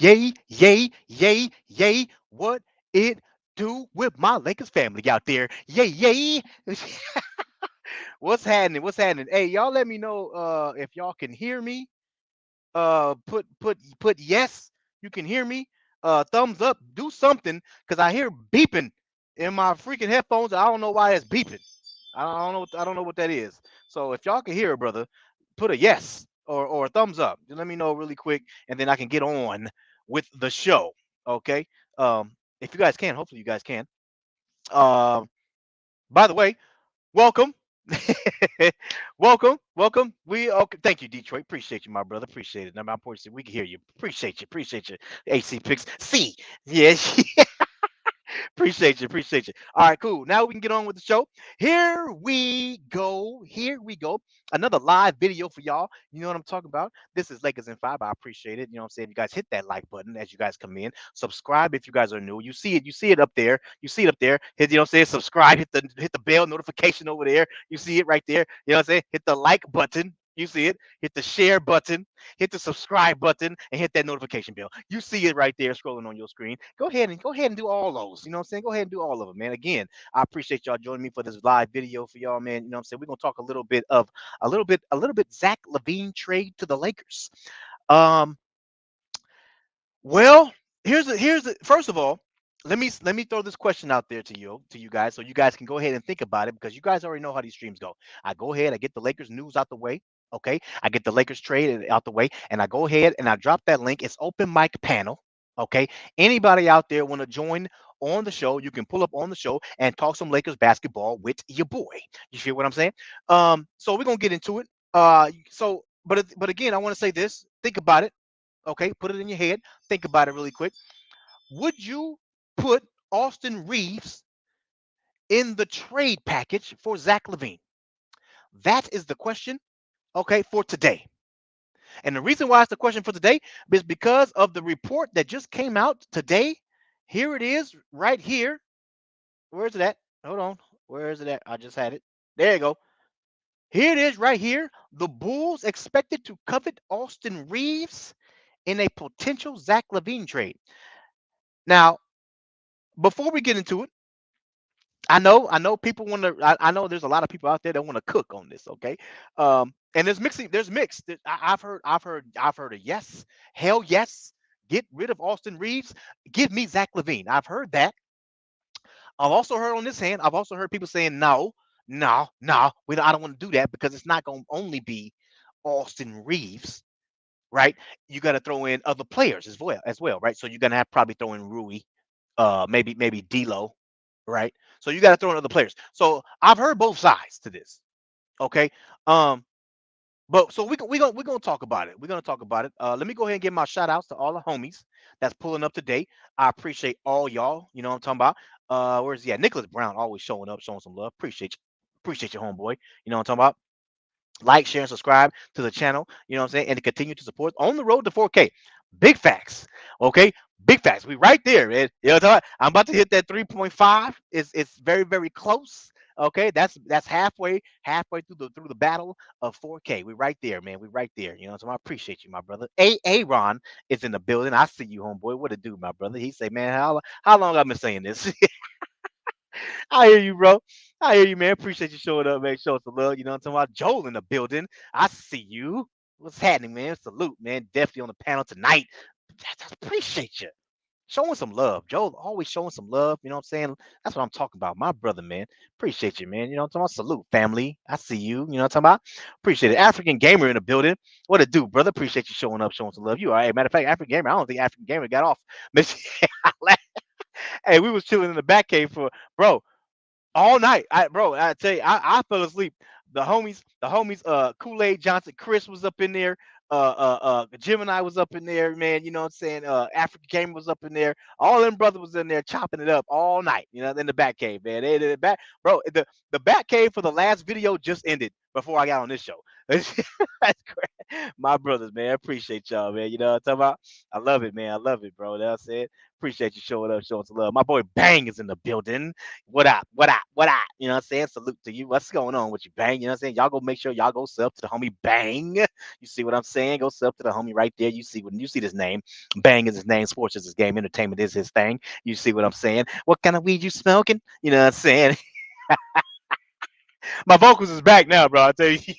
Yay, yay, yay, yay. What it do with my Lakers family out there? Yay, yay. What's happening? What's happening? Hey, y'all let me know if y'all can hear me. Put yes, you can hear me. Thumbs up, do something, because I hear beeping in my freaking headphones. I don't know why it's beeping. I don't know what that is. So if y'all can hear it, brother, put a yes or a thumbs up. Just let me know really quick, and then I can get on with the show. Okay. If you guys can, hopefully you guys can. Um, by the way, welcome. welcome. We okay. Thank you, Detroit. Appreciate you, my brother. Appreciate it. Now, my point is, we can hear you. Appreciate you. Appreciate you. AC picks. C. Yes. Appreciate you. Appreciate you. All right, cool. Now we can get on with the show. Here we go. Here we go. Another live video for y'all. You know what I'm talking about? This is Lakers in 5. I appreciate it. You know what I'm saying? You guys hit that like button as you guys come in. Subscribe if you guys are new. You see it. You see it up there. You see it up there. Hit, you know what I'm saying? Subscribe. Hit the bell notification over there. You see it right there. You know what I'm saying? Hit the like button. You see it. Hit the share button, hit the subscribe button, and hit that notification bell. You see it right there scrolling on your screen. Go ahead and do all those. You know what I'm saying? Go ahead and do all of them, man. Again, I appreciate y'all joining me for this live video for y'all, man. You know what I'm saying? We're gonna talk a little bit Zach LaVine trade to the Lakers. Um, well, first of all, let me throw this question out there to you guys, so you guys can go ahead and think about it, because you guys already know how these streams go. I go ahead, I get the Lakers news out the way. Okay, I get the Lakers trade out the way, and I go ahead and I drop that link. It's open mic panel. Okay, anybody out there want to join on the show, you can pull up on the show and talk some Lakers basketball with your boy. You feel what I'm saying? So we're gonna get into it. But again, I want to say this. Think about it. Okay, put it in your head. Think about it really quick. Would you put Austin Reaves in the trade package for Zach LaVine? That is the question, okay, for today. And the reason why it's the question for today is because of the report that just came out today. Here it is, right here. Where is it at? Hold on. Where is it at? I just had it. There you go. Here it is, right here. The Bulls expected to covet Austin Reaves in a potential Zach LaVine trade. Now, before we get into it, I know people want to. I know there's a lot of people out there that want to cook on this. Okay, and there's mixing. There's mixed. I've heard a yes, hell yes. Get rid of Austin Reeves. Give me Zach LaVine. I've heard that. I've also heard on this hand. I've also heard people saying no, no, no. I don't want to do that, because it's not going to only be Austin Reeves, right? You got to throw in other players as well, right? So you're gonna have probably throw in Rui, maybe D'Lo, right? So you got to throw in other players. So I've heard both sides to this. Okay, um, but so we're gonna talk about it. We're gonna talk about it. Let me go ahead and give my shout outs to all the homies that's pulling up today. I appreciate all y'all. You know what I'm talking about. Where's he at? Nicholas Brown always showing up, showing some love. Appreciate you, homeboy. You know what I'm talking about. Like, share, and subscribe to the channel. You know what I'm saying, and to continue to support on the road to 4K. Big facts. Okay, big facts. We right there, man. You know what I'm talking about? I'm about to hit that 3.5. It's very very close. Okay, that's halfway through the battle of 4K. We right there, man. We right there. You know what I'm saying? I appreciate you, my brother. Aaron is in the building. I see you, homeboy. What it do, my brother? He say, man, how long I've been saying this? I hear you, bro. I hear you, man. Appreciate you showing up, man. Show some love. You know what I'm talking about? Joel in the building. I see you. What's happening, man? Salute, man. Definitely on the panel tonight. I appreciate you. Showing some love. Joel always showing some love. You know what I'm saying? That's what I'm talking about. My brother, man. Appreciate you, man. You know what I'm talking about? Salute, family. I see you. You know what I'm talking about? Appreciate it. African Gamer in the building. What it do, brother? Appreciate you showing up, showing some love. You all right? Matter of fact, African Gamer, I don't think African Gamer got off. Hey, we was chilling in the back cave for, bro, all night. I tell you, I fell asleep. The homies, Kool-Aid Johnson, Chris was up in there. Gemini was up in there, man. You know what I'm saying? African Gamer was up in there. All them brothers was in there chopping it up all night. You know, in the back cave, man. They back, bro. The back cave for the last video just ended. before I got on this show. That's great. My brothers, man. I appreciate y'all, man. You know what I'm talking about? I love it, man. I love it, bro. That's it. Appreciate you showing up, showing some love. My boy Bang is in the building. What up? What up? What up? You know what I'm saying? Salute to you. What's going on with you, Bang? You know what I'm saying? Y'all go make sure y'all go sub to the homie Bang. You see what I'm saying? Go sub to the homie right there. You see when you see this name. Bang is his name. Sports is his game. Entertainment is his thing. You see what I'm saying? What kind of weed you smoking? You know what I'm saying? My vocals is back now, bro. I tell you.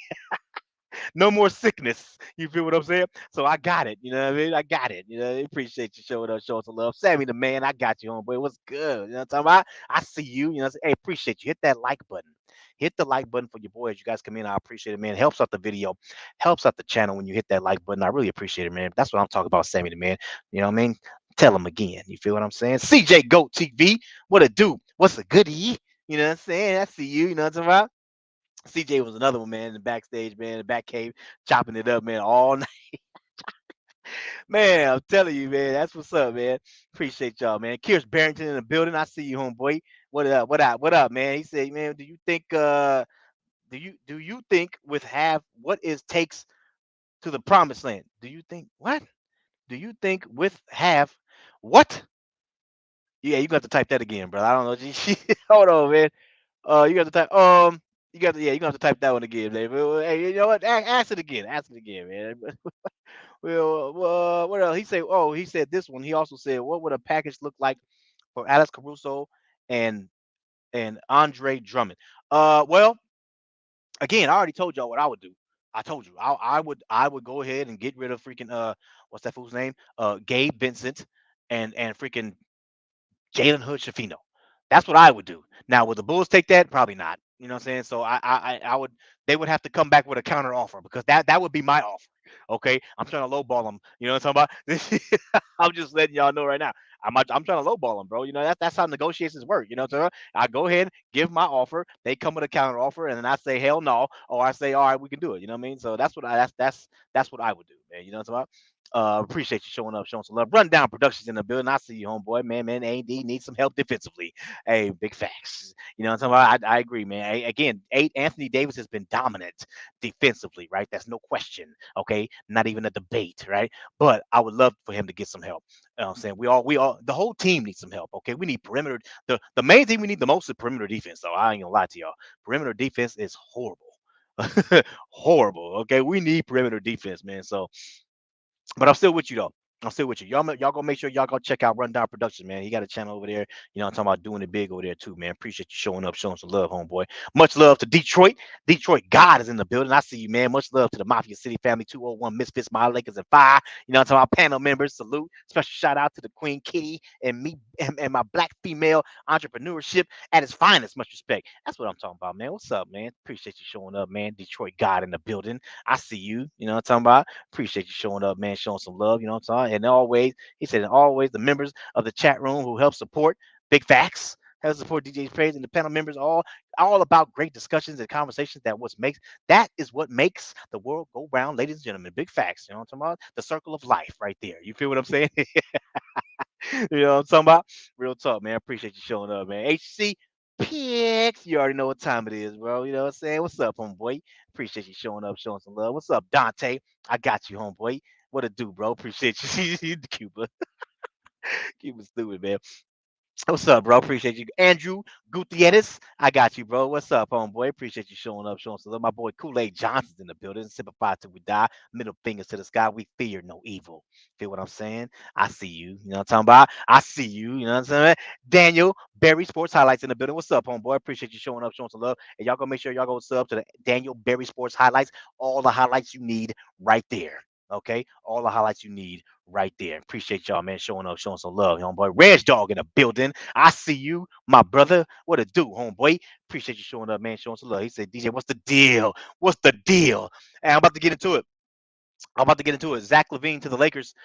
No more sickness. You feel what I'm saying? So I got it. You know what I mean? I got it. You know, appreciate you showing up, showing some love. Sammy the man, I got you, homeboy. What's good? You know what I'm talking about? I see you. You know, hey, appreciate you. Hit that like button. Hit the like button for your boy as you guys come in. I appreciate it, man. Helps out the video, helps out the channel when you hit that like button. I really appreciate it, man. That's what I'm talking about, Sammy the man. You know what I mean? Tell him again. You feel what I'm saying? CJ Goat TV. What a do? What's a goodie? You know what I'm saying? I see you. You know what I'm talking about? CJ was another one, man, in the backstage, man, in the back cave, chopping it up, man, all night. Man, I'm telling you, man, that's what's up, man. Appreciate y'all, man. Kieran Barrington in the building. I see you, homeboy. What up? What up? What up, man? He said, man, do you think with half what is takes to the promised land? Do you think what? Do you think with half what? Yeah, you got to type that again, brother. I don't know. Hold on, man. You got to type. You got to type that one again, man. Well, hey, you know what? Ask it again. Ask it again, man. Well, what else? He said. Oh, he said this one. He also said, what would a package look like for Alex Caruso and Andre Drummond? Well, again, I already told y'all what I would do. I told you, I would go ahead and get rid of freaking what's that fool's name? Gabe Vincent and freaking Jalen Hood Shafino. That's what I would do. Now, would the Bulls take that? Probably not. You know what I'm saying? So I would. They would have to come back with a counter offer because that would be my offer. Okay, I'm trying to lowball them. You know what I'm talking about? I'm just letting y'all know right now. I'm trying to lowball them, bro. You know that's how negotiations work. You know what I'm saying? I go ahead, give my offer. They come with a counter offer, and then I say hell no, or I say all right, we can do it. You know what I mean? So that's what I would do, man. You know what I'm talking about? Appreciate you showing up, showing some love. Rundown Productions in the building. I see you, homeboy. Man, AD needs some help defensively. Hey, big facts. You know what I'm talking about? I agree, man. Again, Anthony Davis has been dominant defensively, right? That's no question. Okay, not even a debate, right? But I would love for him to get some help. You know what I'm saying we all the whole team needs some help. Okay, we need perimeter. The main thing we need the most is perimeter defense. So I ain't gonna lie to y'all. Perimeter defense is horrible. Horrible. Okay, we need perimeter defense, man. So but I'm still with you though. I'm still with you. Y'all go make sure y'all go check out Rundown Productions, man. He got a channel over there. You know, I'm talking about doing it big over there too, man. Appreciate you showing up, showing some love, homeboy. Much love to Detroit. Detroit God is in the building. I see you, man. Much love to the Mafia City family, 201 Misfits, my Lakers, and Fire. You know, I'm talking about panel members. Salute. Special shout out to the Queen Kitty and me and my black female entrepreneurship at its finest. Much respect. That's what I'm talking about, man. What's up, man? Appreciate you showing up, man. Detroit God in the building. I see you. You know what I'm talking about? Appreciate you showing up, man, showing some love. You know what I'm saying? And always, he said, and always the members of the chat room who help support Big Facts, help support DJ's Praise and the panel members, all about great discussions and conversations. That is what makes the world go round, ladies and gentlemen. Big Facts. You know what I'm talking about? The circle of life right there. You feel what I'm saying? You know what I'm talking about? Real talk, man. Appreciate you showing up, man. HC Picks. You already know what time it is, bro. You know what I'm saying? What's up, homeboy? Appreciate you showing up, showing some love. What's up, Dante? I got you, homeboy. What a do, bro? Appreciate you. Cuba. Cuba stupid, man. What's up, bro? Appreciate you. Andrew Gutierrez, I got you, bro. What's up, homeboy? Appreciate you showing up, showing some love. My boy Kool-Aid Johnson's in the building. Simplify till we die. Middle fingers to the sky. We fear no evil. Feel what I'm saying? I see you. You know what I'm talking about? I see you. You know what I'm saying? Daniel Berry Sports Highlights in the building. What's up, homeboy? Appreciate you showing up, showing some love. And y'all go make sure y'all go sub to the Daniel Berry Sports Highlights. All the highlights you need right there. Okay? All the highlights you need right there. Appreciate y'all, man, showing up, showing some love, homeboy. Reg Dog in the building. I see you, my brother. What a do, homeboy. Appreciate you showing up, man, showing some love. He said, DJ, what's the deal? What's the deal? And I'm about to get into it. Zach LaVine to the Lakers,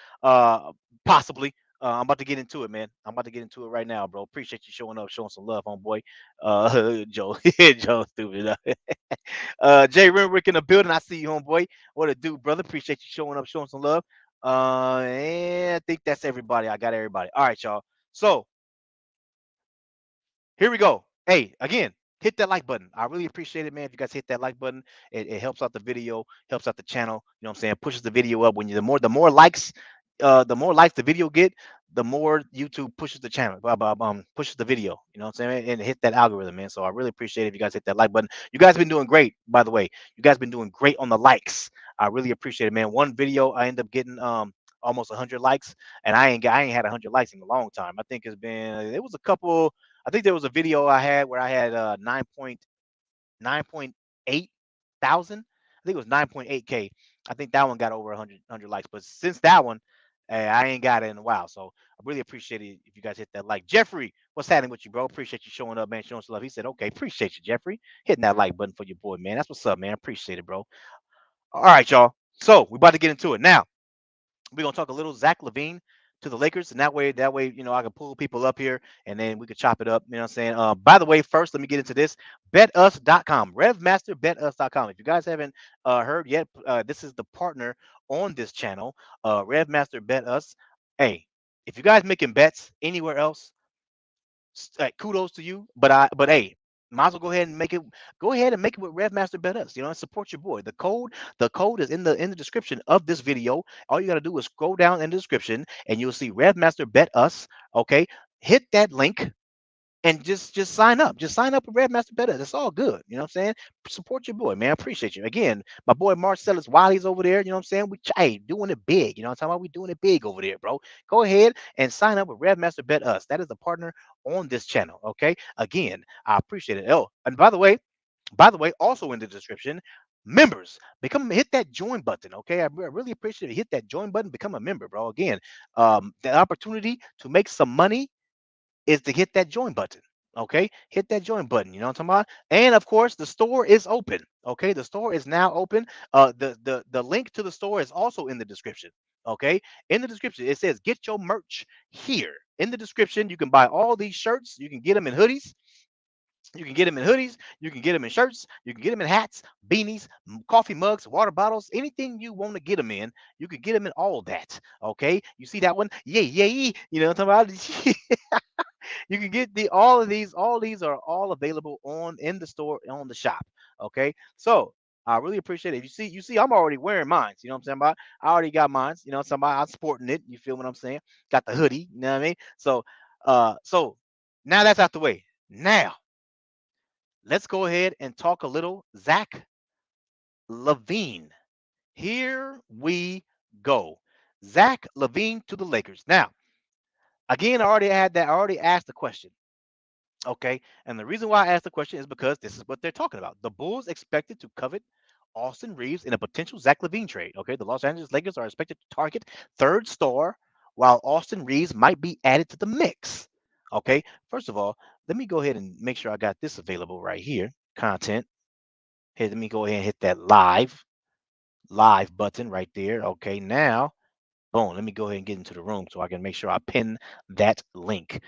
possibly. I'm about to get into it, man. I'm about to get into it right now, bro. Appreciate you showing up, showing some love, homeboy. Joe, Joe, stupid. Jay Renwick in the building. I see you, homeboy. What a do, brother. Appreciate you showing up, showing some love. And I think that's everybody. I got everybody. All right, y'all. So here we go. Hey, again, hit that like button. I really appreciate it, man. If you guys hit that like button, it helps out the video, helps out the channel. You know what I'm saying? Pushes the video up. When you the more likes the video get, the more YouTube pushes the channel, pushes the video. You know what I'm saying? And hit that algorithm, man. So I really appreciate it if you guys hit that like button. You guys been doing great, by the way. You guys been doing great on the likes. I really appreciate it, man. One video I end up getting almost 100 likes, and I ain't had 100 likes in a long time. I think it was a couple. I think there was a video I had where I had 9.8 thousand. I think it was 9.8K. I think that one got over 100 likes. But since that one, I ain't got it in a while. So I really appreciate it if you guys hit that like. Jeffrey, what's happening with you, bro? Appreciate you showing up, man. Showing some love. He said, okay, appreciate you, Jeffrey. Hitting that like button for your boy, man. That's what's up, man. Appreciate it, bro. All right, y'all. So we're about to get into it now. We're gonna talk a little Zach LaVine to the Lakers, and that way, I can pull people up here, and then we could chop it up. You know what I'm saying? By the way, first, let me get into this. BetUs.com, RevMasterBetUs.com. If you guys haven't heard yet, this is the partner on this channel, RevMaster BetUs. Hey, if you guys making bets anywhere else, kudos to you. But hey, might as well go ahead and make it. Go ahead and make it with RevMaster Bet Us. And support your boy. The code is in the description of this video. All you gotta do is scroll down in the description, and you'll see RevMaster Bet Us. Okay, hit that link and just sign up. Just sign up with Red Master Better. That's all good. You know what I'm saying? Support your boy, man. I appreciate you. Again, my boy Marcellus Wiley's over there. You know what I'm saying? We hey, doing it big. You know what I'm talking about? We doing it big over there, bro. Go ahead and sign up with Red Master Bet Us. That is the partner on this channel. Okay. Again, I appreciate it. Oh, and by the way, also in the description, members hit that join button. Okay, I really appreciate it. Hit that join button, become a member, bro. Again, the opportunity to make some money is to hit that join button. Okay, hit that join button. You know what I'm talking about? And of course, the store is open. Okay, the store is now open. The link to the store is also in the description. Okay, in the description it says get your merch here. In the description, you can buy all these shirts. You can get them in hoodies. You can get them in hoodies. You can get them in shirts. You can get them in hats, beanies, coffee mugs, water bottles, anything you want to get them in. You can get them in all that. Okay, you see that one? Yay, yay! You know what I'm talking about? You can get all these are all available on in the store on the shop. Okay, so I really appreciate it. You see I'm already wearing mine. You know what I'm saying about? I already got mine. You know what I'm saying about? I'm sporting it. You feel what I'm saying? Got the hoodie. You know what I mean? So now that's out the way. Now let's go ahead and talk a little Zach LaVine. Here we go. Zach LaVine to the Lakers. Now, again, I already asked the question. Okay. And the reason why I asked the question is because this is what they're talking about. The Bulls expected to covet Austin Reaves in a potential Zach LaVine trade. Okay. The Los Angeles Lakers are expected to target third star, while Austin Reaves might be added to the mix. Okay. First of all, let me go ahead and make sure I got this available right here. Content. Here, let me go ahead and hit that live button right there. Okay. Now, boom. Let me go ahead and get into the room so I can make sure I pin that link.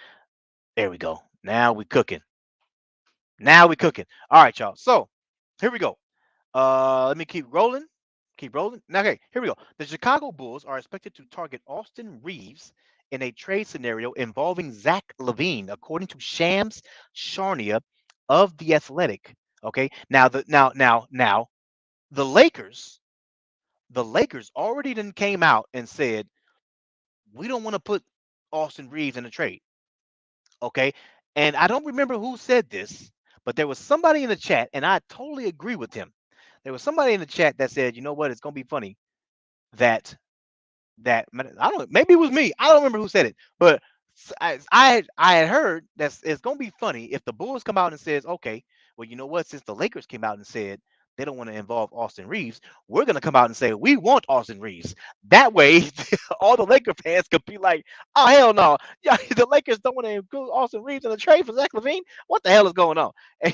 There we go. Now we cooking. Now we cooking. All right, y'all. So here we go. Let me keep rolling. Keep rolling. Now, okay, here we go. The Chicago Bulls are expected to target Austin Reaves in a trade scenario involving Zach LaVine, according to Shams Charania of the Athletic. Okay. Now the Lakers already then came out and said we don't want to put Austin Reaves in a trade. Okay. And I don't remember who said this, but there was somebody in the chat, and I totally agree with him. There was somebody in the chat that said, you know what, it's gonna be funny that I don't maybe it was me. I don't remember who said it, but I had heard that it's gonna be funny if the Bulls come out and says, okay, well, you know what, since the Lakers came out and said they don't want to involve Austin Reaves, we're gonna come out and say we want Austin Reaves. That way, all the Laker fans could be like, oh hell no, yeah, the Lakers don't want to include Austin Reaves in the trade for Zach LaVine. What the hell is going on? And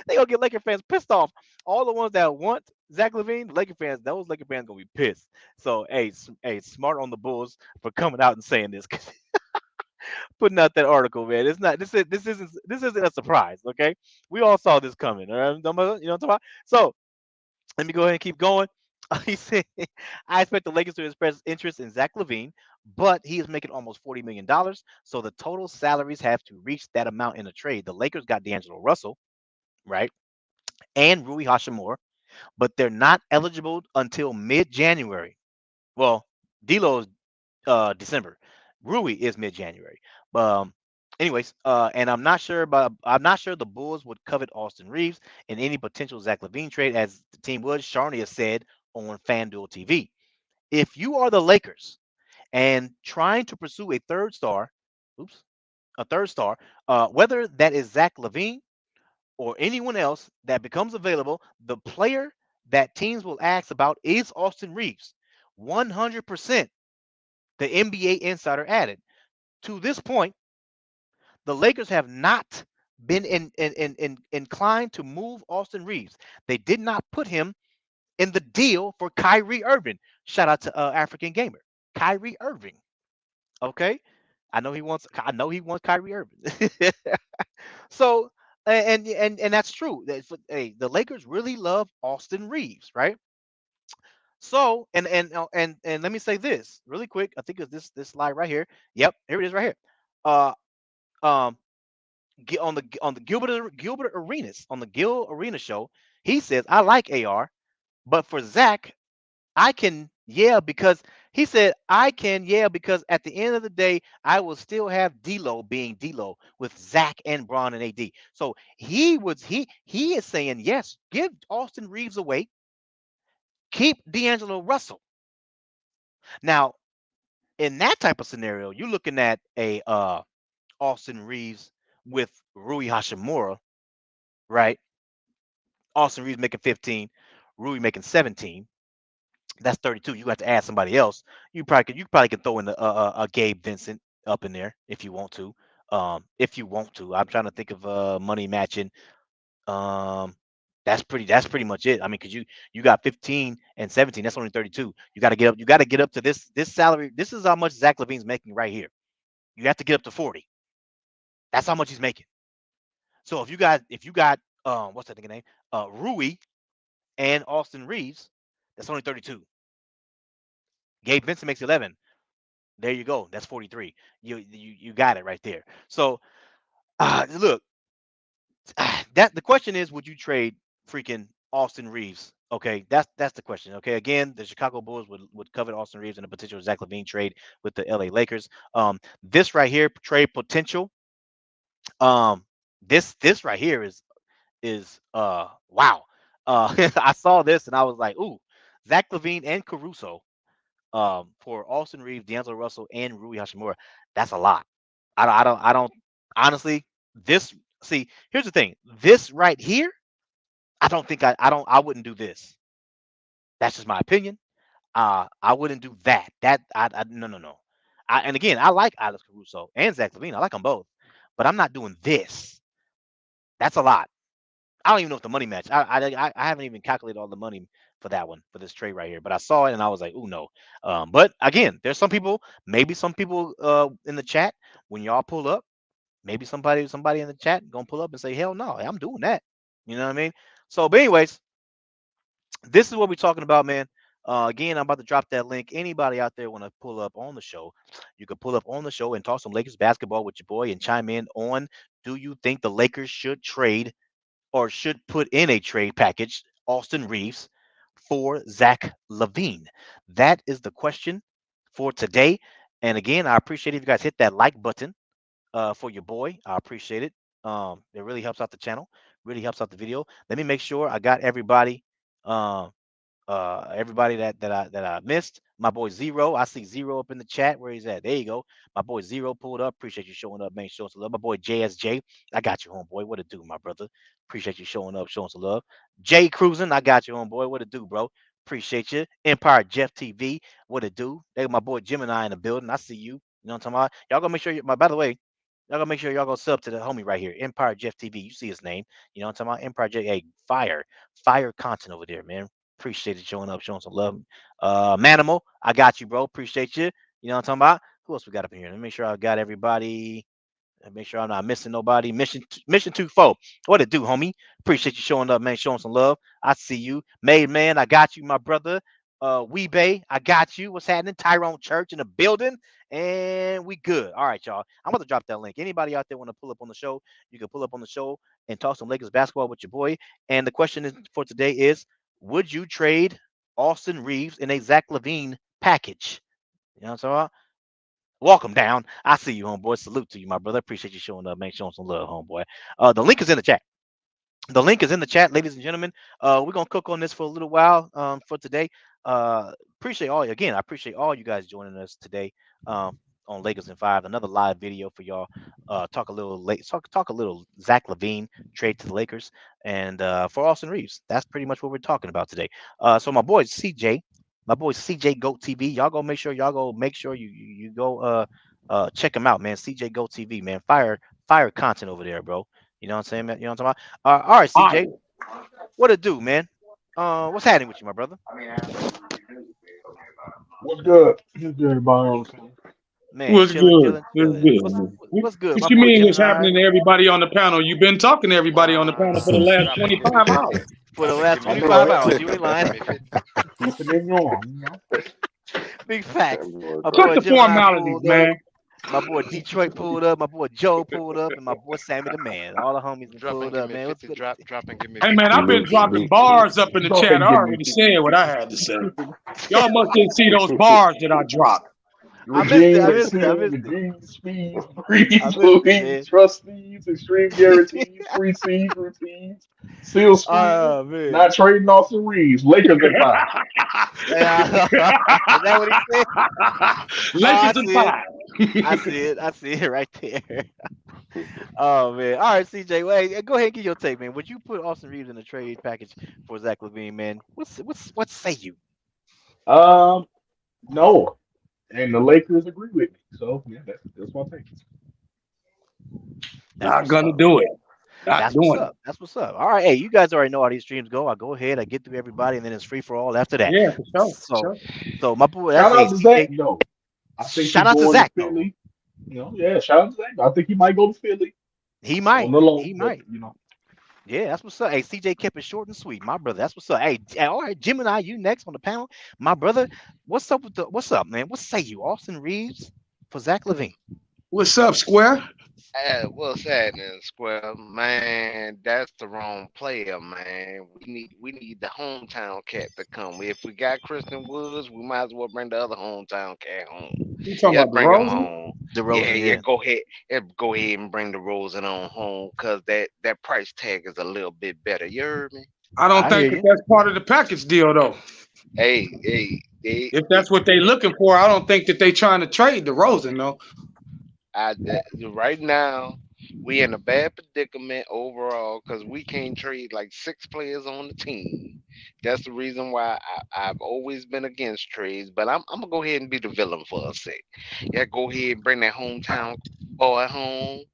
they gonna get Laker fans pissed off. All the ones that want Zach LaVine, Laker fans, those Laker fans gonna be pissed. So hey, smart on the Bulls for coming out and saying this, putting out that article, man. It's not this isn't a surprise. Okay, we all saw this coming. All right? You know what I'm talking about? So let me go ahead and keep going. He said, I expect the Lakers to express interest in Zach LaVine, but he is making almost $40 million. So the total salaries have to reach that amount in a trade. The Lakers got D'Angelo Russell, right? And Rui Hashimura, but they're not eligible until mid-January. Well, D'Lo's December. Rui is mid-January. Um, anyways, and I'm not sure the Bulls would covet Austin Reaves in any potential Zach LaVine trade, as the team would. Charania said on FanDuel TV. If you are the Lakers and trying to pursue oops, a third star, whether that is Zach LaVine or anyone else that becomes available, the player that teams will ask about is Austin Reaves. 100%. The NBA insider added. To this point, the Lakers have not been inclined to move Austin Reaves. They did not put him in the deal for Kyrie Irving. Shout out to African Gamer, Kyrie Irving. Okay, I know he wants Kyrie Irving. So and that's true. Hey, the Lakers really love Austin Reaves, right? So and let me say this really quick. I think it's this slide right here. Yep, here it is right here. Uh, um, on the Gilbert Arenas on the Gil Arena show, he says I like AR, but for Zach, I can because he said I can because at the end of the day, I will still have D'Lo being D'Lo with Zach and Braun and AD. So he is saying yes, give Austin Reeves away, keep D'Angelo Russell. Now in that type of scenario, you're looking at a Austin Reeves with Rui Hashimura, right? Austin Reeves making 15, Rui making 17. That's 32. You got to add somebody else. You probably could throw in a Gabe Vincent up in there if you want to. If you want to, I'm trying to think of money matching. Um, that's pretty much it. I mean, because you got 15 and 17. That's only 32. You got to get up. You got to get up to this salary. This is how much Zach LaVine's making right here. You have to get up to 40. That's how much he's making. So if you got what's that nigga name? Rui and Austin Reeves, that's only 32. Gabe Vincent makes 11. There you go. That's 43. You got it right there. So look, that the question is, would you trade freaking Austin Reeves? Okay, that's the question. Okay, again, the Chicago Bulls would covet Austin Reeves in a potential Zach LaVine trade with the LA Lakers. This right here, trade potential. Um, this right here is wow. I saw this and I was like, ooh, Zach LaVine and Caruso for Austin Reeves, D'Angelo Russell, and Rui Hashimura. That's a lot. I don't honestly. This see, here's the thing. This right here, I wouldn't do this. That's just my opinion. I wouldn't do that. No. And again, I like Alex Caruso and Zach LaVine. I like them both, but I'm not doing this. That's a lot. I don't even know if the money match. I haven't even calculated all the money for that one for this trade right here. But I saw it and I was like, oh no. But again, there's some people, maybe some people in the chat when y'all pull up, maybe somebody in the chat gonna pull up and say, hell no, I'm doing that. You know what I mean? So, but anyways, this is what we're talking about, man. Again, I'm about to drop that link. Anybody out there want to pull up on the show, you can pull up on the show and talk some Lakers basketball with your boy and chime in on, do you think the Lakers should trade or should put in a trade package Austin Reeves for Zach LaVine? That is the question for today. And again, I appreciate if you guys hit that like button for your boy. I appreciate it. It really helps out the channel, really helps out the video. Let me make sure I got um, everybody that I missed. My boy Zero, I see Zero up in the chat. Where he's at? There you go. My boy Zero pulled up. Appreciate you showing up, man. Showing some love. My boy JSJ, I got you, homeboy. What it do, my brother? Appreciate you showing up, showing some love. Jay Cruising, I got you, homeboy. What it do, bro? Appreciate you. Empire Jeff TV, what it do? They got my boy Gemini in the building. I see you. You know what I'm talking about? Y'all gonna make sure. By the way, y'all gotta make sure y'all go sub to the homie right here, Empire Jeff TV. You see his name. You know what I'm talking about? Empire Jeff. Hey, fire content over there, man. Appreciate you showing up, showing some love. Manimal, I got you, bro. Appreciate you. You know what I'm talking about? Who else we got up in here? Let me make sure I got everybody. Make sure I'm not missing nobody. Mission 2-4. What it do, homie? Appreciate you showing up, man. Showing some love. I see you. Made man, I got you, my brother. Weebay, I got you. What's happening? Tyrone Church in the building, and we good. All right, y'all. I'm about to drop that link. Anybody out there want to pull up on the show? You can pull up on the show and talk some Lakers basketball with your boy. And the question for today is: would you trade Austin Reaves in a Zach LaVine package? You know what I'm talking about? Welcome down. I see you, homeboy. Salute to you, my brother. Appreciate you showing up, man. Showing some love, homeboy. The link is in the chat. The link is in the chat, ladies and gentlemen. We're gonna cook on this for a little while for today. Appreciate all again. I appreciate all you guys joining us today on Lakers in 5. Another live video for y'all. Talk a little talk a little Zach LaVine trade to the Lakers and for Austin Reaves. That's pretty much what we're talking about today. So my boy CJ, Goat TV. Y'all go make sure you go check him out, man. CJ Goat TV, man. Fire content over there, bro. You know what I'm saying, man? You know what I'm talking about? All right, CJ. What it do, man? What's happening with you, my brother? What's good? What's good, everybody? Man, What's chilling, good? chilling, What's chilling. good? What's good? My What you boy mean what's Gemini happening to everybody on the panel? You've been talking to everybody on the panel for the last Drop and give me 25 50. hours. for the Drop and last give me I 25 know, 50. right? hours. You ain't Drop and lying. give me 50. Keeping it going. Big facts. My Cut boy the Gemini formalities, pulled up. man. My boy Detroit pulled up. My boy Joe pulled up, and my boy Sammy the Man. All the homies Drop and pulled give up, me man. What's 50. good? Drop and give me Hey, man, 50. I've been dropping bars up in the Go chat. and I give me already 50. said what I had to say. Y'all must didn't see those bars that I dropped. I missed it. Regime, I missed it. I exceed, missed it. redeem, speeds, I breeze, missed it, Louise, man. trustees, extreme guarantees, free seas, routines, seal squeeze, Oh man. not trading Austin Reaves, Lakers in 5. Yeah. Is that what he said? Oh, I Lakers in see it. 5. I see it. I see it right there. Oh man. All right, CJ. Wait, go ahead and get your take, man. Would you put Austin Reeves in the trade package for Zach LaVine, man? What say you? No. And the Lakers agree with me. So, yeah, that's my take. That's Not what's gonna up. do it. Not That's what's doing it. up. That's what's up. All right. Hey, you guys already know how these streams go. I go ahead, I get through everybody, and then it's free for all after that. Yeah, for sure. For So sure. so my boy, that's Shout a out to Zach, CJ. though. I think he Shout out to going to Zach though. Philly. Yeah, shout out to Zach. I think he might go to Philly He on might. the low, He but might. Yeah, that's what's up. Hey, CJ kept it short and sweet, my brother. That's what's up. Hey, all right, Gemini, you next on the panel, my brother. What's up, man? What say you, Austin Reeves for Zach LaVine? What's up, Square? What's happening, Square? Man, that's the wrong player, man. We need the hometown cat to come. If we got Christian Woods, we might as well bring the other hometown cat home. You talking Yeah, about bring him DeRozan? home. Yeah, DeRozan, yeah, yeah. go ahead. Yeah, go ahead and bring the Rosen on home, cause that price tag is a little bit better. You heard me? I don't I hear think that you. that's part of the package deal, though. Hey, If that's what they looking for, I don't think that they trying to trade DeRozan, though. right now we in a bad predicament overall because we can't trade like 6 players on the team. That's the reason why I've always been against trades. But I'm gonna go ahead and be the villain for a sec. Yeah, go ahead and bring that hometown boy home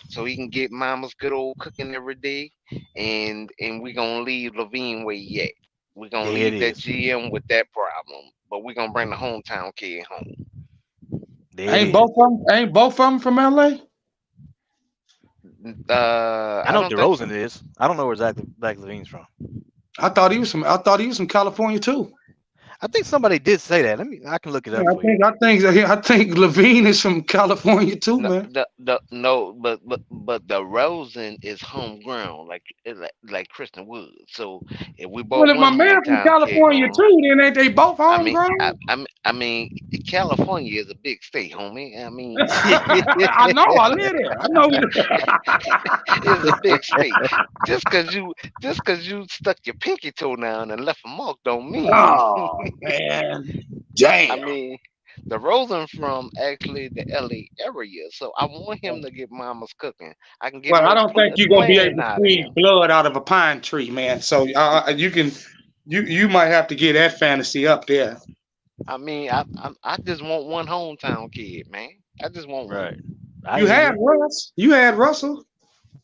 so he can get mama's good old cooking every day, and we gonna leave Levine where he at. We're gonna There it leave that is. GM with that problem, but we're gonna bring the hometown kid home. There it is. Ain't both of them from LA? I I know don't think so. DeRozan is. I don't know where Zach LaVine's from. I thought he was from California too. I think somebody did say that. I can look it Yeah, up for you. I think Levine is from California too, No, man. no, but the Rosen is homegrown, like Kristen Wood. So if we Well, bought if my one man from hometown kid California home, too, then ain't they both I mean, homegrown? California is a big state, homie. I mean, I know. I live there. I know. it's a big state. Just cause you stuck your pinky toe down and left a mark, don't mean. Oh man, I damn. mean, the Rosen from actually the LA area, so I want him to get mama's cooking. I can get Well, I more don't think you're gonna be twin able to out of squeeze him. blood out of a pine tree, man. So you might have to get that fantasy up there. I mean, I just want one hometown kid, man. I just want one. Right. I You hear had you. Russ. You had Russell.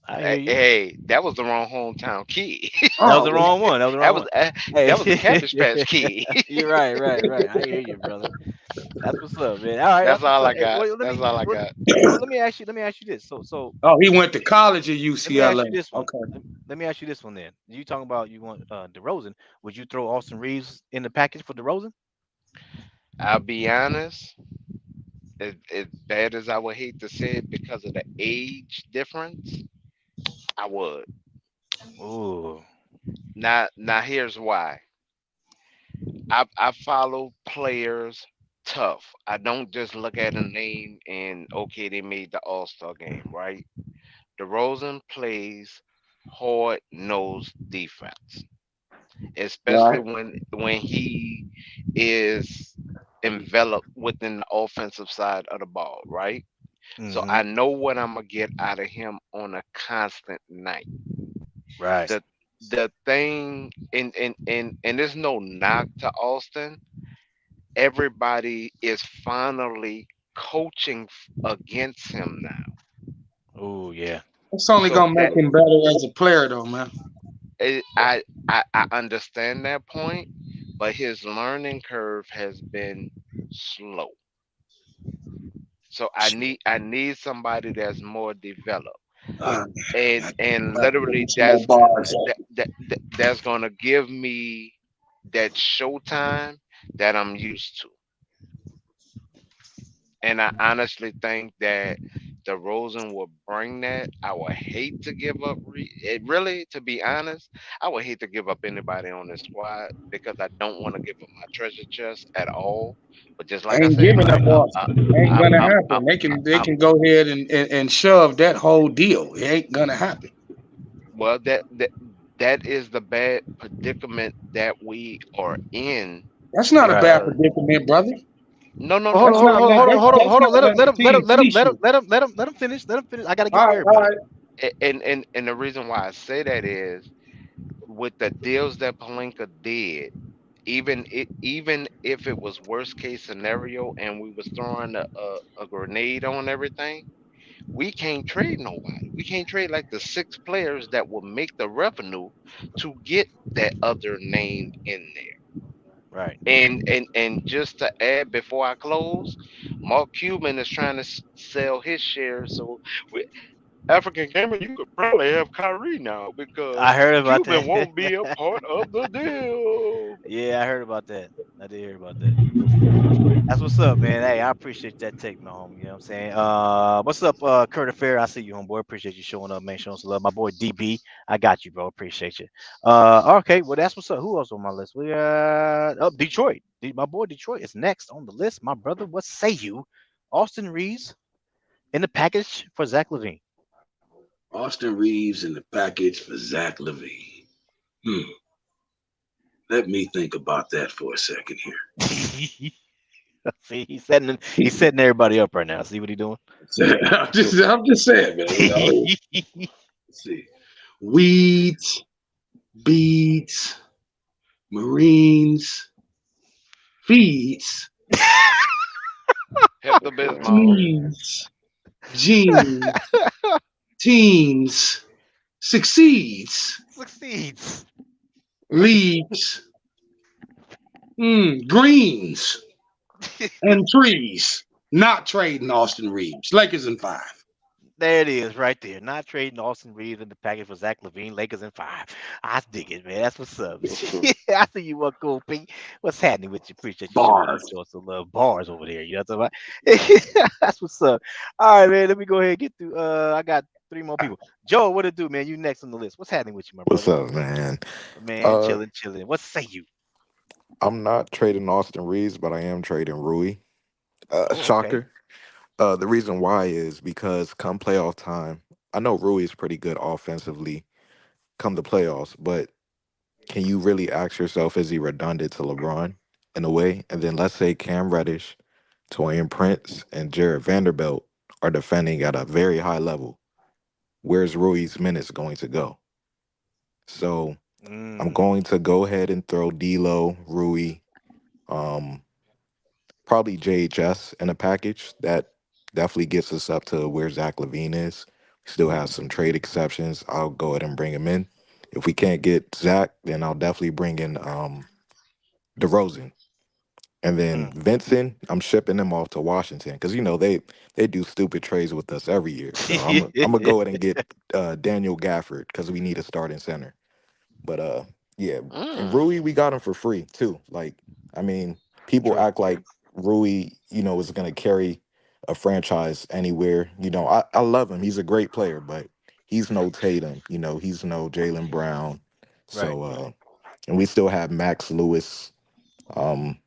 I hear Hey, you. hey, that was the wrong hometown kid. That was the Oh, wrong one. That was the that wrong was one. uh, Hey, that was the Cabbage Patch Kid. you're right, right, right. I hear you, brother. That's what's up, man. All right, That's that's what's all up. I Hey, got. well, That's all I well, got. let me ask you this. So Oh, he went to college at let me ask UCLA. you this one. Okay. Let me ask you this one then. You talking about you want DeRozan? Would you throw Austin Reeves in the package for DeRozan? I'll be honest. As bad as I would hate to say it, because of the age difference, I would. Ooh, Now here's why. I follow players tough. I don't just look at a name and okay, they made the All Star game, right? DeRozan plays hard nosed defense, especially Right. when he is enveloped within the offensive side of the ball, right? So mm-hmm. I know what I'm gonna get out of him on a constant night. Right. The the thing and there's no knock to Austin. Everybody is finally coaching against him now. Oh yeah. It's only So gonna that make him better as a player, though, man. it, I understand that point, but his learning curve has been slow. So I need somebody that's more developed. Uh, And give literally me some more bars. that's gonna give me that showtime that I'm used to. And I honestly think that the Rosen will bring that. I would hate to give up. Really, to be honest, I would hate to give up anybody on this squad because I don't want to give up my treasure chest at all. But just like I Ain't said, giving up Boston. Ain't I'm, gonna I'm, happen. I'm, They I'm can go ahead and shove that whole deal. It ain't gonna happen. well, that is the bad predicament that we are in That's not a Right. bad because predicament, brother. no, no, Well, no, hold That's on, no. hold on, not hold on, let hold on, that's hold on, that's hold on. not letting the team fleece you. Let him finish. Let him finish. I gotta get All to right, all everybody. right. And the reason why I say that is with the deals that Palinka did, even if it was worst case scenario and we was throwing a grenade on everything, we can't trade nobody. We can't trade like the six players that will make the revenue to get that other name in there. Right. And just to add before I close, Mark Cuban is trying to sell his shares. So with African Gamer, you could probably have Kyrie now I because heard about Cuban that. won't be a part of the deal. Yeah, I heard about that. I did hear about that. That's what's up, man. Hey, I appreciate that take, my homie. You know what I'm saying? What's up, Kurt Affair? I see you, homeboy. Appreciate you showing up, man. Showing some love. My boy DB. I got you, bro. Appreciate you. Okay, well, that's what's up. Who else on my list? We got Detroit. My boy Detroit is next on the list. My brother, what say you? Austin Reeves in the package for Zach LaVine. Austin Reeves in the package for Zach LaVine. Hmm. Let me think about that for a second See, he's here. setting everybody up right now. See what he doing? I'm just saying, man. Let's see. Weeds, beads, Marines, feeds, Pepto Bismol. teams, jeans, teams, succeeds, Succeeds. leaves, greens, and trees. Not trading Austin Reeves. Lakers in 5. There it is, right there. Not trading Austin Reeves in the package for Zach LaVine. Lakers in 5. I dig it, man. That's what's up. I see you, what cool, Pete. What's happening with you? Appreciate you showing up, Bars. showing some love. Bars over there. You know what I'm talking about? That's what's up. All right, man. Let me go ahead and get through. I got three more people. Joe, what it do, man? You next on the list. What's happening with you, my What's brother? up, man? Man, Uh, chilling, chilling. What say you? I'm not trading Austin Reeves, but I am trading Rui. Oh, okay. Shocker. The reason why is because come playoff time, I know Rui is pretty good offensively come the playoffs, but can you really ask yourself, is he redundant to LeBron in a way? And then let's say Cam Reddish, Torian Prince, and Jared Vanderbilt are defending at a very high level. Where's Rui's minutes going to go? So I'm Mm, going to go ahead and throw D'Lo, Rui, um, probably JHS in a package that definitely gets us up to where Zach LaVine is. We still have some trade exceptions. I'll go ahead and bring him in. If we can't get Zach, then I'll definitely bring in DeRozan. And then Mm. Vincent, I'm shipping him off to Washington because they do stupid trades with us every year. So I'm gonna go ahead and get Daniel Gafford because we need a starting center. But yeah, and Mm. Rui, we got him for free too. Like, I mean, people True. act like Rui, is gonna carry a franchise anywhere. I love him. He's a great player, but he's no Tatum. He's no Jalen Brown. Right. So and we still have Max Lewis um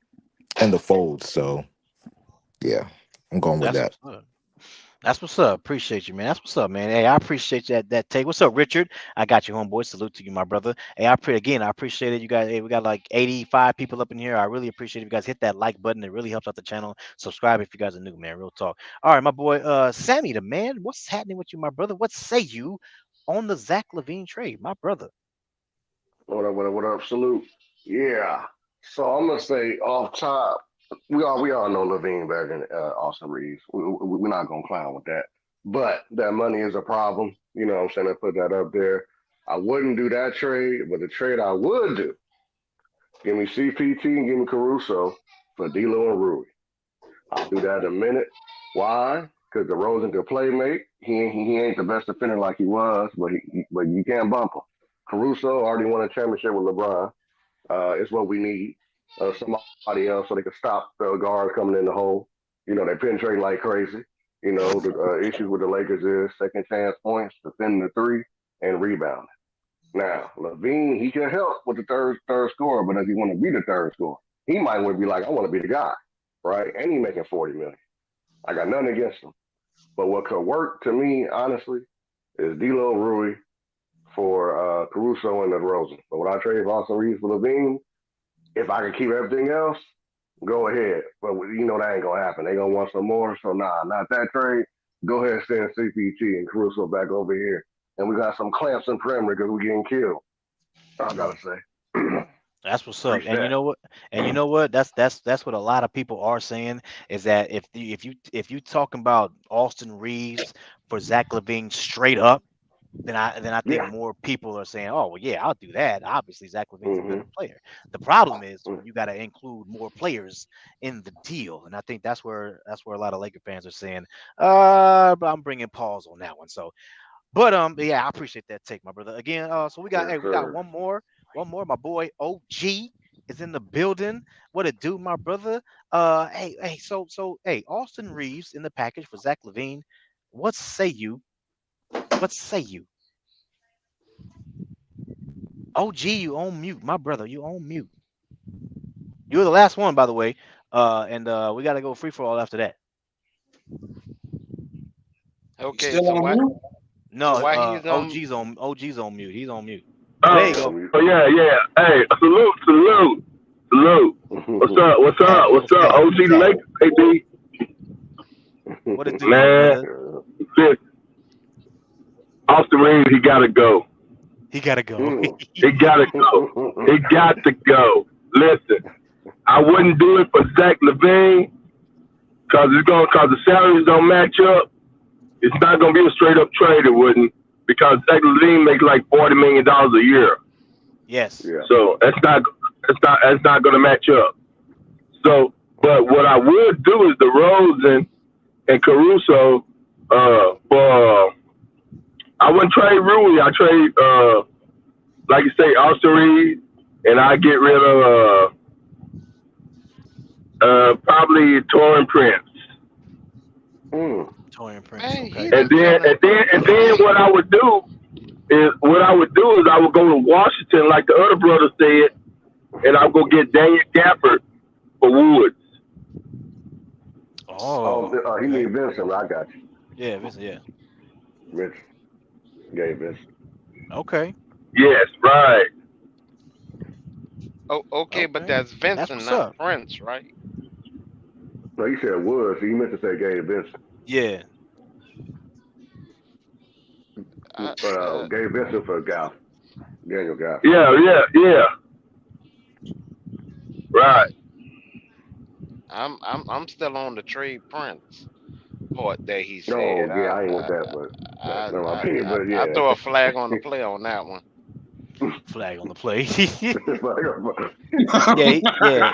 in the fold. So yeah, I'm going with That's that. what's up. That's what's up. Appreciate you, man. That's what's up, man. Hey, I appreciate that take. What's up, Richard? I got you, homeboy. Salute to you, my brother. Hey, I appreciate it. You guys, hey, we got like 85 people up in here. I really appreciate it. If you guys hit that like button. It really helps out the channel. Subscribe if you guys are new, man. Real talk. All right, my boy, Sammy the man. What's happening with you, my brother? What say you on the Zach LaVine trade, my brother? What up, what up, what up? Salute. Yeah. So I'm gonna say off top, we all know Levine better than Austin Reaves. We're not gonna clown with that. But that money is a problem. You know what I'm saying? I put that up there. I wouldn't do that trade, but the trade I would do, give me CPT and give me Caruso for D'Lo and Rui. I'll do that in a minute. Why? Because DeRozan can play make. He ain't the best defender like he was, but you can't bump him. Caruso already won a championship with LeBron. It's what we need. Somebody else so they can stop the guards coming in the hole. They penetrate like crazy. The issues with the Lakers is second chance points, defending the three, and rebounding. Now, Levine, he can help with the third scorer, but does he want to be the third scorer? He might want to be like, I want to be the guy, right? And he making 40 million. I got nothing against him. But what could work to me, honestly, is D'Lo Rui for Caruso and DeRozan. But when I trade Austin Reaves for Levine, if I can keep everything else, go ahead. But that ain't gonna happen. They gonna want some more. So nah, not that trade. Go ahead and send CPT and Caruso back over here. And we got some clamps in perimeter because we're getting killed. I Mm. gotta say. That's what's up. Preach And you that. know what? And you know what? That's what a lot of people are saying is that if you talking about Austin Reeves for Zach LaVine straight up, then I think Yeah. more people are saying, oh well, yeah, I'll do that. Obviously, Zach LaVine's a better Mm-hmm. player. The problem is when you got to include more players in the deal, and I think that's where a lot of Laker fans are saying, but I'm bringing pause on that one. So but yeah, I appreciate that take, my brother. Again, so Yes, we got sir. one more. My boy OG is in the building. What it do, my brother? Hey, hey, Austin Reeves in the package for Zach LaVine. What say you? What say you? OG, you on mute, my brother. You on mute. You're the last one, by the way. And we gotta go free for all after that. Okay, Still on mute? No, why he's on? OG's on mute. He's on mute. There you Yeah, go. on mute. Oh yeah, yeah. Hey, salute, salute, salute. What's up? What's What's up? happening? What's What's up? happening? OG What's happening? Lakers, AD. What it do, my Man, brother? this Austin Reaves, he gotta go. He gotta go. Mm. He gotta go. He got to go. Listen, I wouldn't do it for Zach LaVine cause the salaries don't match up. It's not gonna be a straight up trade. It wouldn't because Zach LaVine makes like $40 million a year. Yes. Yeah. So that's not gonna match up. So, but what I would do is the Rosen and Caruso. For I wouldn't trade Rui. I trade like you say Austin Reed, and I get rid of probably Torrin Prince. Mm. Torian Prince. Man, Okay. he And done then got a. what I would do is I would go to Washington like the other brother said, and I'll go get Daniel Gafford for Woods. Oh, He okay. need Vincent. I got Yeah, yeah. you. Mitch. Gave Vincent. Okay. Yes, right. Oh, okay, but Okay. that's That's Vincent, what's not up. Prince, right? No, you said Woods. So you meant to say Gabe Vincent. Yeah. I, Gabe Vincent for Gaff. Daniel Gaff. Yeah, yeah, yeah. Right. I'm still on the trade Prince part that he said. Oh, yeah, I ain't with that, but I, no, my I, opinion, I, but I yeah. throw a flag on the play on that one. Flag on the play. Like,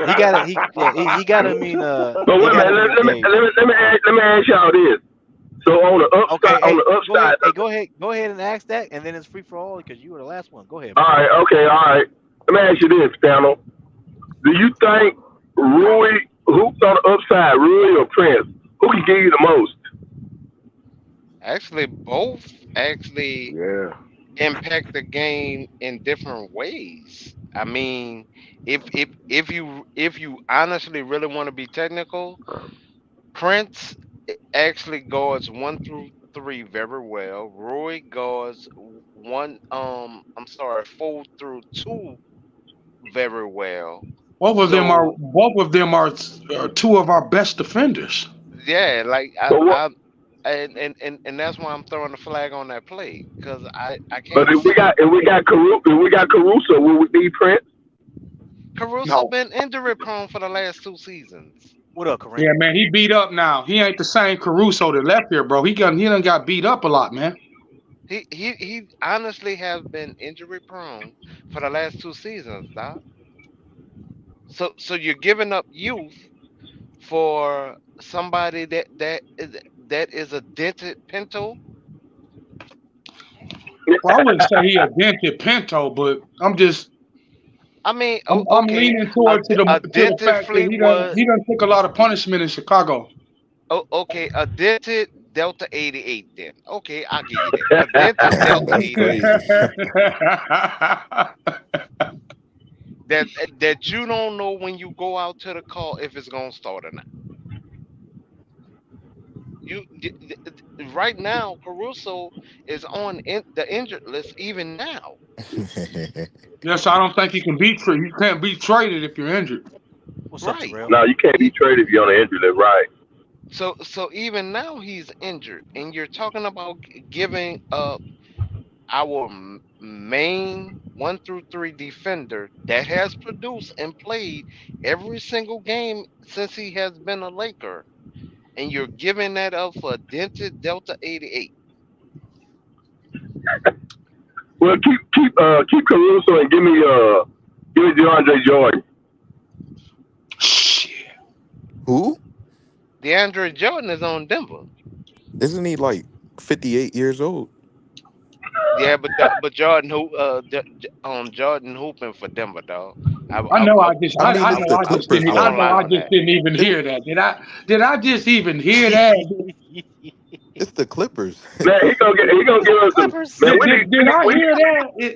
He got to he got to mean But he wait a got to minute, mean game. let me ask y'all this. So on the Okay, upside, hey, go ahead and ask that, and then it's free for all because you were the last one. Go ahead, all bro. right, okay, all right. Let me ask you this, panel. Do you think Rui, who's on the upside, Rui or Prince? Who can give you the most? Actually, both actually yeah. impact the game in different ways. I mean, if you honestly really want to be technical, Prince actually guards 1 through 3 very well. Roy guards 4 through 2 very well. So Both of them are two of our best defenders. yeah, like But what? and that's why I'm throwing the flag on that play because I But can't see if we got Caruso, will we need Prince? Caruso No. been injury prone for the last 2 seasons. What up, Kareem? Yeah, man, he beat up now. He ain't the same Caruso that left here, bro. He done got beat up a lot, man. He honestly has been injury prone for the last 2 seasons, doc. So you're giving up youth for somebody that is a dented Pinto. Well, I wouldn't say he a dented Pinto, but I mean, I'm okay, leaning toward a to the dented fact that Fleetwood. he done took a lot of punishment in Chicago. Oh, okay, a dented Delta 88. Then okay, I'll give you that. A dented Delta That's 88 crazy. that you don't know when you go out to the call if it's gonna start or not. Right now, Caruso is on the injured list even now. Yes, I don't think he can be traded. You can't be traded if you're injured. What's up, Right. Terrell? No, you can't be He, traded if you're on the injury list, right? so even now he's injured, and you're talking about giving up our main 1 through 3 defender that has produced and played every single game since he has been a Laker, and you're giving that up for a dented Delta 88. Well, keep Caruso and give me DeAndre Jordan. Shit. Who? DeAndre Jordan is on Denver. Isn't he like 58 years old? Yeah, but Jordan hooping for Denver, dog. I know. I just. I mean, I it's know. the I just Clippers didn't. I I won't though. know. lie I on just that. didn't even It, hear that. Did I just even hear that? it's the Clippers. Man, he gonna give us some. Clippers. Man, Did I hear that?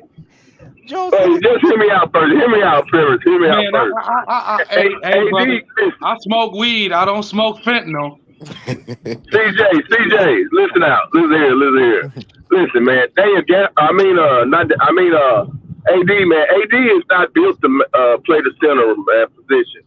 Joe Hey, said just hear me out first. Hear me out first. Hear me out Man, first. hey, brother. AD, listen. I smoke weed. I don't smoke fentanyl. CJ, listen out. Listen here. Listen, man. AD, man. AD is not built to play the center position.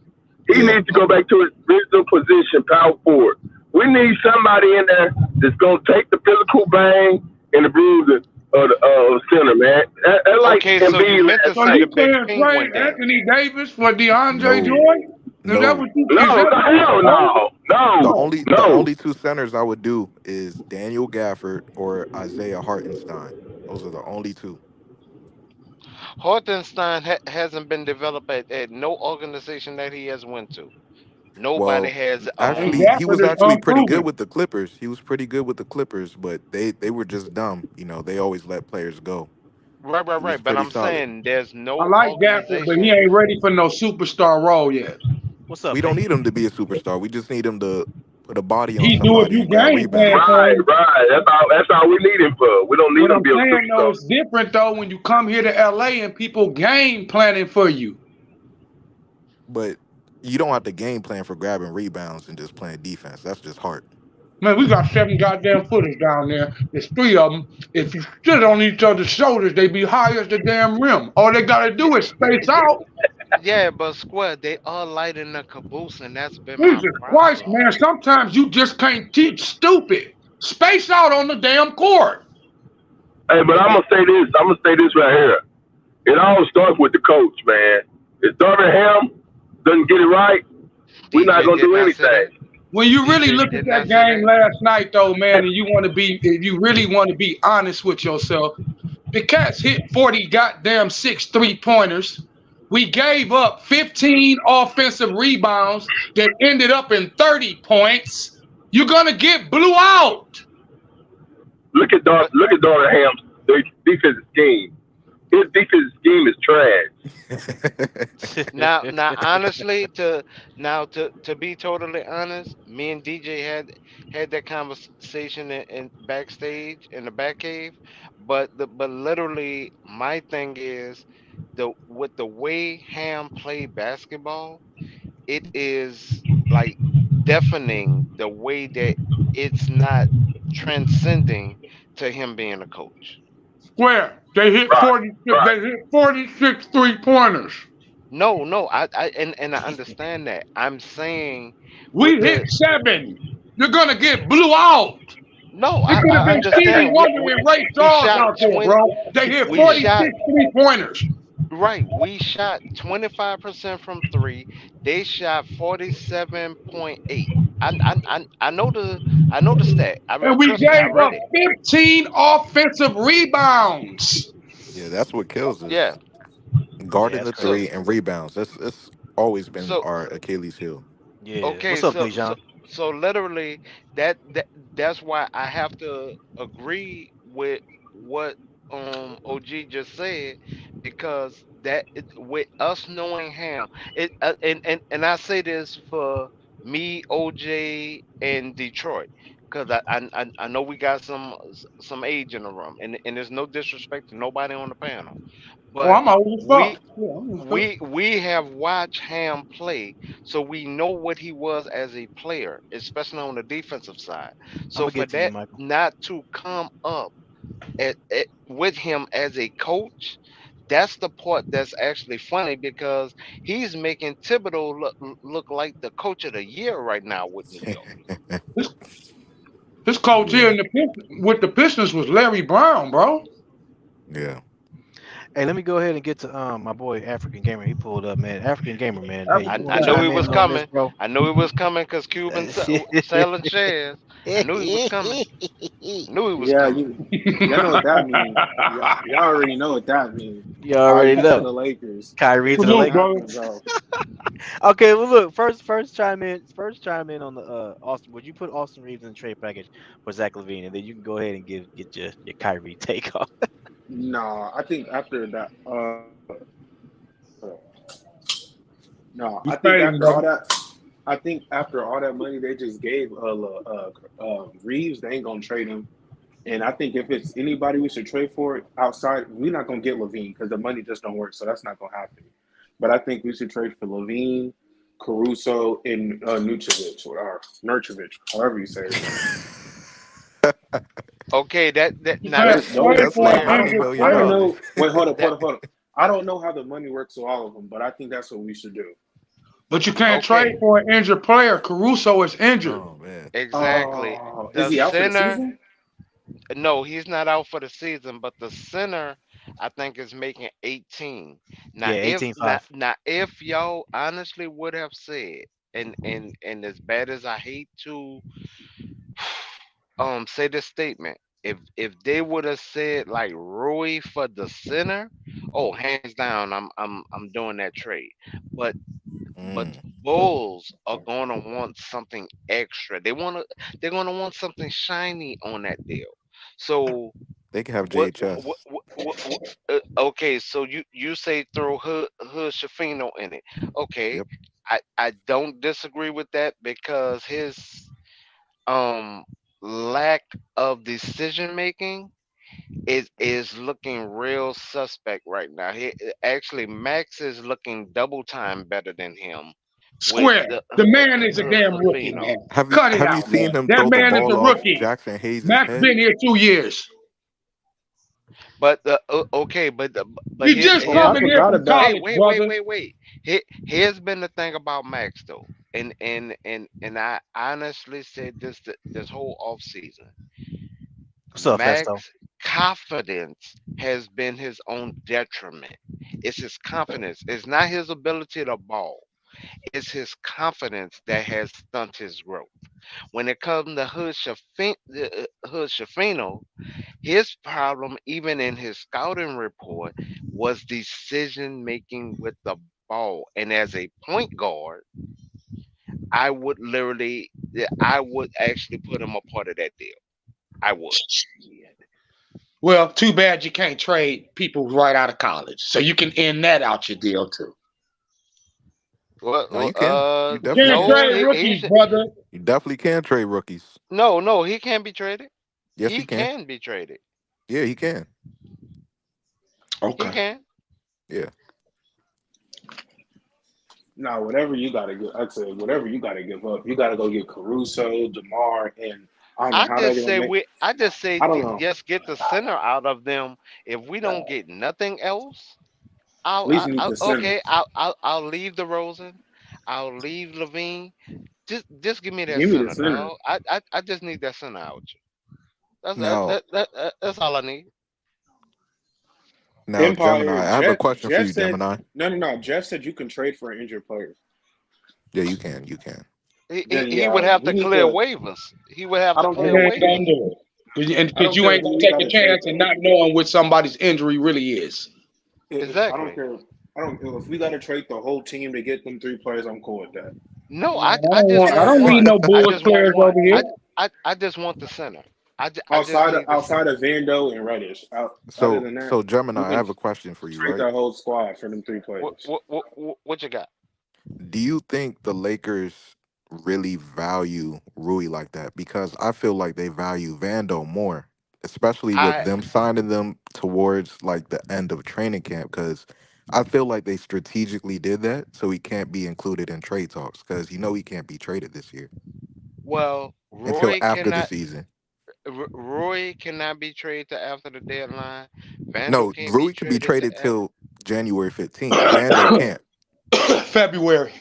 He Yeah. needs to go back to his original position, power forward. We need somebody in there that's gonna take the physical bang and the bruising of the center, man. That like Okay, so you Embiid meant to last So say you the night. big saying penguin trade then. Anthony Davis for DeAndre No, Jordan? Is that no. what you? Is No, that what hell you The no. only the No. only two centers I would do is Daniel Gafford or Isaiah Hartenstein. Those are the only two. Hartenstein hasn't been developed at no organization that he has went to. Nobody Well, has And actually, he was Gafford is actually pretty good unproven. with the Clippers. He was pretty good with the Clippers, but they were just dumb. You know, they always let players go. He was right. But pretty I'm solid. saying there's I no like Gafford, but he organization. ain't ready for no superstar role yet. what's up, We don't Pink? need him to be a superstar. We just need him to put a body on He do if somebody you and grab game plan rebounds. for Right, him. right. That's all we need him for. We don't need What him to I'm be a saying though, superstar. it's different though when you come here to LA and people game planning for you. But you don't have to game plan for grabbing rebounds and just playing defense. That's just hard. Man, we got 7 goddamn footers down there. There's 3 of them. If you stood on each other's shoulders, they be high as the damn rim. All they gotta do is space out. Yeah, but squad they are lighting the caboose, and that's been my Jesus Christ, problem. man. Sometimes you just can't teach stupid. Space out on the damn court. Hey, but I'm gonna say this. I'm gonna say this right here. It all starts with the coach, man. If Ham doesn't get it right, we're not DJ gonna did do not say that. anything. When you really DJ look at did that not say game that. last night, though, man, and you want to be, if you really want to be honest with yourself, The Cats hit 40 goddamn 6 3-pointers. We gave up 15 offensive rebounds that ended up in 30 points. You're gonna get blew out. But Look at Ham's defensive scheme. His defensive scheme is trash. now honestly, to be totally honest, me and DJ had that conversation in backstage in the back cave. But literally, my thing is the with the way Ham played basketball, it is like deafening the way that it's not transcending to him being a coach. Where? They hit Right, 46, right. they hit 46 3-pointers. No, and I understand that. I'm saying with We hit the 7. You're gonna get blew out. no, It could have I been Stevie understand. Wonder and Ray We Charles shot out there, 20 bro. They hit we shot 46 3-pointers. right. We shot 25% from three. They shot 47.8. I know the stat. And we Trust me, I gave read up it. 15 offensive rebounds. Yeah, that's what kills Yeah. us. Yeah, Guarding that's the So three crazy. and rebounds. That's always been so our Achilles heel. Yeah. okay, What's up, Dejan? so literally that's why I have to agree with what OG just said, because with us knowing Ham, and I say this for me, OJ, and Detroit, because I know we got some age in the room, and there's no disrespect to nobody on the panel, Oh, but I'm old as we fuck. Yeah, I'm old as fuck. we have watched Ham play, so we know what he was as a player, especially on the defensive side. I'm So gonna for get to you, that Michael. not to come up with him as a coach, that's the part that's actually funny, because he's making Thibodeau look like the coach of the year right now with New York. This, this coach here Yeah, in with the Pistons was Larry Brown, bro. yeah. Hey, let me go ahead and get to my boy African Gamer. He pulled up, man. African Gamer, man. Hey, you African want I to knew guy. he chime was in on this, coming. bro? I knew he was coming because Cuban selling shares. I knew he was coming. I knew he was Yeah, coming. y'all know what that means. Y'all already know what that means. You already Kyrie to know. the Lakers. Kyrie to the Salute, Lakers. brother. Not go. Okay, well look, first chime in. First chime in on the Austin. Would you put Austin Reeves in the trade package for Zach LaVine, and then you can go ahead and get your Kyrie take off. No, I think after that. No, You I think fading, after all brother. that. I think after all that money they just gave Reeves, they ain't gonna trade him. And I think if it's anybody we should trade for outside, we're not gonna get Levine because the money just don't work. So that's not gonna happen. But I think we should trade for Levine, Caruso, and Nucevic or Nurcevic, however you say his name. Okay, that You now can't Those, this trade those, That's for like an like I $20 don't, injured I million. don't player. know. Wait, that hold up. I don't know how the money works with all of them, but I think that's what we should do. But you can't trade okay, for an injured player. Caruso is injured. Oh man. exactly. Oh, is The he out for the center, season? no, he's not out for the season, but the center, I think, is making 18. Now, Yeah, if 18-5. if y'all honestly would have said, and as bad as I hate to say this statement, if they would have said like Rui for the center, oh, hands down, I'm doing that trade. But the Mm. Bulls are gonna want something extra. They're gonna want something shiny on that deal. So They can have what, JHS. okay, so you say throw Hood Shafino in it. Okay, Yep. I don't disagree with that, because his um lack of decision making is looking real suspect right now. Actually, Max is looking double time better than him with Square. the The man is a Hood damn rookie, Schifino. man. Have you Cut it have you out, man. seen him That throw the man is a ball off rookie. Jackson Hayes' Max head? been here 2 years. But okay, but You just Oh, I coming here forgot from about. hey, college, brother. wait. Here's been the thing about Max though, and I honestly said this whole off season. What's up, Festo? Max confidence has been his own detriment. It's his confidence. It's not his ability to ball. It's his confidence that has stunted his growth. When it comes to Hood Shafino, His problem, even in his scouting report, was decision making with the ball. And as a point guard, I would literally, I would actually put him a part of that deal. I would. Well, too bad you can't trade people right out of college, so you can end that out your deal too. Well, No, you can. You You definitely can't can. no, trade he rookies, should. brother. You definitely can trade rookies. No, he can't be traded. Yes, he He can. can be traded. Yeah, he can. He Okay. can. Yeah. Now, whatever you gotta give, I said, whatever you gotta give up, you gotta go get Caruso, Demar, and I don't know how they're gonna make. I just say I don't know. just get the center out of them. If we don't get nothing else, At least we need I'll the center. okay. I'll leave the Rosen. I'll leave Levine. Just give me that Give me the center, center. dog. I just need that center out. Now, That's all I need. now, Gemini, Empire. I have a question for Jeff you, said Gemini. no. Jeff said you can trade for an injured player. Yeah, you can. You can. Then He yeah, would have we to need clear to. waivers. He would have I to don't You clear care. ain't waivers. gonna do it. I Because don't you care ain't who gonna we take a gotta trade chance and for. not knowing what somebody's injury really is. I don't Exactly. care. I don't. If we gotta trade the whole team to get them three players, I'm cool with that. No, Man, I just I want don't need one. no I Bulls just want players one. over here. I just want the center. I just Outside of need the outside of Vando and Reddish, other So, than that, so Gemini, we I can have a question for you, trade right? that whole squad for them three players. what you got? Do you think the Lakers really value Rui like that? Because I feel like they value Vando more, especially with I them signing them towards like the end of training camp. Because I feel like they strategically did that so he can't be included in trade talks because he can't be traded this year well, until after the season. Roy cannot be traded to after the deadline. Vandal No, can't be Rui can be traded to traded till January 15th. Vando can't. February,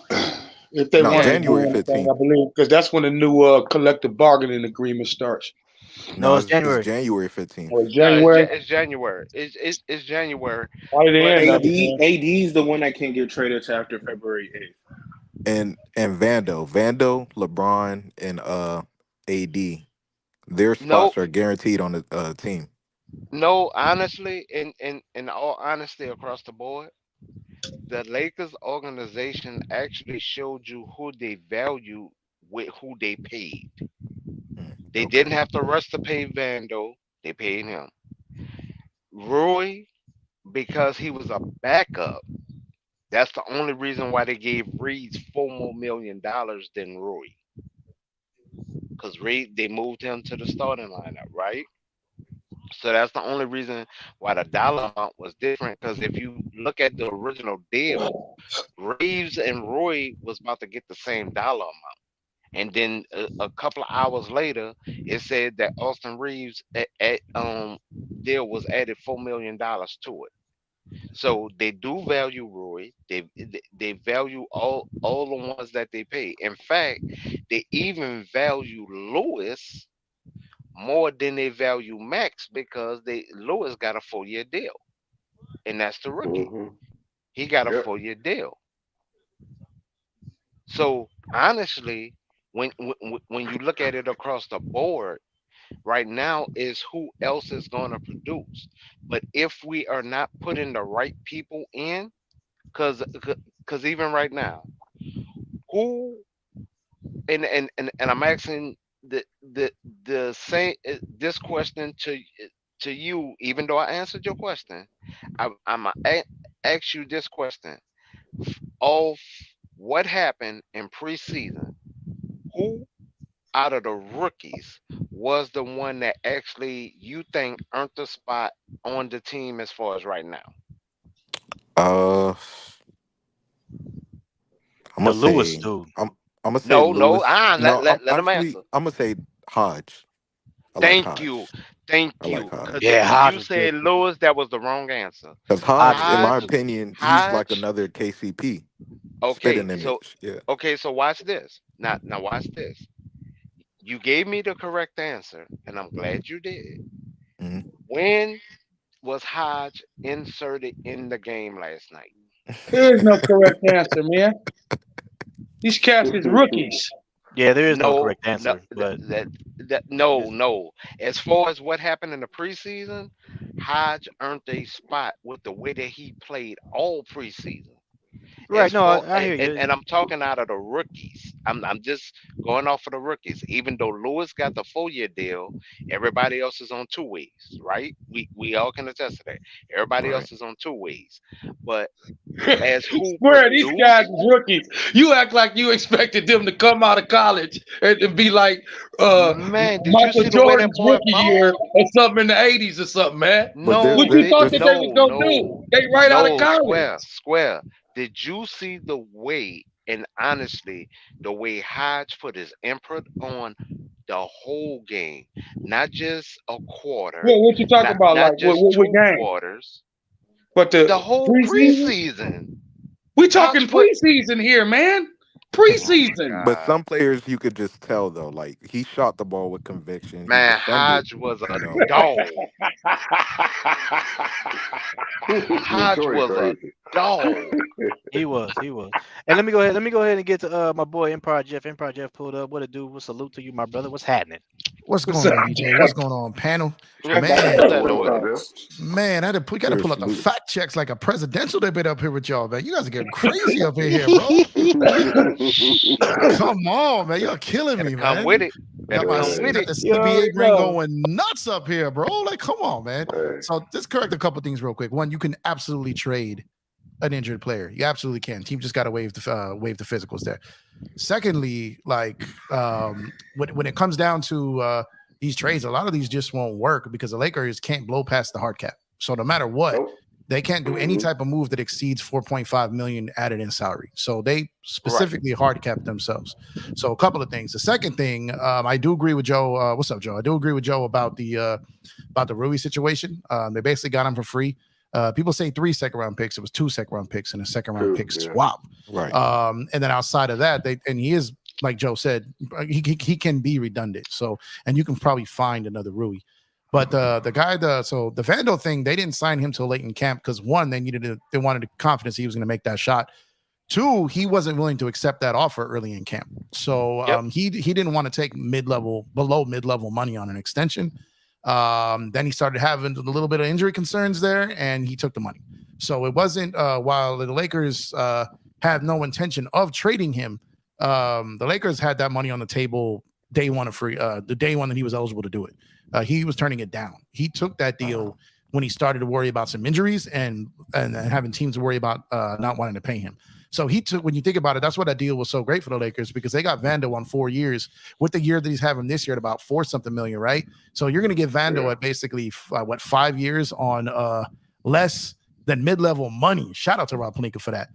if they No, want to yeah. do January anything, 15th. I believe, because that's when the new collective bargaining agreement starts. No, No, it's it's January. January 15th. Or No, January, It's January. It's January. probably the But end of AD it, man. AD's the one that can't get traded to after February 8th. And Vando, LeBron, and AD, their no, spots are guaranteed on the team. no. Honestly, in all honesty, across the board, the Lakers organization actually showed you who they value with who they paid. They Okay. didn't have to rush to pay Vando. They paid him. Roy, because he was a backup. That's the only reason why they gave Reeves $4 more million than Roy. Because Reed, they moved him to the starting lineup, right? So that's the only reason why the dollar amount was different. Because if you look at the original deal, Reeves and Roy was about to get the same dollar amount. And then a couple of hours later, it said that Austin Reeves deal was added $4 million to it. So they do value Roy. They value all the ones that they pay. In fact, they even value Lewis more than they value Max because they Lewis got a 4 year deal, and that's the rookie. Mm-hmm. He got a Yep. 4 year deal. So honestly, when you look at it across the board, right now is who else is going to produce. But if we are not putting the right people in, because even right now, who and I'm asking the the same this question to you, even though I answered your question, I'm ask you this question of what happened in preseason. Who out of the rookies was the one that actually you think earned the spot on the team as far as right now? Uh, I'm The gonna Lewis say dude. I'm gonna say No. Lewis. No, I'm Let him actually answer. I'm gonna say Hodge. I like Thank you. Hodge. Thank I like you. Because Hodge. Yeah, if Hodge you was good said too. Lewis, that was the wrong answer. Because Hodge Hodge, was in good my Hodge, too. opinion, he's like Hodge. another KCP Okay, spitting so image. Yeah. watch this. Now watch this. You gave me the correct answer, and I'm glad you did. Hmm. When was Hodge inserted in the game last night? There is no correct answer, man. These cats is rookies. Yeah, there is no No, correct no, answer, but no, just no. As far as what happened in the preseason, Hodge earned a spot with the way that he played all preseason. right. As No, far I hear you. and I'm talking out of the rookies. I'm just going off of the rookies. Even though Lewis got the 4 year deal, everybody else is on 2 ways, right? We all can attest to that. Everybody Right. else is on 2 ways. But as who Swear, these guys produced, rookies. You act like you expected them to come out of college and be like man, did you Michael see the way that Jordan's boy rookie year balled? or something in the 80s or something, man. But there, What No, you there, did thought there's that they was no, gonna no, do? They right out of no, college. square. Did you see the way, and honestly, the way Hodge put his input on the whole game, not just a quarter, What you talking about? not Like just what two game? quarters, But the the whole preseason? preseason. We talking Hodge put, preseason here, man. oh my Preseason. but God, some players you could just tell though, like he shot the ball with conviction. He man, defended, Hodge was you a know. dog. Hodge Detroit was a crazy. dog. He was, he was. And let me go ahead. Let me go ahead and get to my boy Empire Jeff. Empire Jeff pulled up. What it do? What salute to you, my brother. What's happening? What's What's going up? on, DJ? What's going on, panel? Man, What's that What's noise? up, Bill? man, we got to pull Cheers, out the salute. fact checks like a presidential debate up here with y'all, man. You guys are getting crazy up in here, bro. Come on, man. Y'all killing Better me, come man. with it. Better Got come with it. the You already CBA brain know. going nuts up here, bro. Like, come on, man. Hey, So just correct a couple things real quick. One, you can absolutely trade an injured player. You absolutely can. Team just got to waive the physicals there. Secondly, like when it comes down to these trades, a lot of these just won't work because the Lakers can't blow past the hard cap. So no matter what, nope. they can't do any Mhm. type of move that exceeds 4.5 million added in salary. So they specifically hard capped themselves. So a couple of things. The second thing, I do agree with Joe. What's up, Joe? I do agree with Joe about the Rui situation. They basically got him for free. People say 3 second-round picks. It was 2 second-round picks and a second-round pick Yeah. swap. Right. And then outside of that, he is, like Joe said, he can be redundant. So, and you can probably find another Rui. But the Vando thing, they didn't sign him till late in camp because one, they wanted confidence he was going to make that shot. 2, he wasn't willing to accept that offer early in camp. So he didn't want to take below mid-level money on an extension. Then he started having a little bit of injury concerns there, and he took the money. So it wasn't while the Lakers had no intention of trading him. The Lakers had that money on the table day one of free. The day one that he was eligible to do it, he was turning it down. He took that deal when he started to worry about some injuries and having teams worry about not wanting to pay him. So he took, when you think about it, that's why that deal was so great for the Lakers because they got Vando on 4 years with the year that he's having this year at about 4-something million, right? So you're going to get Vando at basically 5 years on less than mid-level money. Shout out to Rob Pelinka for that.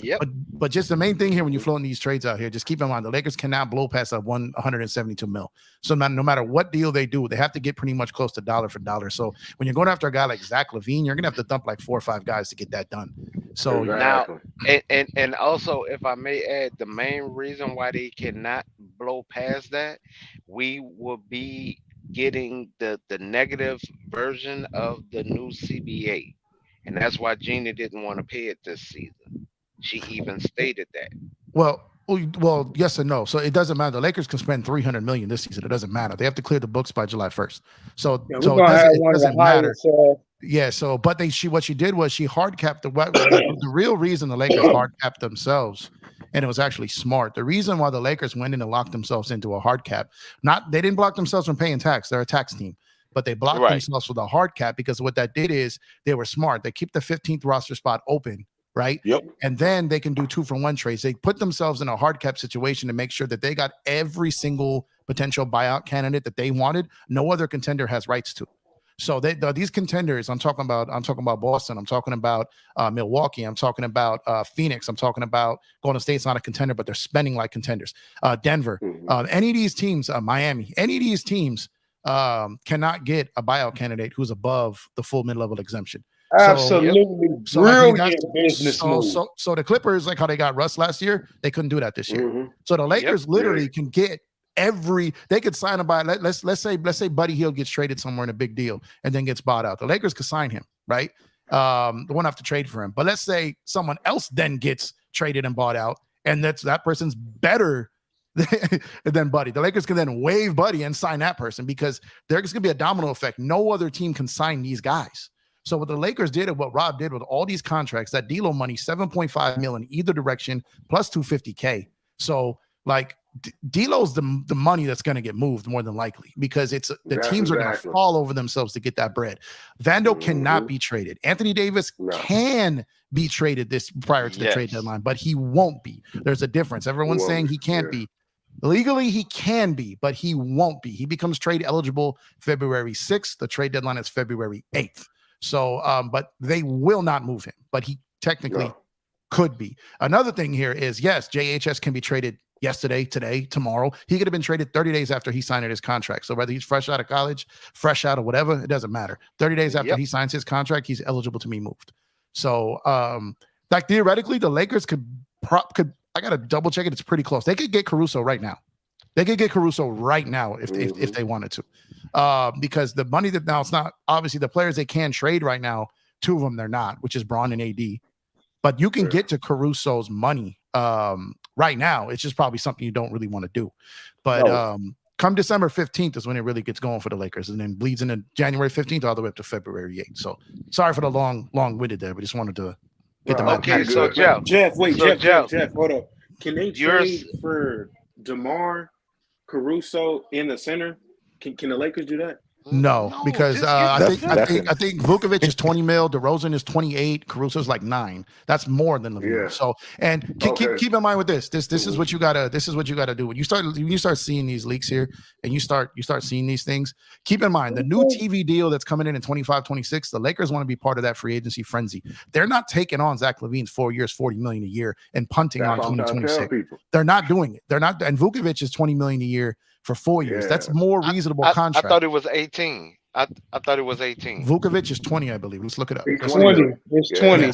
Yep. But just the main thing here when you're floating these trades out here, just keep in mind the Lakers cannot blow past that 172 mil. So no matter what deal they do, they have to get pretty much close to dollar for dollar. So when you're going after a guy like Zach LaVine, you're gonna have to dump like 4 or 5 guys to get that done. So Now, and also, if I may add, the main reason why they cannot blow past that, we will be getting the negative version of the new CBA, and that's why Gina didn't want to pay it this season. She even stated that. Well, yes and no. So it doesn't matter. The Lakers can spend 300 million this season. It doesn't matter. They have to clear the books by July 1st. So it doesn't matter. Yeah. So, but what she did was she hard capped the real reason the Lakers hard capped themselves, and it was actually smart. The reason why the Lakers went in and locked themselves into a hard cap, they didn't block themselves from paying tax. They're a tax team, but they blocked themselves with a hard cap because what that did is they were smart. They keep the 15th roster spot open. Right. Yep. And then they can do 2-for-1 trades. They put themselves in a hard cap situation to make sure that they got every single potential buyout candidate that they wanted. No other contender has rights to. So these contenders, I'm talking about Boston. I'm talking about Milwaukee. I'm talking about Phoenix. I'm talking about Golden State's not a contender, but they're spending like contenders. Denver. Any of these teams, Miami. Any of these teams cannot get a buyout candidate who's above the full mid-level exemption. Absolutely brilliant business move. So the Clippers, like how they got Russ last year, they couldn't do that this year. So the Lakers literally can get they could sign a buy. Let's say Buddy Hield gets traded somewhere in a big deal and then gets bought out. The Lakers could sign him, right? They won't have to trade for him. But let's say someone else then gets traded and bought out, and that person's better and then Buddy. The Lakers can then waive Buddy and sign that person because there's going to be a domino effect. No other team can sign these guys. So what the Lakers did and what Rob did with all these contracts, that D'Lo money, $7.5 million in either direction, plus $250K. So like D'Lo's the money that's going to get moved more than likely because teams are going to fall over themselves to get that bread. Vando cannot be traded. Anthony Davis can be traded prior to the trade deadline, but he won't be. There's a difference. Everyone's saying he can't be. Legally, he can be, but he won't be. He becomes trade eligible February 6th. The trade deadline is February 8th. So, but they will not move him, but he technically could be. Another thing here is, yes, JHS can be traded yesterday, today, tomorrow. He could have been traded 30 days after he signed his contract. So whether he's fresh out of college, fresh out of whatever, it doesn't matter. 30 days after he signs his contract, he's eligible to be moved. So, like theoretically, the Lakers could, I got to double check it. It's pretty close. They could get Caruso right now. They could get Caruso right now if they wanted to, because the money that now it's not obviously the players they can trade right now. Two of them they're not, which is Braun and AD. But you can get to Caruso's money right now. It's just probably something you don't really want to do. But come December 15th is when it really gets going for the Lakers, and then bleeds into January 15th all the way up to February 8th. So sorry for the long-winded there, but just wanted to get the okay. So Jeff, hold up. Can they trade for DeMar, Caruso in the center? Can the Lakers do that? No, because I think Vukovic is 20 mil, DeRozan is 28, Caruso's like 9. That's more than LaVine. Yeah. So and keep in mind with this is what you gotta do when you start seeing these leaks here and you start seeing these things. Keep in mind the new TV deal that's coming in 25-26. The Lakers want to be part of that free agency frenzy. They're not taking on Zach LaVine's 4 years, $40 million a year and punting on 2026. They're not doing it. They're not. And Vukovic is $20 million a year for 4 years. That's more reasonable contract. I thought it was 18. I thought it was 18. Vukovic is 20, I believe. Let's look it up. It's 20. It's 20. Yeah,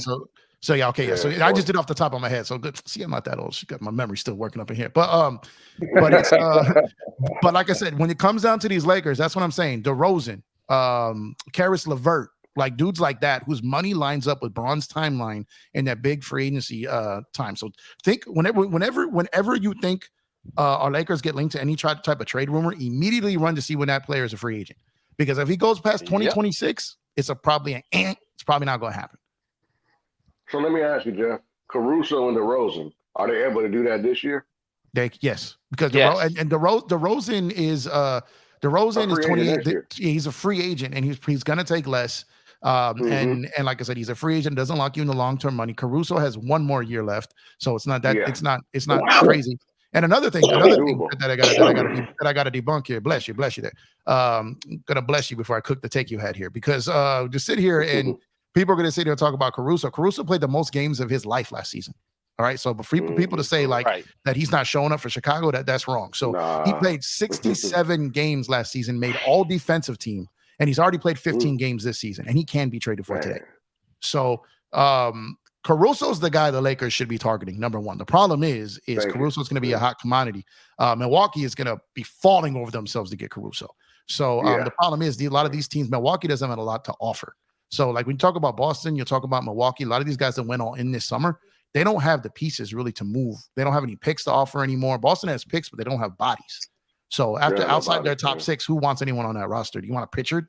so yeah, okay. Yeah. So I just did it off the top of my head. So good. See, I'm not that old. She got my memory still working up in here. But it's but like I said, when it comes down to these Lakers, that's what I'm saying. DeRozan, Karis LeVert, like dudes like that whose money lines up with Braun's timeline in that big free agency time. So think whenever you think our Lakers get linked to any type of trade rumor, immediately run to see when that player is a free agent. Because if he goes past 2026, it's probably not going to happen. So let me ask you, Jeff. Caruso and DeRozan, are they able to do that this year? Yes, because DeRozan is 28. He's a free agent, and he's going to take less. And like I said, he's a free agent. Doesn't lock you in the long-term money. Caruso has one more year left, so it's not that it's not crazy. And another thing that I got to debunk here. Bless you there. Gonna bless you before I cook the take you had here, because to sit here and people are gonna sit here and talk about Caruso. Caruso played the most games of his life last season. All right, so but for people to say that he's not showing up for Chicago, that's wrong. So he played 67 games last season, made all defensive team, and he's already played 15 games this season, and he can be traded for today. So Caruso's the guy the Lakers should be targeting, number one. The problem is Caruso's going to be a hot commodity. Milwaukee is going to be falling over themselves to get Caruso. So the problem is a lot of these teams, Milwaukee doesn't have a lot to offer. So like when you talk about Boston, you talk about Milwaukee, a lot of these guys that went all in this summer, they don't have the pieces really to move. They don't have any picks to offer anymore. Boston has picks, but they don't have bodies. So outside their top six, who wants anyone on that roster? Do you want a pitcher?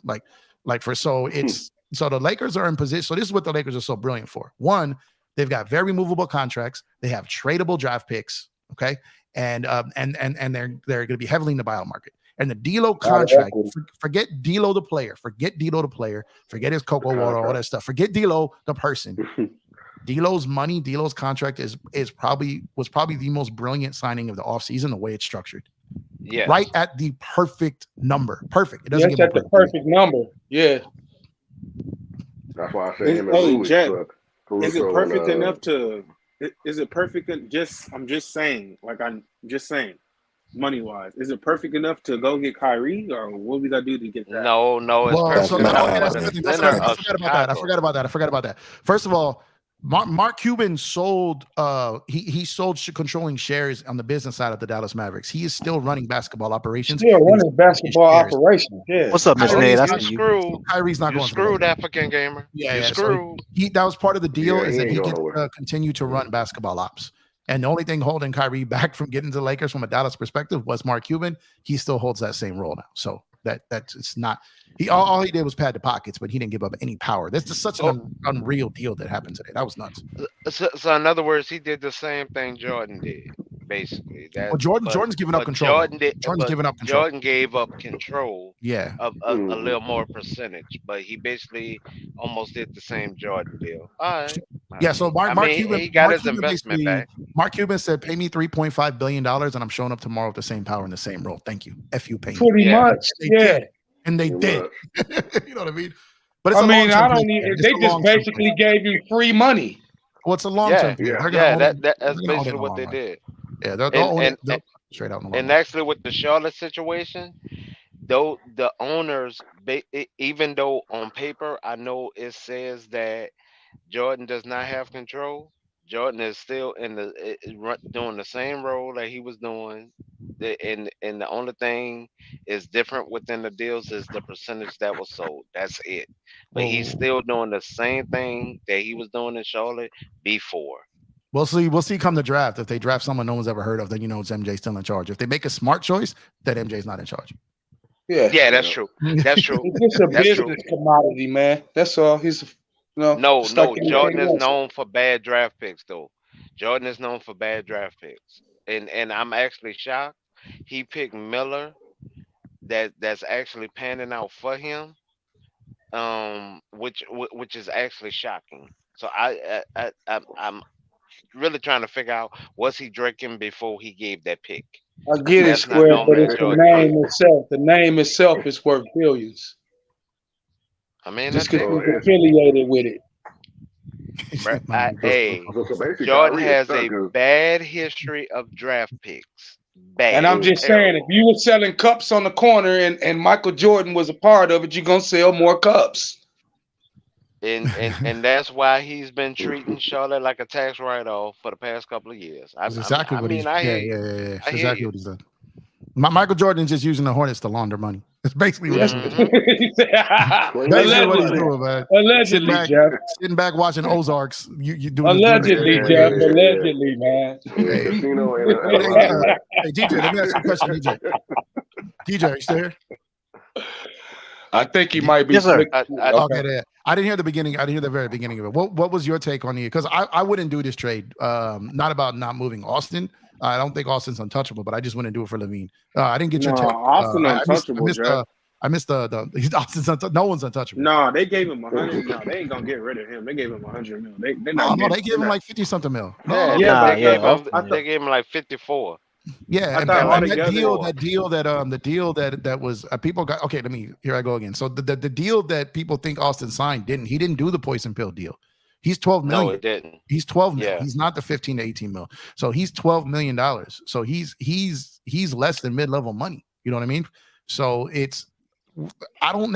So the Lakers are in position. So this is what the Lakers are so brilliant for. One, they've got very movable contracts. They have tradable draft picks. Okay. And they're going to be heavily in the buyout market. And the D'Lo contract, forget D'Lo the player. Forget D'Lo the player. Forget his cocoa water, all that stuff. Forget D'Lo the person. D'Lo's money, D'Lo's contract was probably the most brilliant signing of the offseason, the way it's structured. Yeah. Right at the perfect number. Perfect. It doesn't get at the perfect number. Yeah. That's why I say him and Louis. Jack, is it perfect enough to? Is it perfect? I'm just saying, money wise, is it perfect enough to go get Kyrie, or what we gotta do to get that? No, it's perfect. I forgot about that. First of all, Mark Cuban sold he sold controlling shares on the business side of the Dallas Mavericks. He is still running basketball operations. Still running basketball operations. Yeah. What's up, Mr. Nate? That's screwed. Kyrie's not going. Screwed, African gamer. Yeah, screwed. So that was part of the deal is that he gets to continue to run basketball ops. And the only thing holding Kyrie back from getting to the Lakers from a Dallas perspective was Mark Cuban. He still holds that same role now. So that's it's not all he did was pad the pockets, but he didn't give up any power. That's just such an unreal deal that happened today. That was nuts. So in other words, he did the same thing Jordan did, basically. Well, Jordan's giving up control. Jordan gave up control. Yeah, of a little more percentage, but he basically almost did the same Jordan deal. All right. Yeah, so Mark Cuban, he got Mark his investment back. Mark Cuban said, "Pay me $3.5 billion, and I'm showing up tomorrow with the same power and the same role. Thank you. F you, pay me." Pretty much, and they did. You know what I mean? But it's I don't need. They just basically gave you free money. Well, it's a long-term thing. That's basically what they did. Yeah, they're straight out in the and actually, with the Charlotte situation, though the owners, even though on paper I know it says that Jordan does not have control, Jordan is still doing the same role that he was doing. And the only thing is different within the deals is the percentage that was sold. That's it. But he's still doing the same thing that he was doing in Charlotte before. We'll see come the draft. If they draft someone no one's ever heard of, then it's MJ still in charge. If they make a smart choice, then MJ's not in charge. Yeah, that's true. That's true. It's a business commodity, man. That's all. No. Jordan is known for bad draft picks, though. Jordan is known for bad draft picks, and I'm actually shocked. He picked Miller, that's actually panning out for him, which is actually shocking. So I'm really trying to figure out, was he drinking before he gave that pick? I get it, Square, but it's the name itself is worth billions. I mean, just because he's affiliated with it. Jordan has a bad history of draft picks. Bad. And I'm just saying, if you were selling cups on the corner and Michael Jordan was a part of it, you're gonna sell more cups. And that's why he's been treating Charlotte like a tax write-off for the past couple of years. That's exactly what he's doing. Exactly what he's done. Mamichael Jordan's just using the Hornets to launder money. It's basically what he's doing. Allegedly, Jeff. Sitting back watching Ozarks. You do allegedly, Jeff. Allegedly, man. Hey, DJ, let me ask you a question, DJ. DJ, are you still here? I think he might be. Yes, sir. Okay. I didn't hear the beginning. I didn't hear the very beginning of it. What was your take on the? Because I wouldn't do this trade. Not about not moving Austin. I don't think Austin's untouchable, but I just wouldn't do it for LaVine. I didn't get your take. Austin untouchable. I missed Austin's untouchable. No one's untouchable. No, they gave him 100. No, they ain't gonna get rid of him. They gave him 100 mil. They gave him like 50 something mil. They gave him like 54. Yeah, and that deal that was people got. Okay, here I go again. So the deal that people think Austin signed he didn't do the poison pill deal. He's 12 million. No, it didn't. He's 12 million. He's not the 15 to 18 mil. So he's $12 million. So he's less than mid-level money. You know what I mean? So I don't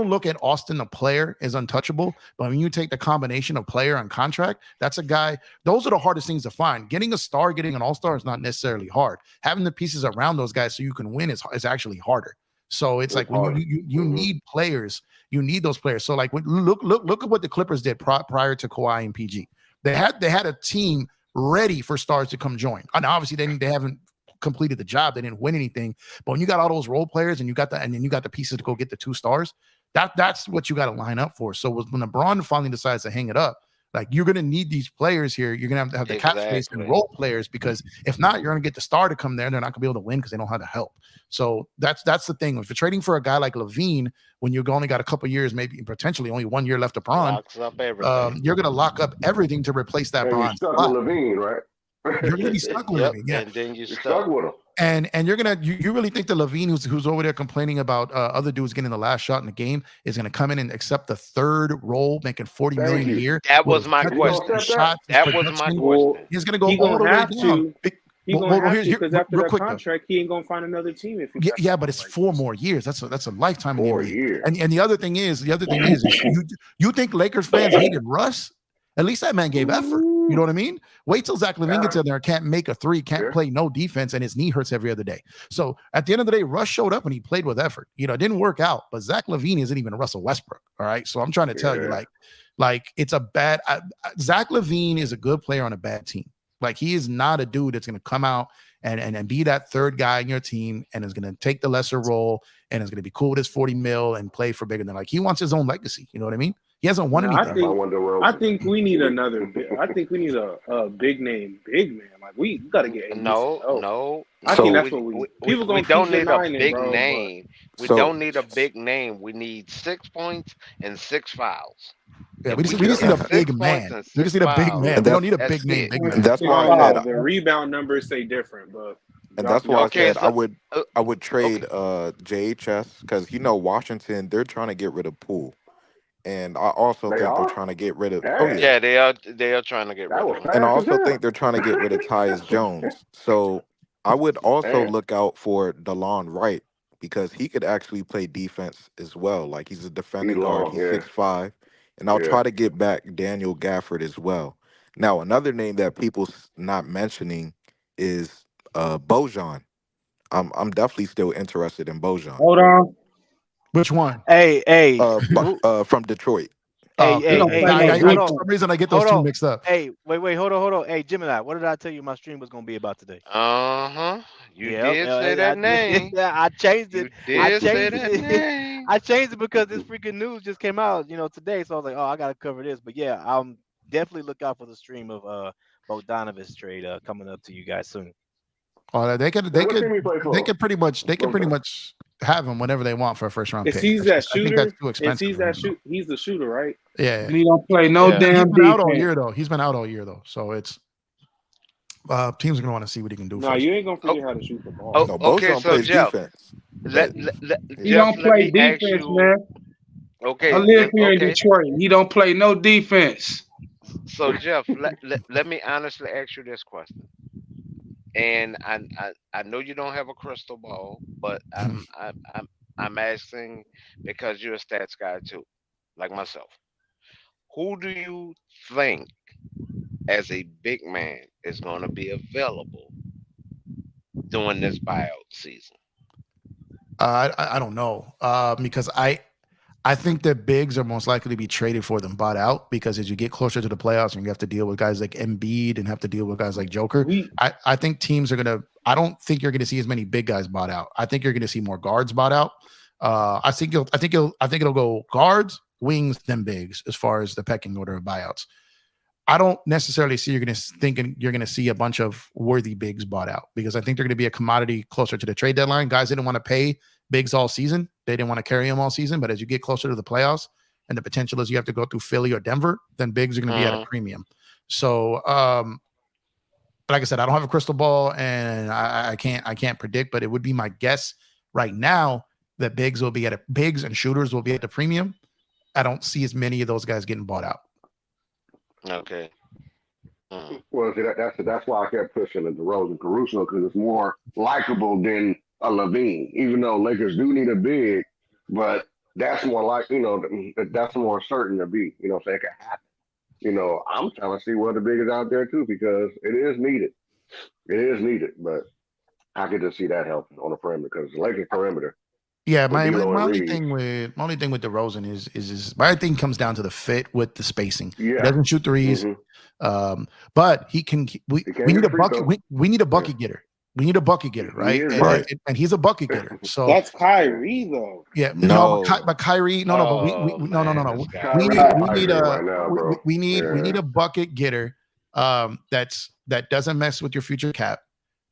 look at Austin, the player, as untouchable, but when you take the combination of player and contract, that's a guy. Those are the hardest things to find. Getting a star, getting an all-star is not necessarily hard. Having the pieces around those guys so you can win is actually harder. So it's like when you need players, you need those players. So like look at what the Clippers did prior to Kawhi and PG. They had a team ready for stars to come join. And obviously they haven't completed the job. They didn't win anything. But when you got all those role players and then you got the pieces to go get the 2 stars, that's what you got to line up for. So when LeBron finally decides to hang it up, like you're going to need these players here. You're going to have the cap space and role players, because if not, you're going to get the star to come there and they're not going to be able to win because they don't have the help. So that's the thing. If you're trading for a guy like LaVine, when you've only got a couple years, maybe potentially only 1 year left of Bron, you're going to lock up everything to replace that Bron. Stuck with LaVine, right? You're going to be stuck with LaVine. Yeah. And then you're stuck with him. And you're gonna you really think that LaVine, who's over there complaining about other dudes getting the last shot in the game, is gonna come in and accept the 3rd role, making $40 million a year? That was my question. That was my question. He's gonna go all the way down. He's gonna have to, because after that contract, he ain't gonna find another team. If but it's 4 more years. That's a lifetime. 4 years. And the other thing is you think Lakers fans hated Russ? At least that man gave effort. You know what I mean? Wait till Zach LaVine gets in there, can't make a 3, can't play no defense, and his knee hurts every other day. So at the end of the day, Russ showed up and he played with effort. It didn't work out, but Zach LaVine isn't even Russell Westbrook. All right. So I'm trying to tell you, like it's a bad. Zach LaVine is a good player on a bad team. Like he is not a dude that's going to come out and be that third guy in your team and is going to take the lesser role and is going to be cool with his 40 mil and play for bigger than like he wants his own legacy. You know what I mean? He hasn't won anything. I think we need another. I think we need a big name, big man. Like we got to get. No. I think that's what we. People we gonna don't keep need a denying it, big bro, name. We don't need a big name. We need 6 points and 6 fouls. Yeah, we just need a big man. We just need a big man. We don't need a big name. Big man. That's why I said the rebound numbers say different, but and that's why I said I would trade JHS because Washington, they're trying to get rid of Poole. And I also think they're trying to get rid of. Oh yeah, they are trying to get rid of him. And I also think they're trying to get rid of Tyus Jones. So I would also look out for DeLon Wright because he could actually play defense as well. Like he's a defending guard. He's 6'5". And I'll try to get back Daniel Gafford as well. Now another name that people's not mentioning is Bojan. I'm definitely still interested in Bojan. Hold on. Which one? Hey. From Detroit. Hey. For some reason, I get those two mixed up. Hey, wait, hold on. Hey, Gemini, what did I tell you my stream was going to be about today? You did say that name. Yeah, I changed it. You did say that name. I changed it because this freaking news just came out, today. So I was like, oh, I got to cover this. But yeah, definitely look out for the stream of Bogdanovich trade coming up to you guys soon. Oh, they could pretty much have him whenever they want for a first round pick. He's that shooter. I think that's too expensive. He's the shooter, right? Yeah. And he don't play no damn defense. He's been out all year though. So it's teams are gonna want to see what he can do. No, you ain't gonna figure how to shoot the ball. Okay, so Jeff, he don't play defense, man. Okay, I live here in Detroit. He don't play no defense. So Jeff, let me honestly ask you this question. And I know you don't have a crystal ball, but I'm asking because you're a stats guy too, like myself. Who do you think, as a big man, is going to be available during this buyout season? I don't know because I think that bigs are most likely to be traded for than bought out because as you get closer to the playoffs and you have to deal with guys like Embiid and have to deal with guys like Joker, I think teams are gonna. I don't think you're gonna see as many big guys bought out. I think you're gonna see more guards bought out. I think it'll go guards, wings, then bigs as far as the pecking order of buyouts. I don't necessarily see you're going to see a bunch of worthy bigs bought out because I think they're going to be a commodity closer to the trade deadline. Guys didn't want to pay bigs all season. They didn't want to carry them all season. But as you get closer to the playoffs and the potential is you have to go through Philly or Denver, then bigs are going to be at a premium. So, like I said, I don't have a crystal ball and I can't predict, but it would be my guess right now that bigs and shooters will be at the premium. I don't see as many of those guys getting bought out. Okay. Well, see, that's why I kept pushing the DeRozan Caruso because it's more likable than a LaVine. Even though Lakers do need a big, but that's more like that's more certain to be. So it can happen. I'm trying to see what the big is out there too because it is needed. It is needed, but I could just see that helping on the perimeter because the Lakers perimeter. Yeah, my only thing with DeRozan is my thing comes down to the fit with the spacing. Yeah. He doesn't shoot threes, but he can. We need a bucket. We need a bucket getter. We need a bucket getter, right? And he's a bucket getter. So that's Kyrie, though. Yeah, but Kyrie, no. We need a bucket getter. That doesn't mess with your future cap.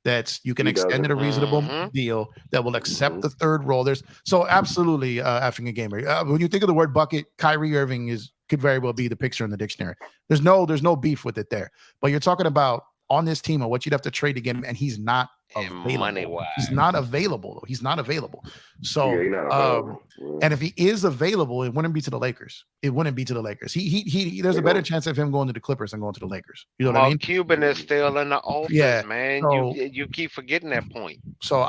That you can extend at a reasonable deal that will accept the third role. So absolutely African gamer. When you think of the word bucket, Kyrie Irving could very well be the picture in the dictionary. There's no beef with it there. But you're talking about on this team or what you'd have to trade to get him, and he's not available. He's not available. He's not available. So and if he is available, it wouldn't be to the Lakers. There's a better chance of him going to the Clippers than going to the Lakers. You know what I mean? Cuban is still in the office, man. So, you keep forgetting that point. So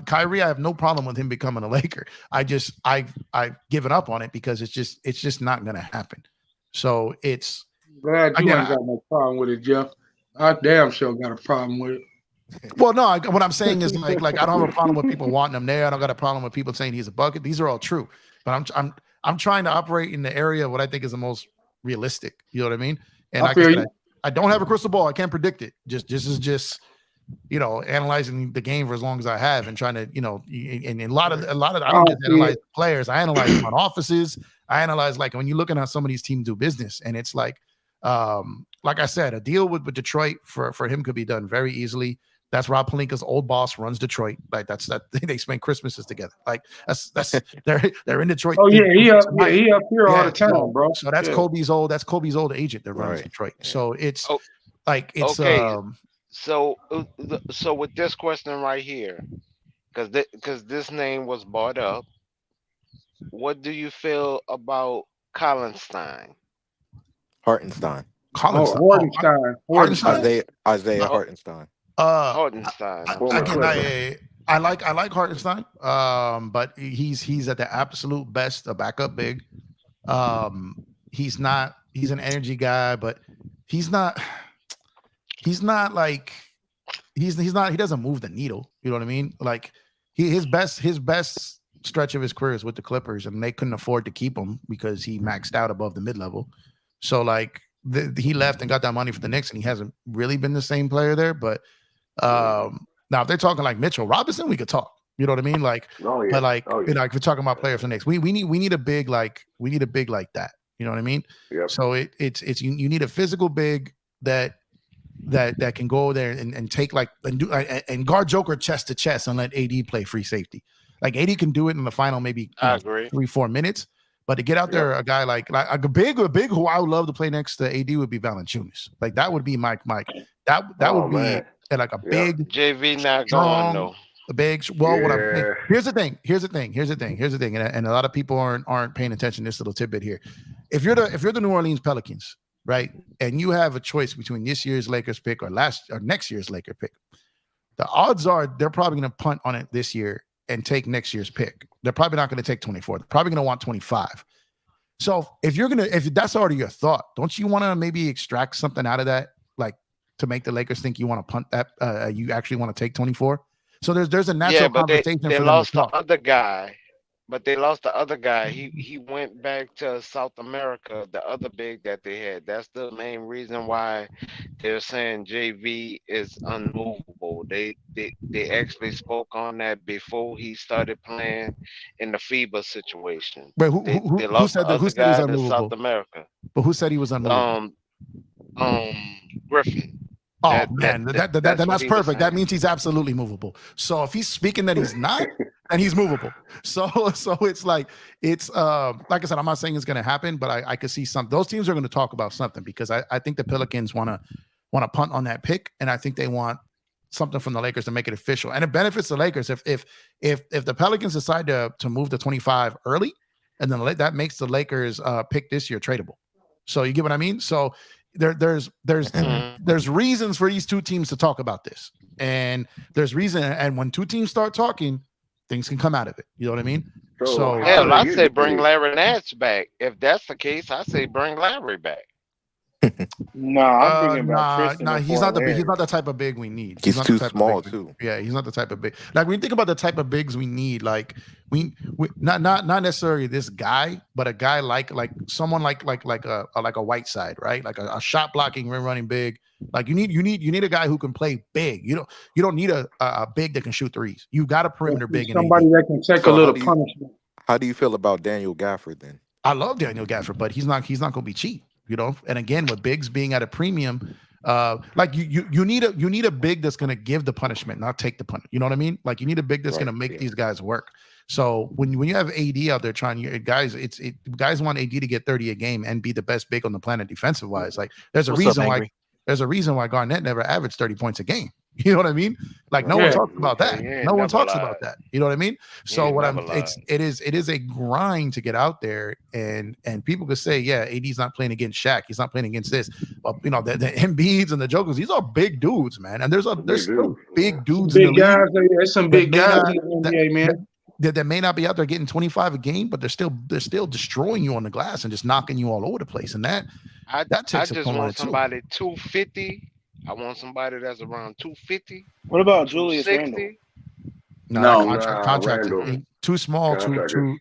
Kyrie, I have no problem with him becoming a Laker. I've given up on it because it's just not gonna happen. So it's glad you ain't got no problem with it, Jeff. I damn sure got a problem with it. Well, no, what I'm saying is like I don't have a problem with people wanting him there. I don't got a problem with people saying he's a bucket. These are all true, but I'm trying to operate in the area of what I think is the most realistic. You know what I mean? And I I don't have a crystal ball. I can't predict it. This is just analyzing the game for as long as I have and trying to, and a lot of I don't just analyze players. I analyze front offices. I analyze like when you're looking at some of these teams do business, and it's like I said, a deal with Detroit for him could be done very easily. That's Rob Pelinka's old boss runs Detroit. Like that's they spend Christmases together. Like that's they're in Detroit. Oh yeah, he up here all the time, bro. So that's Kobe's old agent that runs Detroit. So it's okay. So with this question right here, because this name was brought up, what do you feel about Hartenstein? Hartenstein. Isaiah Hartenstein. Hartenstein. Again, I like Hartenstein, but he's at the absolute best a backup big. He's an energy guy, but he's not like he doesn't move the needle. You know what I mean? Like his best stretch of his career is with the Clippers, and they couldn't afford to keep him because he maxed out above the mid-level. So like he left and got that money for the Knicks, and he hasn't really been the same player there. But now if they're talking like Mitchell Robinson, we could talk. You know what I mean? Like, but like if we're talking about players for the Knicks, we need a big like that. You know what I mean? Yep. So it's you need a physical big that can go there and take like and guard Joker chest to chest and let AD play free safety. Like AD can do it in the final maybe 3-4 minutes, but to get out there a guy like a big who I would love to play next to AD would be Valanciunas. Like that would be Mike. That would be like a big JV not going though. The bigs. Well, here's the thing, and a lot of people aren't paying attention to this little tidbit here. If you're the New Orleans Pelicans, right, and you have a choice between this year's Lakers pick or next year's Laker pick, the odds are they're probably going to punt on it this year and take next year's pick. They're probably not going to take 24. They're probably going to want 25. So if that's already your thought, don't you want to maybe extract something out of that, like to make the Lakers think you want to punt that you actually want to take 24? So there's a natural conversation. They lost the other guy, but they lost the other guy. He went back to South America, the other big that they had. That's the main reason why they're saying JV is unmovable. They actually spoke on that before he started playing in the FIBA situation. Wait, who said that? Who said he's unmovable? South America. But who said he was unmovable? Griffin. That's perfect. That means he's absolutely movable. So if he's speaking that he's not, then he's movable. So it's like I said, I'm not saying it's going to happen, but I could see some. Those teams are going to talk about something because I think the Pelicans want to punt on that pick, and I think they want something from the Lakers to make it official, and it benefits the Lakers if the Pelicans decide to move to 25 early, and then that makes the Lakers pick this year tradable. So you get what I mean? So there's reasons for these two teams to talk about this, and there's reason. And when two teams start talking, things can come out of it. You know what I mean? So hell, I say bring Larry Nance back. If that's the case, I say bring Larry back. I'm thinking about Tristan. He's not the type of big we need. He's too small too. Yeah, he's not the type of big. Like when you think about the type of bigs we need, like we not necessarily this guy, but a guy like someone like a Whiteside, right? Like a shot blocking, rim running big. Like you need a guy who can play big. You don't need a big that can shoot threes. You got a perimeter big. Somebody that can take a little punishment. How do you feel about Daniel Gafford then? I love Daniel Gafford, but he's not going to be cheap. And again, with bigs being at a premium, like you need a big that's going to give the punishment, not take the punishment. You know what I mean? Like you need a big that's going to make these guys work. So when you have AD out there guys want AD to get 30 a game and be the best big on the planet defensive wise. Like there's a reason why Garnett never averaged 30 points a game. You know what I mean? Like no one talks about that. No one talks about that. You know what I mean? So it is a grind to get out there and people could say, yeah, AD's not playing against Shaq. He's not playing against this. But the Embiids and the Jokers, these are big dudes, man. And there's still big dudes. Big guys. There's some big guys in the NBA, man. That may not be out there getting 25 a game, but they're still destroying you on the glass and just knocking you all over the place. And that takes I just want somebody 250. I want somebody that's around 250. What about Julius Randle? No, contract. Too small. Too.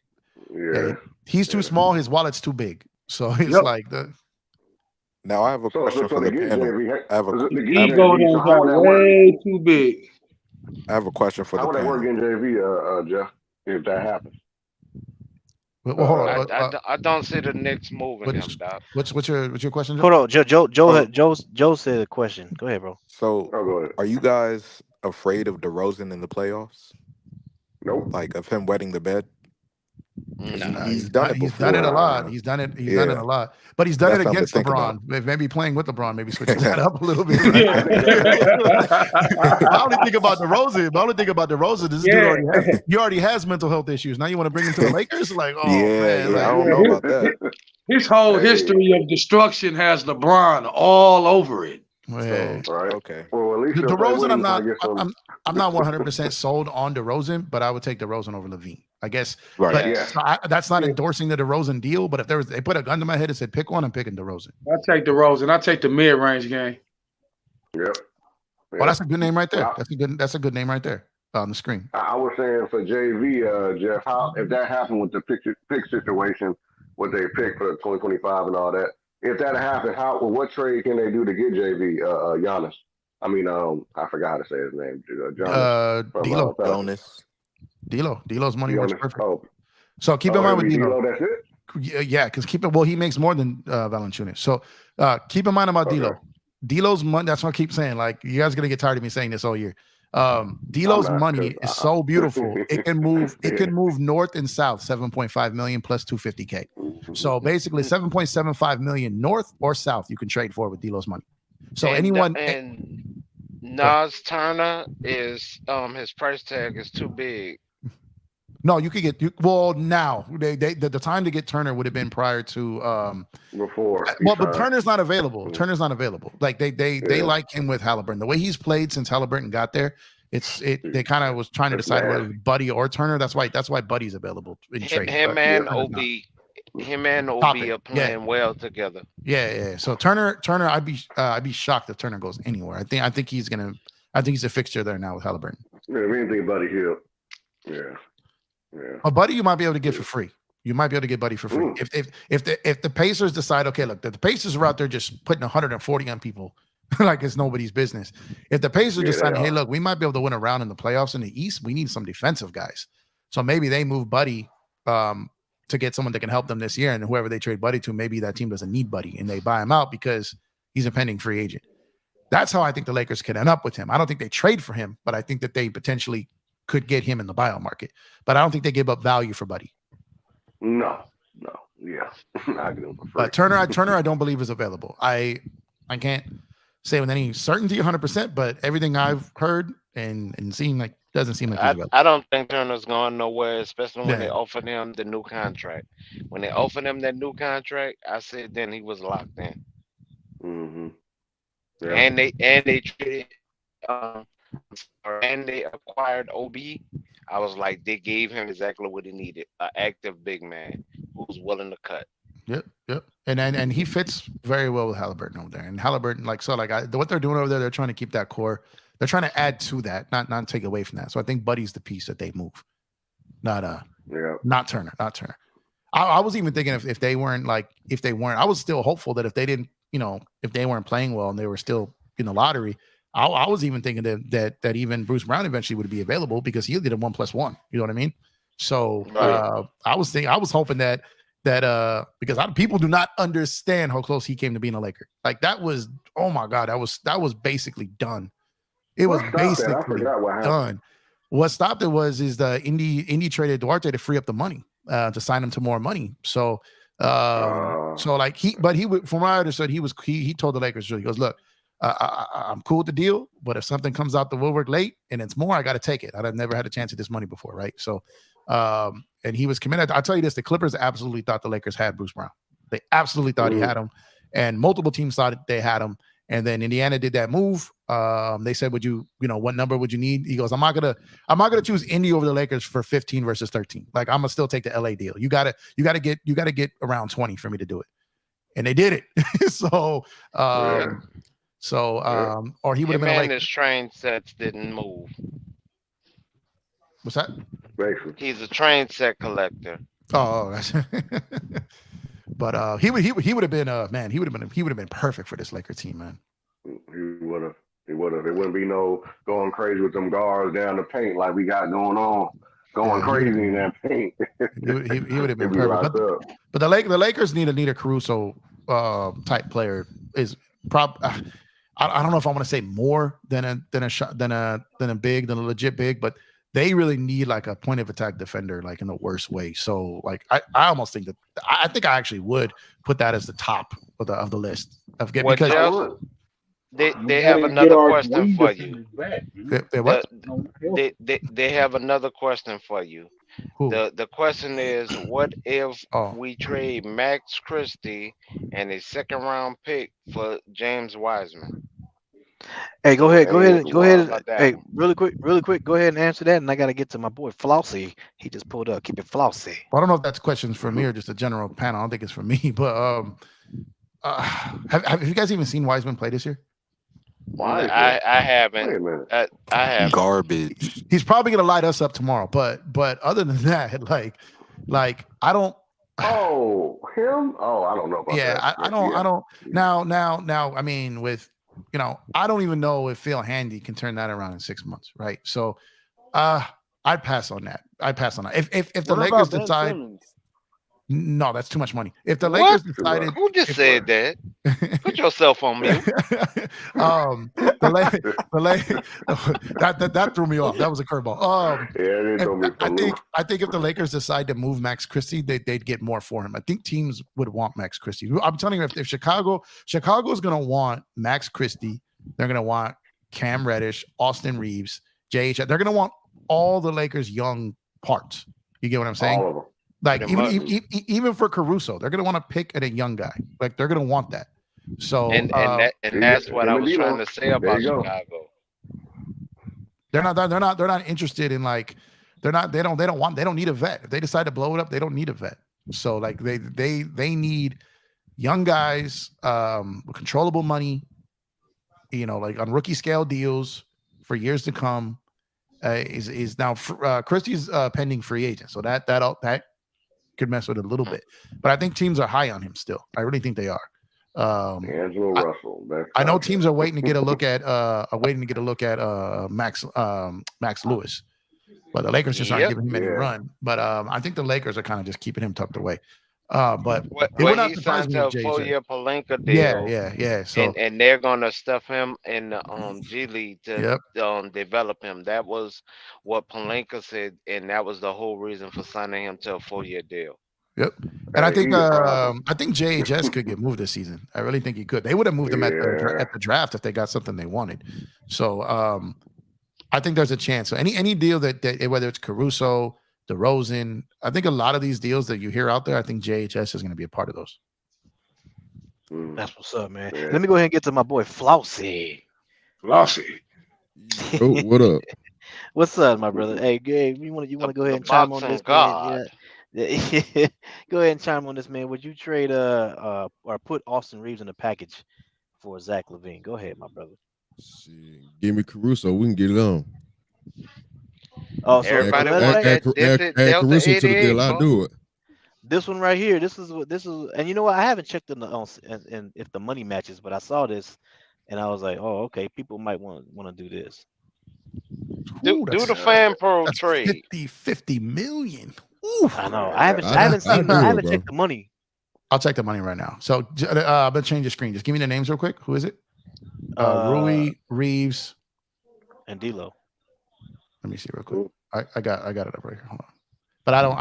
Yeah. He's too small. His wallet's too big. So it's like the. Now I have a question So for to the get panel. JV, I have a to I get have, Ego JV. So done how got would that work? way too big. I have a question for How the would that work panel. in JV, Jeff? If that happens, Well, hold uh, on. I don't see the Knicks moving him, What's Doc. what's your question, Joe? Hold on, So Joe said a question. Go ahead, bro. so oh, go ahead. are you guys afraid of DeRozan in the playoffs? Nope. Like of him wetting the bed? Because Nah. he's done it He's done it a before. lot. Nah. He's done it. He's done it Yeah, a lot. But he's done it that's something to against think about. LeBron. Maybe playing with LeBron maybe switches that up a little bit, right? Yeah. I think that. I only think about DeRozan. I only think about DeRozan. This dude Yeah. already has mental health issues. Now you want to bring him to the Lakers? Like, oh Yeah, man, yeah. I like don't know about that. His whole Hey, history of destruction has LeBron all over it. man. So right. okay, Well, at least The he'll play DeRozan, with I'm him till I not. get some. I'm not 100% sold on DeRozan, but I would take DeRozan over LaVine. I guess. right. But Yeah. so that's not endorsing the DeRozan deal. But if they put a gun to my head and said pick one, I'm picking DeRozan. I take the Rose and I take the mid-range game. Yep. Well, that's a good name right there. Well, That's a good name right there on the screen. I was saying for JV, Jeff, how if that happened with the pick situation, what they picked for 2025 and all that, if that happened, what trade can they do to get JV, Giannis? I mean, I forgot how to say his name, Giannis from D'Lo. Bonus. D'Lo's money works perfect. Oh, So keep in mind with D'Lo. That's it. Yeah, because he makes more than Valanciunas. So keep in mind about Okay. D'Lo. D'Lo's money. That's what I keep saying. Like you guys are gonna get tired of me saying this all year. D'Lo's not, money 'cause is so beautiful. It can move. It can move north and south. 7.5 million plus 250K. So basically 7.75 million north or south you can trade for with D'Lo's money. So And Nas Turner is his price tag is too big. no, you could get now. The time to get Turner would have been prior to Before. but Turner's not available. Turner's not available. Like they like him with Halliburton. The way he's played since Halliburton got there, they kind of was trying to decide whether it was Buddy or Turner. That's why Buddy's available in trade. Him and OB are playing well together. Yeah. So Turner, I'd be shocked if Turner goes anywhere. I think he's a fixture there now with Halliburton. Yeah, if anything, Buddy Hield. Yeah. A Buddy you might be able to get for free. You might be able to get Buddy for free. If the Pacers decide, okay, look, the Pacers are out there just putting 140 on people like it's nobody's business. If the Pacers decide, hey, look, we might be able to win a round in the playoffs in the East, we need some defensive guys. So maybe they move Buddy to get someone that can help them this year, and whoever they trade Buddy to, maybe that team doesn't need Buddy and they buy him out because he's a pending free agent. That's how I think the Lakers could end up with him. I don't think they trade for him, but I think that they potentially could get him in the buyout market. But I don't think they give up value for Buddy. No. Yeah. I get him for free. But Turner, I don't believe is available. I can't say with any certainty 100%, but everything I've heard and seen doesn't seem like he's available. I don't think Turner's going nowhere, especially when they offered him the new contract. When they offered him that new contract, I said then he was locked in. Mm-hmm. Yeah. And they traded and they acquired OB. I was like, they gave him exactly what he needed: an active big man who's willing to cut. Yep. And he fits very well with Halliburton over there. And Halliburton, what they're doing over there, they're trying to keep that core. They're trying to add to that, not take away from that. So I think Buddy's the piece that they move, not Turner. I was even thinking if they weren't, I was still hopeful that if they weren't playing well and they were still in the lottery, I was even thinking that even Bruce Brown eventually would be available because he'll get a 1+1. You know what I mean? So I was hoping that because people do not understand how close he came to being a Laker. Like that was, oh my God, that was basically done. It was basically done. What stopped it is the Indy traded Duarte to free up the money to sign him to more money. So from what I understood, he told the Lakers, he goes, look, I'm cool with the deal, but if something comes out the woodwork late and it's more, I got to take it. I've never had a chance at this money before, right? So, and he was committed. I'll tell you this: the Clippers absolutely thought the Lakers had Bruce Brown. They absolutely thought he had him, and multiple teams thought they had him. And then Indiana did that move. They said, "Would you what number would you need?" He goes, "I'm not gonna choose Indy over the Lakers for 15 versus 13. Like I'm gonna still take the LA deal. You gotta get around 20 for me to do it." And they did it. So. Or he would have been like his train sets didn't move. What's that? He's a train set collector. Oh, But he would have been man. He would have been perfect for this Laker team, man. He would have. There wouldn't be no going crazy with them guards down the paint like we got going on. Going crazy in that paint. He would have been Be perfect. But the Lakers need a Caruso type player. Is I don't know if I want to say more than a legit big, but they really need like a point of attack defender, like in the worst way. So like I almost think that I actually would put that as the top of the list of get Well, because Jeff, they have another question for you. They have another question for you. Who? The question is, what if we trade Max Christie and a second round pick for James Wiseman? Hey, go ahead. about that Hey, one? really quick. Go ahead and answer that, and I got to get to my boy Flossie. He just pulled up. Keep it Flossie. I don't know if that's questions for me or just a general panel. I don't think it's for me, but have you guys even seen Wiseman play this year? I haven't. I haven't. Garbage. He's probably gonna light us up tomorrow, but other than that, like I don't. Oh, him? Oh, I don't know about that. I don't. Now. I mean, with I don't even know if Phil Handy can turn that around in 6 months, right? So, I'd pass on that. If the Lakers decide. No, that's too much money. If the Lakers decided, who just said that? Put yourself on mute. That threw me off. That was a curveball. It threw me I think if the Lakers decide to move Max Christie, they'd get more for him. I think teams would want Max Christie. I'm telling you, if Chicago's going to want Max Christie, they're going to want Cam Reddish, Austin Reaves, JH. They're going to want all the Lakers' young parts. You get what I'm saying? All of them. Like even for Caruso, they're gonna want to pick at a young guy. Like they're gonna want that. So that's what I was trying to say about Chicago. They're not interested in like they don't need a vet. If they decide to blow it up, they don't need a vet. So like they need young guys with controllable money, like on rookie scale deals for years to come. Is now Christie's pending free agent, so that could mess with it a little bit, but I think teams are high on him still. I really think they are. Angelo Russell. I know teams are waiting to get a look at Max Lewis, but the Lakers just aren't giving him any run. But I think the Lakers are kind of just keeping him tucked away. But he signed a 4-year Pelinka deal. Yeah. So and they're gonna stuff him in the G League to develop him. That was what Pelinka said, and that was the whole reason for signing him to a 4-year deal. Yep. And I think JHS could get moved this season. I really think he could. They would have moved him at the draft if they got something they wanted. So I think there's a chance. So any deal that whether it's Caruso, DeRozan, I think a lot of these deals that you hear out there, I think JHS is going to be a part of those. That's what's up, man. Let me go ahead and get to my boy Flossie. Oh, what up? What's up, my brother? Hey, Gabe, you want to go ahead and chime on this, man? Yeah. Go ahead and chime on this, man. Would you trade or put Austin Reaves in the package for Zach LaVine? Go ahead, my brother. Shit. Give me Caruso. We can get it on. Oh, so everybody add Caruso to the deal. I'll do it. This one right here. This is, and you know what? I haven't checked in if the money matches, but I saw this, and I was like, oh, okay. People might want to do this. Do the fan pro trade. 50 million. Ooh, I know. I haven't checked the money. I'll check the money right now. So I'm gonna change the screen. Just give me the names real quick. Who is it? Rui, Reaves, and D'Lo. Let me see real quick. I got it up right here. Hold on. But I don't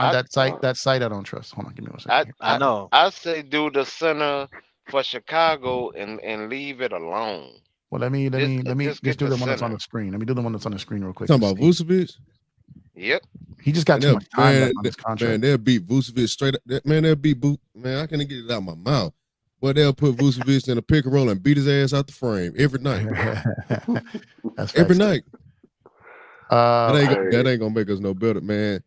that site I don't trust. Hold on, give me 1 second. I know. I say do the center for Chicago and leave it alone. Well, let me just do the one that's on the screen. Let me do the one that's on the screen real quick. Talking about Vucevic? Yep. He just got too much time left on his contract. Man, they'll beat Vucevic straight up. Man, they'll beat Man, I can't get it out of my mouth. But they'll put Vucevic in a pick and roll and beat his ass out the frame every night. Every night. That ain't gonna make us no better, man.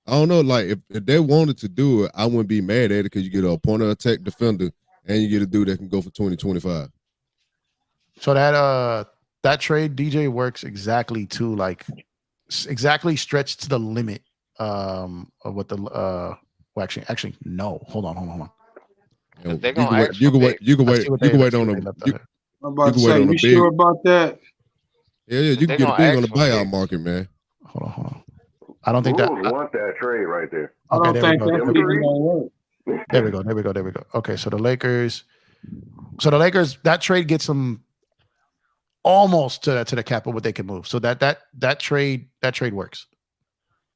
I don't know. Like if they wanted to do it, I wouldn't be mad at it because you get a point of attack defender and you get a dude that can go for 20-25. So that trade DJ works exactly stretched to the limit of what the actually no. Hold on. And They're you gonna can wait. ask You for can wait. picks. You can Let's wait. see what You they can let's wait see on what them. they left You, out there. I'm you about to can wait say, on a you big. sure about that? Yeah, you can They're get a gonna big on ask the for buyout picks. market, man. Hold on. I don't think that. Bulls want that trade right there. I Okay, don't there we think go. that's Them even three. gonna work. There we go. Okay, so the Lakers. So the Lakers, that trade gets them almost to the cap of what they can move. So that trade works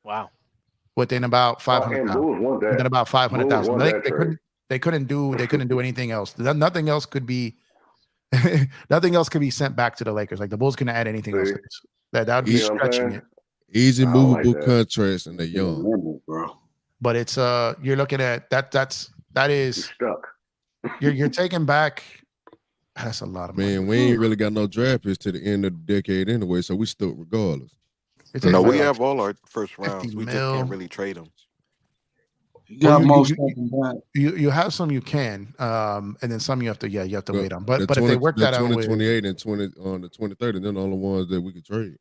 Wow. within about Oh, 500,000. and Bulls want Within that. about Bulls 500,000. want that trade. They couldn't do anything else. Nothing else could be nothing else could be sent back to the Lakers. Like the Bulls couldn't add anything else See, to this. That would be see what I'm stretching saying? it. Easy I don't like movable that. contracts, and they're Yeah, young. limit, bro. But it's you're looking at that You're is stuck. you're taking back. That's a lot of money. Man, we ain't really got no draft picks to the end of the decade anyway, so we stuck regardless. You're taking No, back we like have all our first 50 rounds. We just mil. can't really trade them. You Well, got you- most you- of them back. You have some you can, and then some you have to wait on. But the if they 20 work the that out with, 2028 and 20 on the 2030, they're the only ones that we could trade.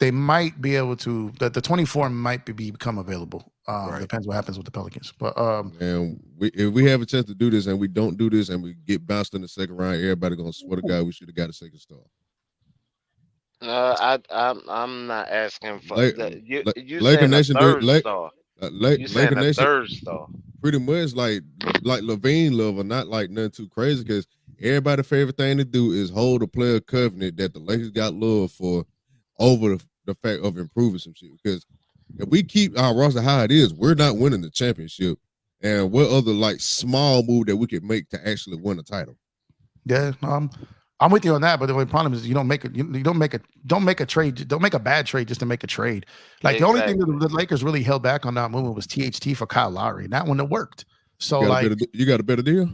they might be able to. The 24 might become available. Right. Depends what happens with the Pelicans. But And if we have a chance to do this and we don't do this and we get bounced in the second round, everybody gonna swear to God we should have got a second star. I'm not asking for La- you. La- You Laker saying a Nation, third La- star? You Laker saying a Nation, third star? pretty much like LaVine level, not like nothing too crazy, because everybody's favorite thing to do is hold a player covenant that the Lakers got love for over the fact of improving some shit. Because if we keep our roster how it is, we're not winning the championship. And what other like small move that we could make to actually win a title? yeah, I'm with you on that. But the only problem is you don't make a trade. Don't make a bad trade just to make a trade. Like the only thing that the Lakers really held back on that movement was THT for Kyle Lowry. And that one that worked. So you got a better deal?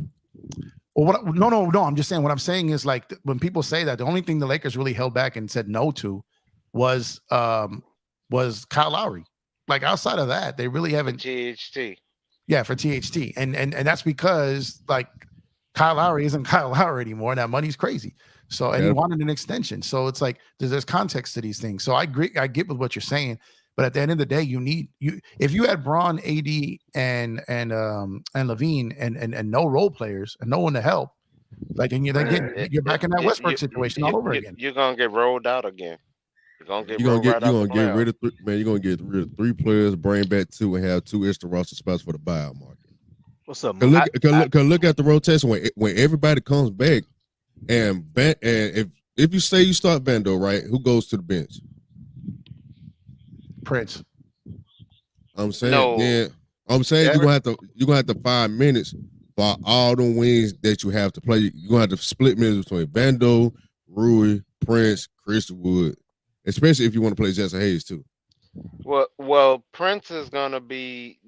Well, no. I'm just saying. What I'm saying is like when people say that, the only thing the Lakers really held back and said no to was Kyle Lowry. Like outside of that, they really haven't. THT. Yeah, for THT, and that's because like Kyle Lowry isn't Kyle Lowry anymore. And that money's crazy. So and he wanted an extension. So it's like there's context to these things. So I agree. I get with what you're saying. But at the end of the day, if you had Braun, AD, and LaVine and no role players and no one to help, like and you're back in that Westbrook situation all over again. You're gonna get rolled out again. You're gonna get You're rolled gonna get rid of you're gonna get rid of 3 players, bring back 2, and have 2 extra roster spots for the buyout market. What's up, Cause man? look at the rotation when everybody comes back, and if you say you start Vando, right, who goes to the bench? Prince. I'm saying, No. yeah. I'm saying you're gonna have to 5 minutes for all the wings that you have to play. You're gonna have to split minutes between Vando, Rui, Prince, Christian Wood, especially if you want to play Jackson Hayes too. Well, Prince is gonna be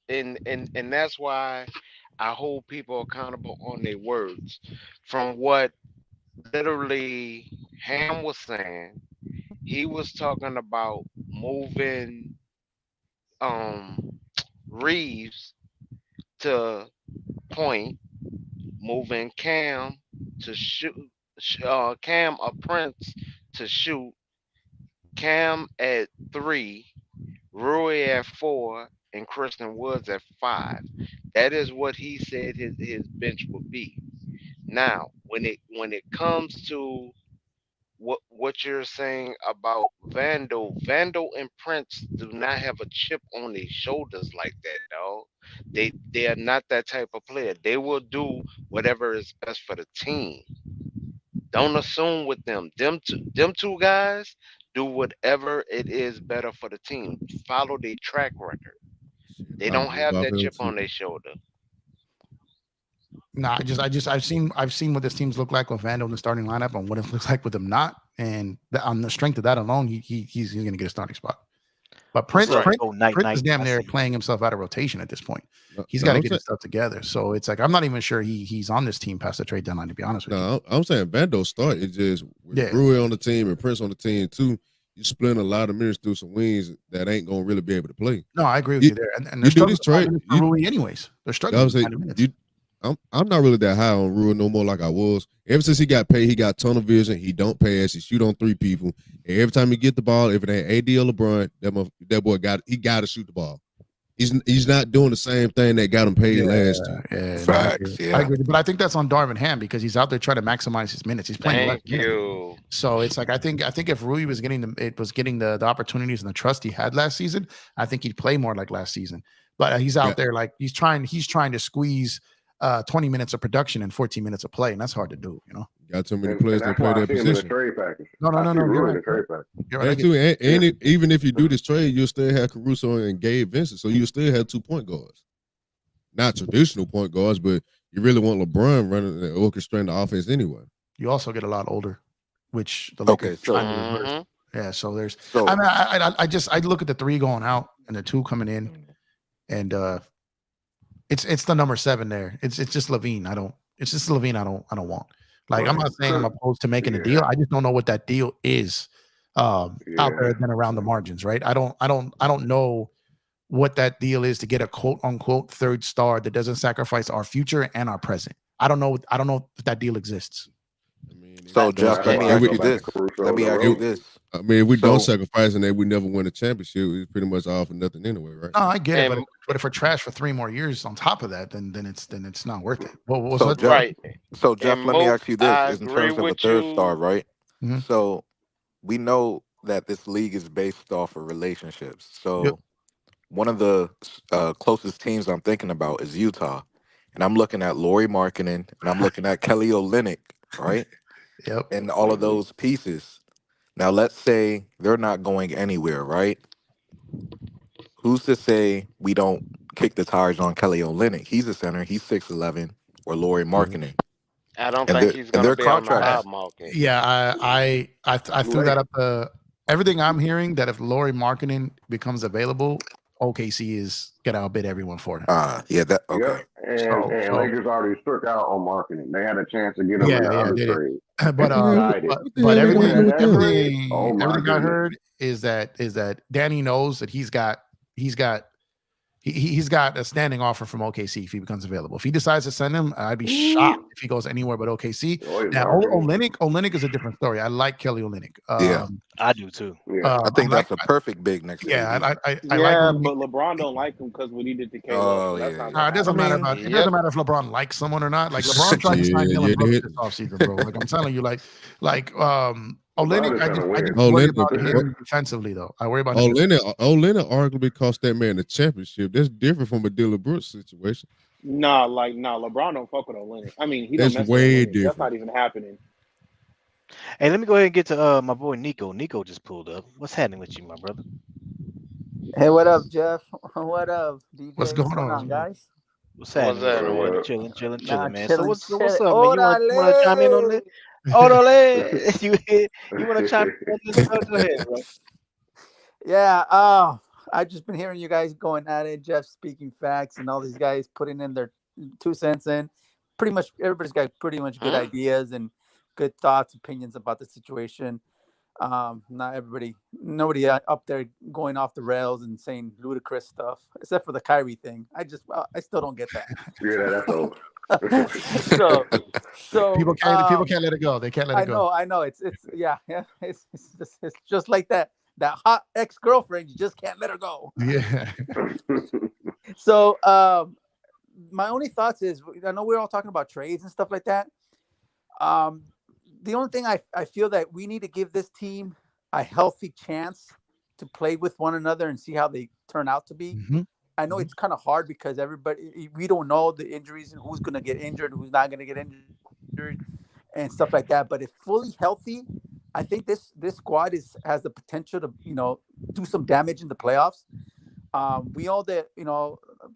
and that's why I hold people accountable on their words. From what literally Ham was saying, he was talking about moving Reeves to point, moving Cam to shoot, Cam or Prince to shoot, Cam at 3, Rui at 4, and Christian Woods at 5. That is what he said his bench would be. Now, when it comes to what you're saying about Vando and Prince do not have a chip on their shoulders like that, dog. They are not that type of player. They will do whatever is best for the team. Don't assume with them. Them two guys do whatever it is better for the team. Follow their track record. They don't have that chip on their shoulder. Nah, I've seen what this team's look like with Vando in the starting lineup and what it looks like with him not, and on the strength of that alone, he's going to get a starting spot. But Prince is damn near playing himself out of rotation at this point. He's got to get his stuff together. So it's like I'm not even sure he's on this team past the trade deadline. To be honest with you, I'm saying Vando start. It's just with Rui on the team and Prince on the team too. You splitting a lot of minutes through some wings that ain't gonna really be able to play. No, I agree with you there. And they're struggling for Rui anyways. They're struggling. I'm not really that high on Rui no more like I was. Ever since he got paid, he got tunnel vision. He don't pass. He shoot on 3 people. And every time he get the ball, if it ain't AD or LeBron, that boy got to shoot the ball. He's not doing the same thing that got him paid last year. Yeah, Facts, I yeah. agree. But I think that's on Darvin Ham because he's out there trying to maximize his minutes. He's playing less Thank minutes. you. So it's like I think if Rui was getting the opportunities and the trust he had last season, I think he'd play more like last season. But he's out there like he's trying to squeeze 20 minutes of production and 14 minutes of play, and that's hard to do, you know. Got too many players that play that position. Trade package. No. You're Right. in the trade package. You're right. Even if you do this trade, you'll still have Caruso and Gabe Vincent, so you'll still have 2 point guards. Not traditional point guards, but you really want LeBron running and orchestrating the offense anyway. You also get a lot older, which the Lakers trying to reverse. Yeah, so there's. I mean, I look at the 3 going out and the 2 coming in, and it's the number 7 there. It's just LaVine. It's just LaVine. I don't want. Like I'm not saying I'm opposed to making a deal. I just don't know what that deal is out there than around the margins, right? I don't know what that deal is to get a quote unquote 3rd star that doesn't sacrifice our future and our present. I don't know if that deal exists. So Jeff, let me ask you this. I mean, if we don't sacrifice and then we never win a championship, it's pretty much all for nothing anyway, right? No, I get it, but if we're trash for 3 more years on top of that, then it's not worth it. So Jeff, let me ask you this: in terms of a 3rd star, right? Mm-hmm. So we know that this league is based off of relationships. So one of the closest teams I'm thinking about is Utah, and I'm looking at Lauri Markkanen and I'm looking at Kelly Olynyk, right? Yep. And all of those pieces. Now, let's say they're not going anywhere, right? Who's to say we don't kick the tires on Kelly Olynyk? He's a center. He's 6'11", or Lauri Markkanen. I don't think he's going to be on the hot market. Yeah, I threw that up. Everything I'm hearing that if Lauri Markkanen becomes available, OKC is going to outbid everyone for him. Yeah, that okay. Yep. And Lakers already struck out on Markkanen. They had a chance to get him in the other trade. But everything I heard is that Danny knows that he's got a standing offer from OKC if he becomes available. If he decides to send him, I'd be shocked if he goes anywhere but OKC. Now, Olynyk is a different story. I like Kelly Olynyk. Yeah, I do too. I think that's a perfect big next. Yeah, I like but LeBron don't like him because what he did to KD. Oh, it doesn't matter if LeBron likes someone or not. Like LeBron tried to sign Dylan Brooks this offseason, bro. Like I'm telling you, like Olynyk, I just worry about him defensively, though. I worry about Olynyk arguably cost that man the championship. That's different from a Dylan Brooks situation. Nah, LeBron don't fuck with Olynyk. I mean, he that's don't mess way with Olynyk. different. That's not even happening. Hey, let me go ahead and get to my boy Nico. Nico just pulled up. What's happening with you, my brother? Hey, what up, Jeff? What up, DJ? What's going on, guys? What's happening? Chilling, man. So what's up, man? Orale. You want to chime in on this? Orale. You want to chime in on this? Go ahead, bro. Yeah. I've just been hearing you guys going at it. Jeff speaking facts, and all these guys putting in their 2 cents in. Pretty much everybody's got pretty much good ideas and good thoughts, opinions about the situation. Nobody up there going off the rails and saying ludicrous stuff, except for the Kyrie thing. I still don't get that. Yeah, that's over. so people can't let it go. They can't let it go. I know. It's just like that hot ex-girlfriend. You just can't let her go. Yeah. So my only thoughts is, I know we're all talking about trades and stuff like that. The only thing I feel that we need to give this team a healthy chance to play with one another and see how they turn out to be. Mm-hmm. I know it's kind of hard because we don't know the injuries and who's going to get injured, who's not going to get injured and stuff like that. But if fully healthy, I think this squad has the potential to, do some damage in the playoffs. We all that,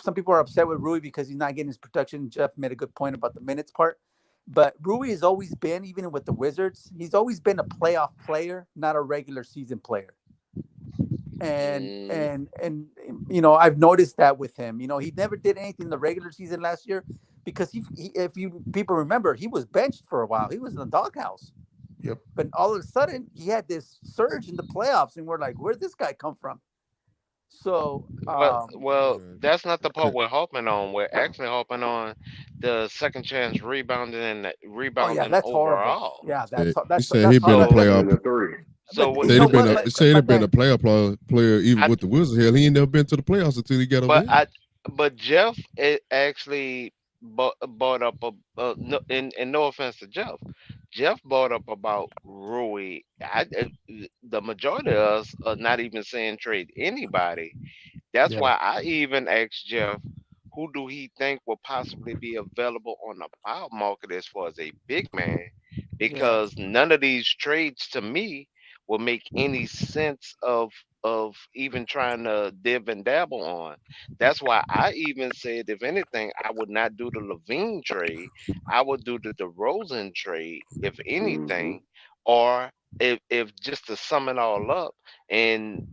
some people are upset with Rui because he's not getting his protection. Jeff made a good point about the minutes part. But Rui has always been, even with the Wizards, he's always been a playoff player, not a regular season player. And I've noticed that with him. He never did anything in the regular season last year because if people remember, he was benched for a while. He was in the doghouse. Yep. But all of a sudden, he had this surge in the playoffs, and we're like, where'd this guy come from? So, well, that's not the part we're hoping on. We're actually hoping on the second chance rebounding and rebounding that's overall. horrible. Yeah, that's he said he'd been a playoff. So But what? They'd you know have been what? a say it'd have been a player even I with the Wizards. Hell, he ain't never been to the playoffs until he got over but here. I but Jeff actually brought up no, and no offense to Jeff. Jeff brought up about Rui. The majority of us are not even saying trade anybody. That's Yeah, why I even asked Jeff, who do he think will possibly be available on the buyout market as far as a big man? Yeah. Because none of these trades to me will make any sense of even trying to dib and dabble on. That's why I even said, if anything, I would not do the Levine trade. I would do the DeRozan trade, if Mm-hmm. anything, or if just to sum it all up. And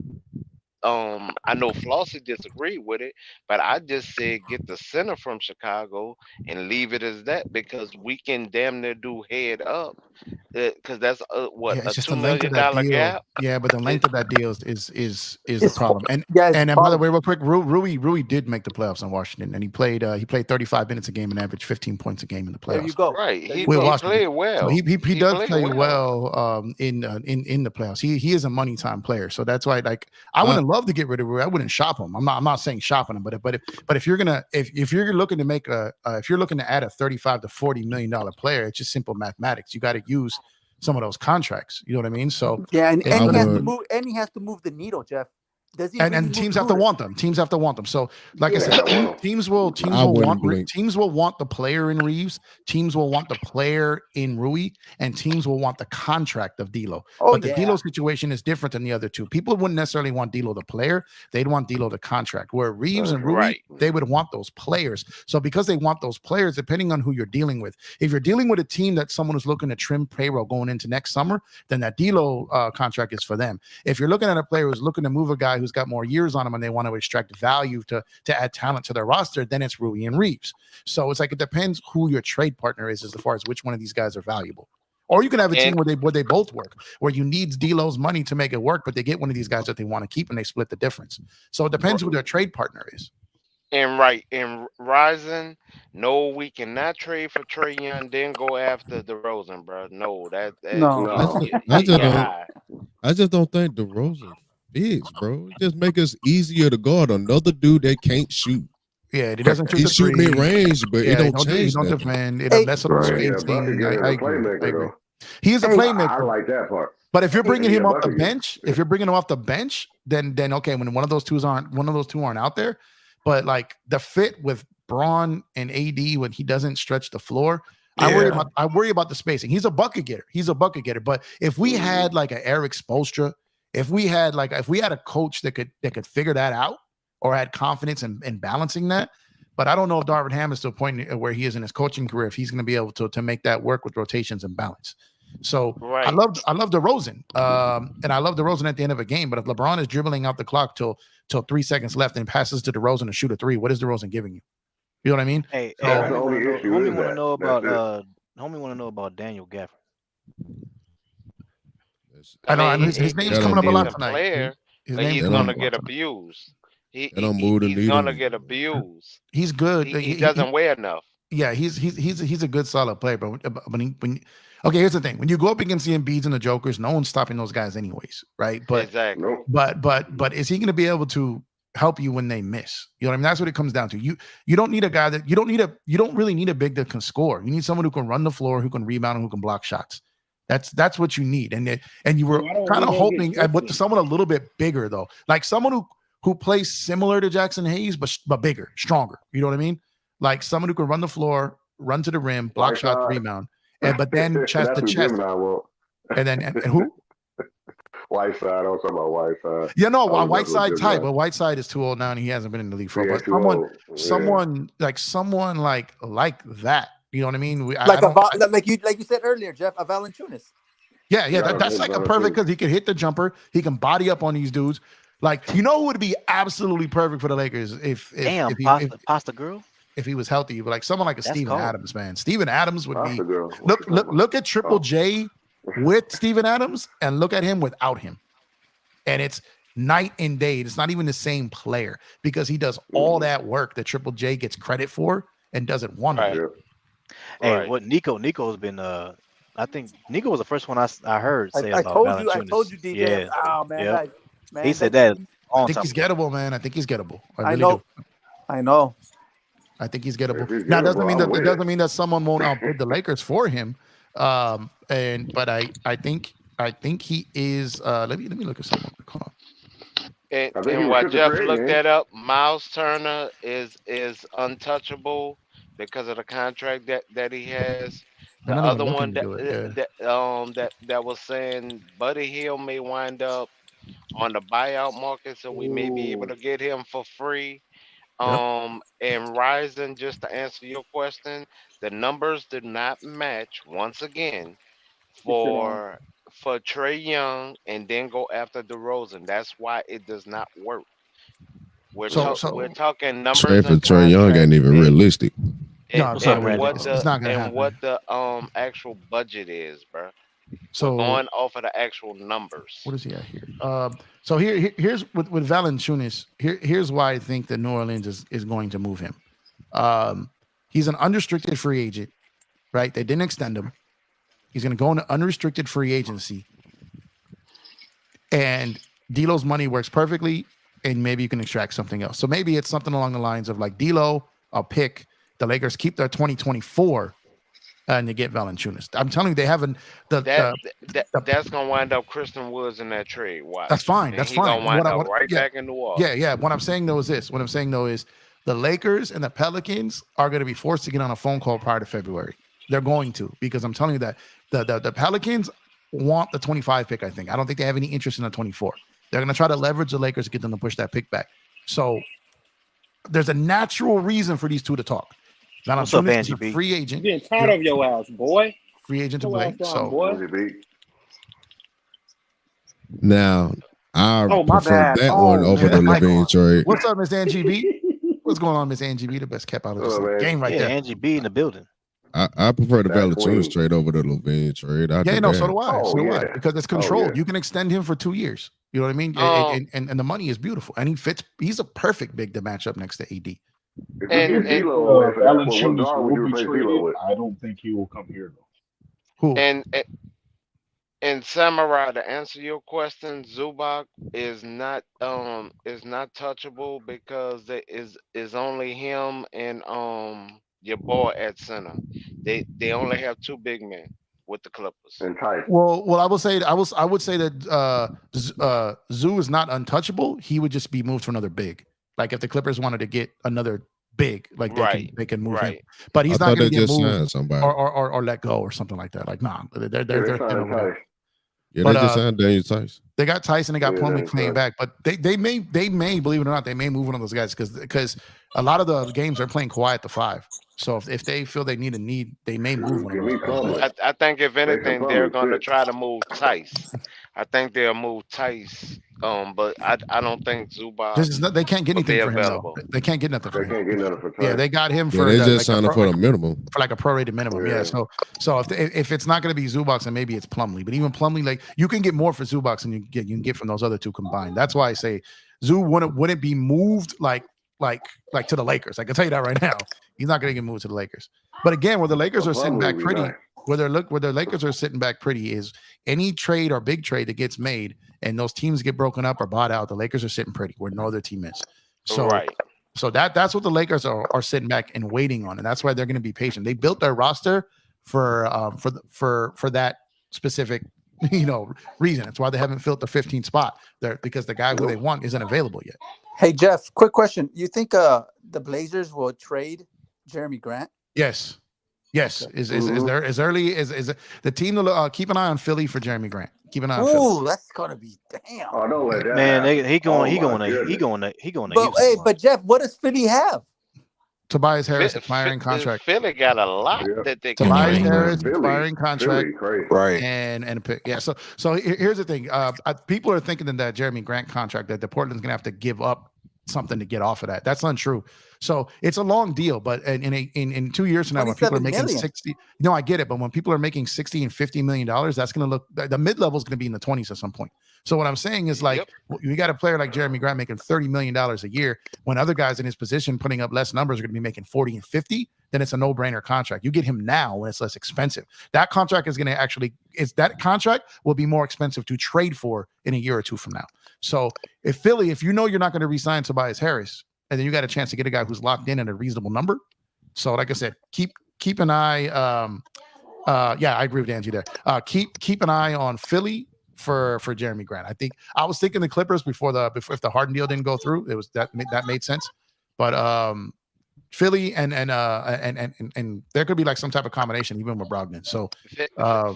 I know Flossie disagreed with it, but I just said get the center from Chicago and leave it as that, because we can damn near do head up, because that's what, yeah. a It's just two the length of million that dollar deal. gap. Yeah, but the It, length of that deal is the It's problem. it's And by the way, horrible. real quick, Rui did make the playoffs in Washington, and he played 35 minutes a game and averaged 15 points a game in the There you playoffs go. right, There you with go. he Washington. played So well. he He does played play well. well in the playoffs. He is a money time player, so that's why like I I wouldn't love to get rid of Rui. I wouldn't shop him. I'm not saying shopping him, but if you're gonna if you're looking to make if you're looking to add a 35 to 40 million dollar player, it's just simple mathematics. You got to use some of those contracts. You know what I mean? So Yeah, and, if I and you're he has gonna to would. move. And he has to move the needle, Jeff. Does he really and move teams the have to needle? want them. Teams have to want them. So, like I Yeah, said, well, I wouldn't blink. teams will want the player in Reeves. Teams will want the player in Rui, and teams will want the contract of D'Lo. Oh But the yeah. D'Lo situation is different than the other two. People wouldn't necessarily want D'Lo the player; they'd want D'Lo the contract. Where Reeves that's and right. Rui, Right. they would want those players. So, because they want those players, depending on who you're dealing with, if you're dealing with a team that someone who's looking to trim payroll going into next summer, then that D'Lo contract is for them. If you're looking at a player who's looking to move a guy who's got more years on him and they want to extract value to add talent to their roster, then it's Rui and Reeves. So it's like it depends who your trade partner is as far as which one of these guys are valuable. Or you can have a team And where they both work, where you need D'Lo's money to make it work, but they get one of these guys that they want to keep and they split the difference. So it depends who their trade partner is. right, and Rising, no, we cannot trade for Trey Young, then go after DeRozan, bro. No, that No. I No, just, I just you're don't. high. I just don't think DeRozan fits, bro. It just make us easier to guard another dude that can't shoot. Yeah, he doesn't shoot He the shoot mid three. range, but it Yeah, don't he change don't nothing. defend. It Hey, mess up the but yeah, Bucket spacing. get as I a agree. I playmaker agree. though. He is a hey, I playmaker. like that part. But if you're bringing Yeah, him off the Bucket get. bench, if you're bringing him off the bench, then okay, when one of those two aren't out there, but like the fit with Braun and AD when he doesn't stretch the floor, Yeah. I worry about the spacing. He's a bucket getter. But if we had like an Eric Spoelstra, if we had a coach that could figure that out or had confidence in balancing that. But I don't know if Darvin Ham is to a point where he is in his coaching career, if he's going to be able to make that work with rotations and balance. So I Right. love DeRozan, and I love DeRozan at the end of a game. But if LeBron is dribbling out the clock till 3 seconds left and passes to DeRozan to shoot a three, what is DeRozan giving you? You know what I mean? Hey, So That's the homie want only to know. issue Homie is want to that. know That's about it. Homie want to know about Daniel Gafford. I I know mean, his name's That coming don't up a lot move. decent tonight. player, His but name's he's That coming up gonna don't. a lot get tonight. abused. That don't move the He's needle. gonna get abused. He's good. He doesn't weigh enough. Yeah, he's a good solid player, but okay, here's the thing: when you go up against the Embiids and the Jokers, no one's stopping those guys anyways, right? But Exactly. Nope. but is he going to be able to help you when they miss? You know what I mean? That's what it comes down to. You don't need a guy that you don't really need a big that can score. You need someone who can run the floor, who can rebound, and who can block shots. That's what you need. And you were Why don't kind we of go get hoping at what Griffin? someone a little bit bigger though, like someone who plays similar to Jackson Hayes, but bigger, stronger. You know what I mean? Like someone who can run the floor, run to the rim, block shots, Whiteside. rebound, but then chest That's to who chest, Gemini want. and then and who? Whiteside. I'm talking about Whiteside. Yeah, no, I was messing with Whiteside type, Gemini. but Whiteside is too old now and he hasn't been in the league for. Yeah, But too old. Yeah. someone like that. You know what I mean? Like you said earlier, Jeff, a Valanciunas. Yeah, Yeah, that's like a perfect because he can hit the jumper, he can body up on these dudes. Like who would be absolutely perfect for the Lakers Damn, pasta girl. if he was healthy, but like someone like a That's Steven cold. Adams, man. Steven Adams would Pasta be girl. What you talking about? look at Triple Oh. J with Steven Adams and look at him without him. And it's night and day. It's not even the same player because he does all that work that Triple J gets credit for and doesn't want to Right. do. Yeah. Hey, Right. what Nico's been I think Nico was the first one I heard say I about told you, Valanciunas. DJ. Yeah, Oh man, yeah. He man, said that I on think time he's ago. gettable, man. I think he's gettable. I I really know, do. I know. I think he's gettable. If he's Now, it doesn't gettable, mean I'm that it with doesn't it. mean that someone won't outbid the Lakers for him. But I think he is. Let me look at something. Hold on. I think he And was while shipped to Jeff free looked agent. that up, Miles Turner is untouchable because of the contract that he has. They're The not even other looking one to do it. Yeah. that was saying Buddy Hill may wind up on the buyout market, so we may be able Ooh. to get him for free. Yep. And Ryzen, just to answer your question, the numbers did not match once again He said on. for Trey Young and then go after DeRozan. That's why it does not work. So We're so talking Trade numbers for and Trey Young ain't contracts even realistic. no, it's What's up, not and really. Randy? what It's not gonna happen. what the actual budget is, bro. We're So going off of the actual numbers. what is he at here? So here's with Valanciunas. Here's why I think that New Orleans is going to move him. He's an unrestricted free agent, right? They didn't extend him. He's going to go into unrestricted free agency, and D'Lo's money works perfectly, and maybe you can extract something else. So maybe it's something along the lines of like D'Lo, I'll pick the Lakers keep their 2024, and they get Valanciunas. I'm telling you, they haven't That's gonna wind up Christian Woods in that trade. That's Watch, fine. and That's he fine. gonna And wind up what right yeah, back in New yeah, Orleans. yeah. What I'm saying though is this. What I'm saying though is the Lakers and the Pelicans are going to be forced to get on a phone call prior to February. They're going to, because I'm telling you that the Pelicans want the 25 pick. I think. I don't think they have any interest in the 24. They're going to try to leverage the Lakers to get them to push that pick back. So there's a natural reason for these two to talk. What's up, Valanciunas is Angie a B? free I'm agent. getting tired of your ass, boy. Free agent to Your play. ass on, So boy. Easy beat. Now, I Oh, my prefer bad. that one Oh, over the man. Mic Levine on. trade. what's up, Miss Angie B? What's going on, Miss Angie B? The best capologist Oh, in the man. game right Yeah, there. Angie B in the building. I prefer the That Valanciunas queen. trade over the Levine trade. I Yeah, do no, so that. do I. Oh, So do I. yeah. Because it's Oh, controlled. yeah. You can extend him for 2 years. You know what I mean? Um, And the money is beautiful. And he fits. He's a perfect big to match up next to AD. If we and get and D'Lo away for that, what Valanciunas guard would will you be replace D'Lo traded. with? I don't think he will come here though. Who? and Samurai, to answer your question, Zubac is not touchable because there is only him and your boy at center. They only have two big men with the Clippers. And Tice. Well, I would say that Zoo is not untouchable. He would just be moved to another big. Like if the Clippers wanted to get another big, like Right, they can move him. right. But I he's not thought going they to get just moved signed somebody. or let go or something like that. Like nah, they're Yeah, they thin signed over there. Tice. Yeah, But they just signed Daniel Tice. they got Tyson. They got Yeah, Plumlee that's playing right. back, but they may believe it or not, they may move one of those guys because a lot of the games are playing Kawhi at the 5. So if they feel they need, they may move one of Give me those guys. Plumlee. I think if Mason anything, they're Plumlee gonna fit. try to move Tice. I think they'll move Tice. But I don't think Zubac This is not, they can't get will be anything for him though. available. They can't get nothing for They him. can't get nothing for Yeah, Tice. they got him Yeah, for they the, just like signed him for the minimum. for like a prorated minimum. Yeah. Yeah. So if it's not going to be Zubox, then maybe it's Plumlee. But even Plumlee, like you can get more for Zubox than you can get from those other two combined. That's why I say Zoo wouldn't be moved like to the Lakers. I can tell you that right now. He's not going to get moved to the Lakers. But again, where the Lakers are sitting Plumlee back would be pretty, nice. where the Lakers are sitting back pretty is any trade or big trade that gets made and those teams get broken up or bought out, the Lakers are sitting pretty where no other team is. So Right. so that's what the Lakers are sitting back and waiting on, and that's why they're going to be patient. They built their roster for that specific reason. That's why they haven't filled the 15th spot there because the guy who they want isn't available yet. Hey Jeff, quick question. You think the Blazers will trade Jeremy Grant? Yes. Is there as early is the team to keep an eye on Philly for Jeremy Grant? Keep an eye on Philly. Ooh, that's gonna be damn. Oh, don't let that Man, happen. he going Oh, my to goodness. But hey, but Jeff, what does Philly have? Tobias Harris expiring contract. Philly got a lot Yeah. that they can Tobias trade. Harris Philly- expiring contract. Philly crazy. Right. And a pick. Yeah. So here's the thing. People are thinking that Jeremy Grant contract that the Portland's gonna have to give up something to get off of that. That's untrue. So it's a long deal, but in 2 years from now, when people are 27 making million. 60, no, I get it, but when people are making 60 and $50 million, that's gonna look the mid-level is gonna be in the 20s at some point. So what I'm saying is like you got a player like Jeremy Grant making $30 million a year when other guys in his position putting up less numbers are gonna be making 40 and 50. then it's a no-brainer contract. You get him now when it's less expensive. That contract is going to that contract will be more expensive to trade for in a year or two from now. So if you know you're not going to re-sign Tobias Harris, and then you got a chance to get a guy who's locked in at a reasonable number. So like I said, keep an eye. Yeah, I agree with Angie there. Keep an eye on Philly for Jeremy Grant. I think I was thinking the Clippers before if the Harden deal didn't go through, it was that made sense. But Philly and there could be like some type of combination even with Brogdon. So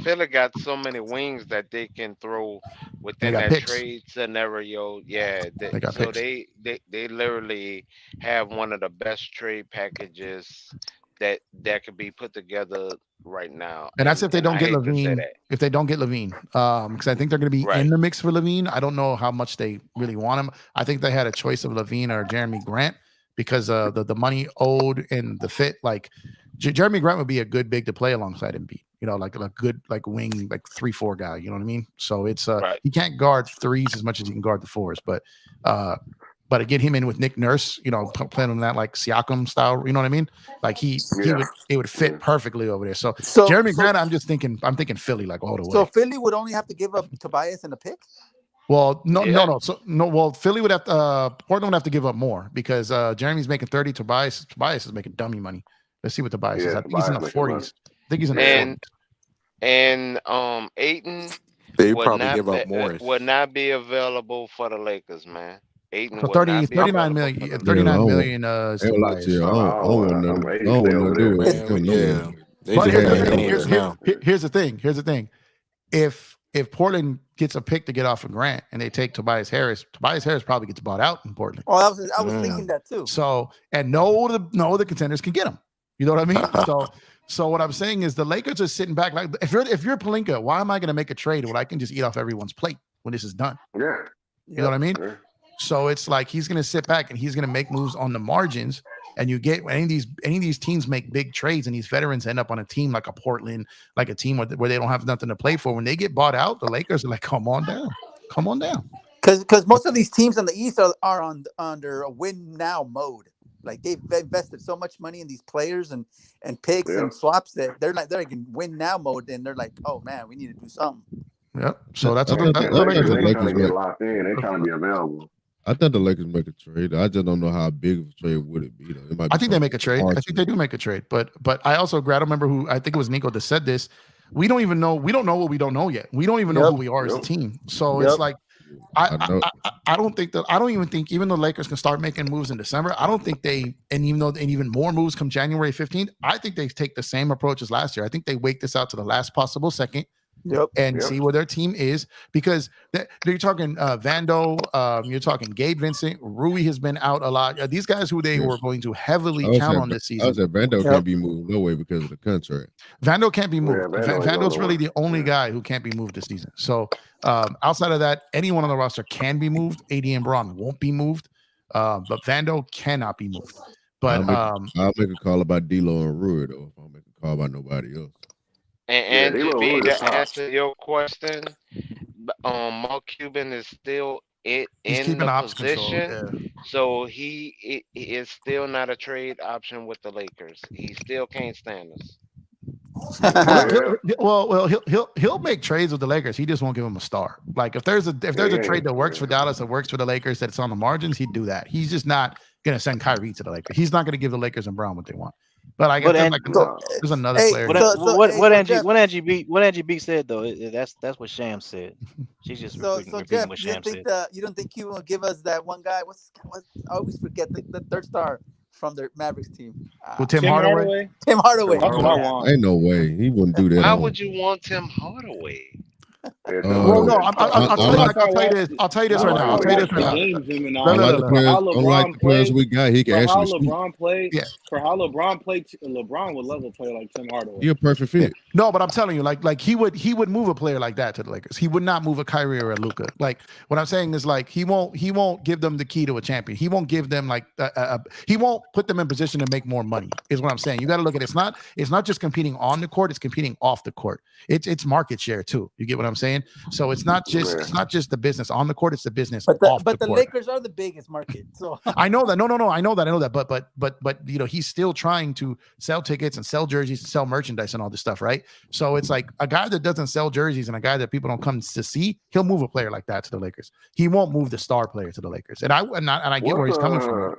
Philly got so many wings that they can throw within that picks. trade scenario. Yeah, they literally have one of the best trade packages that could be put together right now. And that's if they don't get LaVine. If they don't get LaVine, because I think they're going to be in the mix for LaVine. I don't know how much they really want him. I think they had a choice of LaVine or Jeremy Grant because the money owed and the fit. Like Jeremy Grant would be a good big to play alongside Embiid. You know, like a good like wing, like 3-4 guy. You know what I mean? So it's he can't guard threes as much as he can guard the fours, but to get him in with Nick Nurse, you know, playing on that like Siakam style, you know what I mean? Like it would fit perfectly over there. So Jeremy Grant, I'm thinking Philly like all the way. So Philly would only have to give up Tobias and a pick? Well, no. So well, Philly would have to Portland would have to give up more because Jeremy's making 30. Tobias is making dummy money. Let's see what Tobias is. I think he's in the 40s. I think he's in the 40s. And Ayton they probably give up more. Would not be available for the Lakers, man. Ayton so 39 million. 39 million. I don't want to do it. Here's the thing. If Portland gets a pick to get off of Grant and they take Tobias Harris probably gets bought out in Portland. Oh, I was thinking that too. So and no other contenders can get him. You know what I mean? So what I'm saying is the Lakers are sitting back like if you're Pelinka, why am I going to make a trade when I can just eat off everyone's plate when this is done? Yeah. You know what I mean? Yeah. So it's like he's going to sit back and he's going to make moves on the margins. And you get any of these teams make big trades and these veterans end up on a team like a Portland, like a team where they don't have nothing to play for. When they get bought out, the Lakers are like, come on down. Because most of these teams in the East are under a win now mode. Like they've invested so much money in these players and picks and swaps that they're like in win now mode. And they're like, oh man, we need to do something. Yep. So that's what they're trying to get locked in. They're trying to be available. I think the Lakers make a trade. I just don't know how big of a trade would it be. Though. I think they make a trade. I think they do make a trade. But I also I remember I think it was Nico that said this. We don't even know. We don't know what we don't know yet. We don't even know who we are as a team. So it's like I don't even think even the Lakers can start making moves in December. I don't think even more moves come January 15th. I think they take the same approach as last year. I think they wait this out to the last possible second. See where their team is because you're talking Vando, you're talking Gabe Vincent, Rui has been out a lot. These guys who they were going to heavily count on this season. I said Vando can't be moved no way because of the contract. Vando can't be moved. Vando's really the only guy who can't be moved this season. So outside of that, anyone on the roster can be moved. AD and Braun won't be moved, but Vando cannot be moved. But I'll make a call about D'Lo and Rui though. If I'll make a call about nobody else. And to answer your question, Mark Cuban is still in the position, so he is still not a trade option with the Lakers. He still can't stand us. Well, he'll make trades with the Lakers. He just won't give them a star. Like if there's a trade that works for Dallas that works for the Lakers that's on the margins, he'd do that. He's just not gonna send Kyrie to the Lakers. He's not gonna give the Lakers and Brown what they want. But I guess there's another player. What Angie B said though, that's what Sham said. She's just repeating Jeff, what Sham said. You don't think Cuban will give us that one guy? I always forget the third star from their Mavericks team. Tim Hardaway. Tim Hardaway. Ain't no way he wouldn't do that. Why would you want Tim Hardaway? Well, no, I'll tell you this right now. Unlike the players we got, he can actually For how LeBron played, LeBron would love a player like Tim Hardaway. He a perfect fit. No, but I'm telling you, like he would move a player like that to the Lakers. He would not move a Kyrie or a Luka. Like what I'm saying is like he won't give them the key to a champion. He won't give them like he won't put them in position to make more money. Is what I'm saying. You got to look at it. It's not just competing on the court. It's competing off the court. It's market share too. You get what I'm saying? saying? So it's not just the business on the court; it's the business But off the court. Lakers are the biggest market. So I know that. No, I know that. But he's still trying to sell tickets and sell jerseys and sell merchandise and all this stuff, right? So it's like a guy that doesn't sell jerseys and a guy that people don't come to see, he'll move a player like that to the Lakers. He won't move the star player to the Lakers. And I get where he's coming from.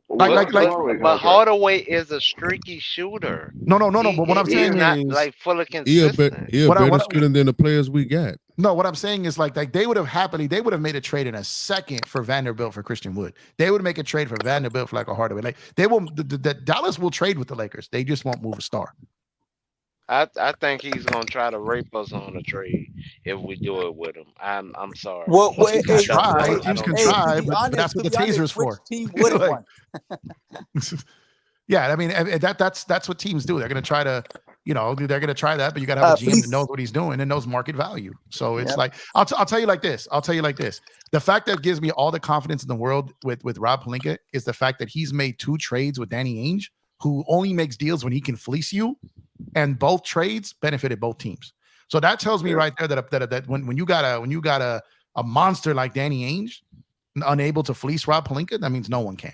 But Hardaway is a streaky shooter. No. But what I'm saying he's not is like fully consistent. He a better shooter than the players we got. No, what I'm saying is like they would have made a trade in a second for Vanderbilt for Christian Wood. They would make a trade for Vanderbilt for like a Hardaway. Like they will, the Dallas will trade with the Lakers. They just won't move a star. I think he's gonna try to rape us on a trade if we do it with him. I'm sorry. Well, teams can try, but that's what the taser's for. Team would have won. Yeah, I mean that's what teams do. They're going to try to, they're going to try that, but you got to have a GM that knows what he's doing and knows market value. So it's like I'll tell you like this. The fact that gives me all the confidence in the world with Rob Pelinka is the fact that he's made 2 trades with Danny Ainge, who only makes deals when he can fleece you, and both trades benefited both teams. So that tells me right there that when you got a monster like Danny Ainge unable to fleece Rob Pelinka, that means no one can.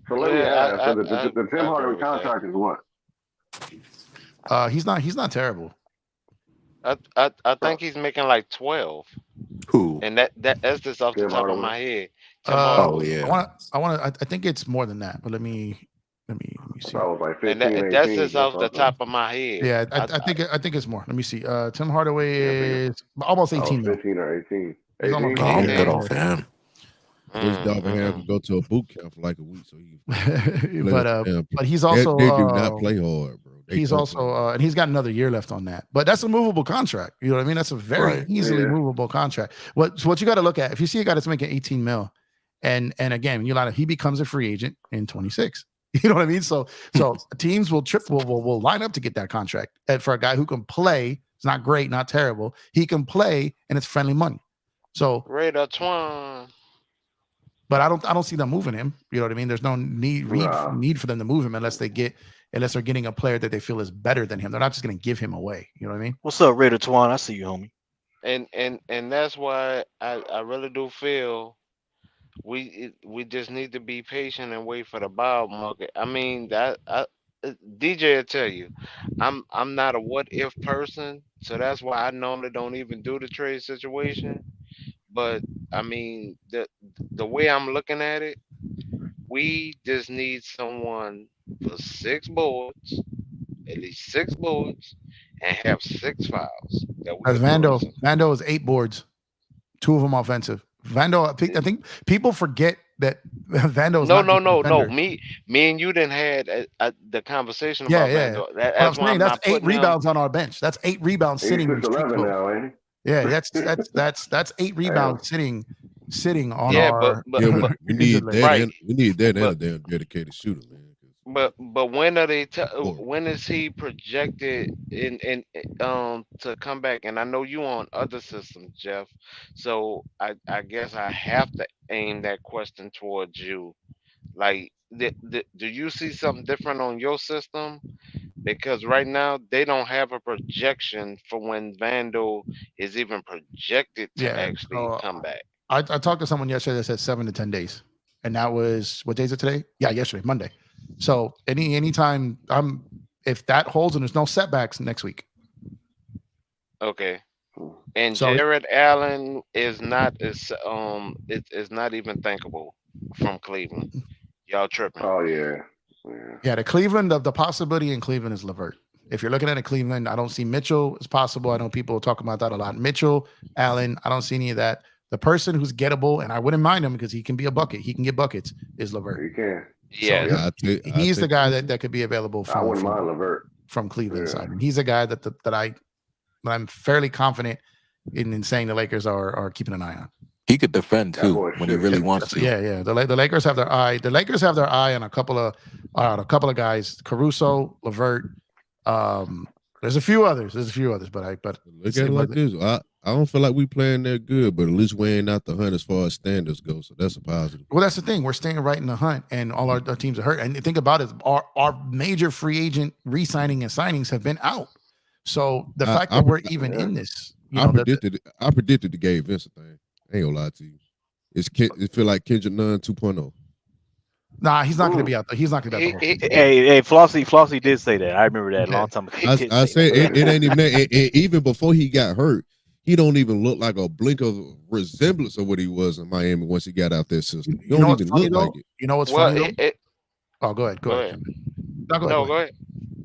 So let me ask. So the Tim Hardaway contract is what? He's not terrible. I think he's making like 12. Who? And that's just off the top of my head. I think it's more than that, but let me see. Like 15, and that's just off the top of my head. Yeah, I think it's more. Let me see. Tim Hardaway is almost 18. 15 or 18. He's almost good off him. This dog can go to a boot camp for like a week, so he. but he's also they do not play hard, bro. He's also and he's got another year left on that. But that's a movable contract. You know what I mean? That's a very easily movable contract. What you got to look at, if you see a guy that's making 18 mil, and again, he becomes a free agent in 26. You know what I mean? So teams will line up to get that contract. And for a guy who can play, it's not great, not terrible. He can play, and it's friendly money. So Raider Twan. But I don't see them moving him. You know what I mean? There's no need for them to move him unless they're getting a player that they feel is better than him. They're not just going to give him away. You know what I mean? What's up, Raider Twan? I see you, homie. And that's why I really do feel we just need to be patient and wait for the buyout market. I mean DJ will tell you, I'm not a what if person, so that's why I normally don't even do the trade situation. But I mean, the way I'm looking at it, we just need someone for 6 boards, at least 6 boards, and have 6 fouls. Vando is 8 boards, 2 of them offensive. Vando, I think people forget that Vando is no. Me and you didn't had the conversation about Vando. That's 8 rebounds on our bench. That's 8 rebounds sitting. 11 now, ain't he? Yeah, that's 8 rebounds sitting on our. But we need that. Right. We need that and a damn dedicated shooter, man. But when are they? When is he projected in to come back? And I know you on other systems, Jeff. So I guess I have to aim that question towards you. Like, do you see something different on your system? Because right now they don't have a projection for when Vando is even projected to actually come back. I talked to someone yesterday that said 7 to 10 days, and that was what day is it today? Yeah, yesterday, Monday. So anytime if that holds and there's no setbacks next week. Okay. And Jared Allen is not it's not even thinkable from Cleveland. Y'all tripping. Oh yeah. Yeah, the Cleveland, the possibility in Cleveland is LeVert. If you're looking at a Cleveland, I don't see Mitchell as possible. I know people talk about that a lot. Mitchell, Allen, I don't see any of that. The person who's gettable, and I wouldn't mind him because he can be a bucket. He can get buckets, is LeVert. He can. Yeah. So he's the guy that could be available I wouldn't mind LeVert. From Cleveland side. And he's a guy that I'm fairly confident in saying the Lakers are keeping an eye on. He could defend too when he really wants to. Yeah. The Lakers have their eye. The Lakers have their eye on a couple of guys. Caruso, LeVert. There's a few others. But look at it like this. I don't feel like we playing that good, but at least we ain't out the hunt as far as standards go. So that's a positive. Well, that's the thing. We're staying right in the hunt, and all our teams are hurt. And think about it. Our major free agent re-signing and signings have been out. So the I fact I, that we're even in this, I predicted the Gabe Vincent thing. I ain't gonna lie to you. It feel like Kendrick Nunn 2.0. Nah, he's not going to be Ooh. out there. He's not going to be out the whole season. Hey, Flossie did say that. I remember that a long time ago. He did I say said that. it ain't even that. Even before he got hurt, he don't even look like a blink of resemblance of what he was in Miami once he got out that system. He You know don't what's even funny look though? like it. You know what's Well, funny though? Oh, go ahead. go ahead. No, No, go ahead.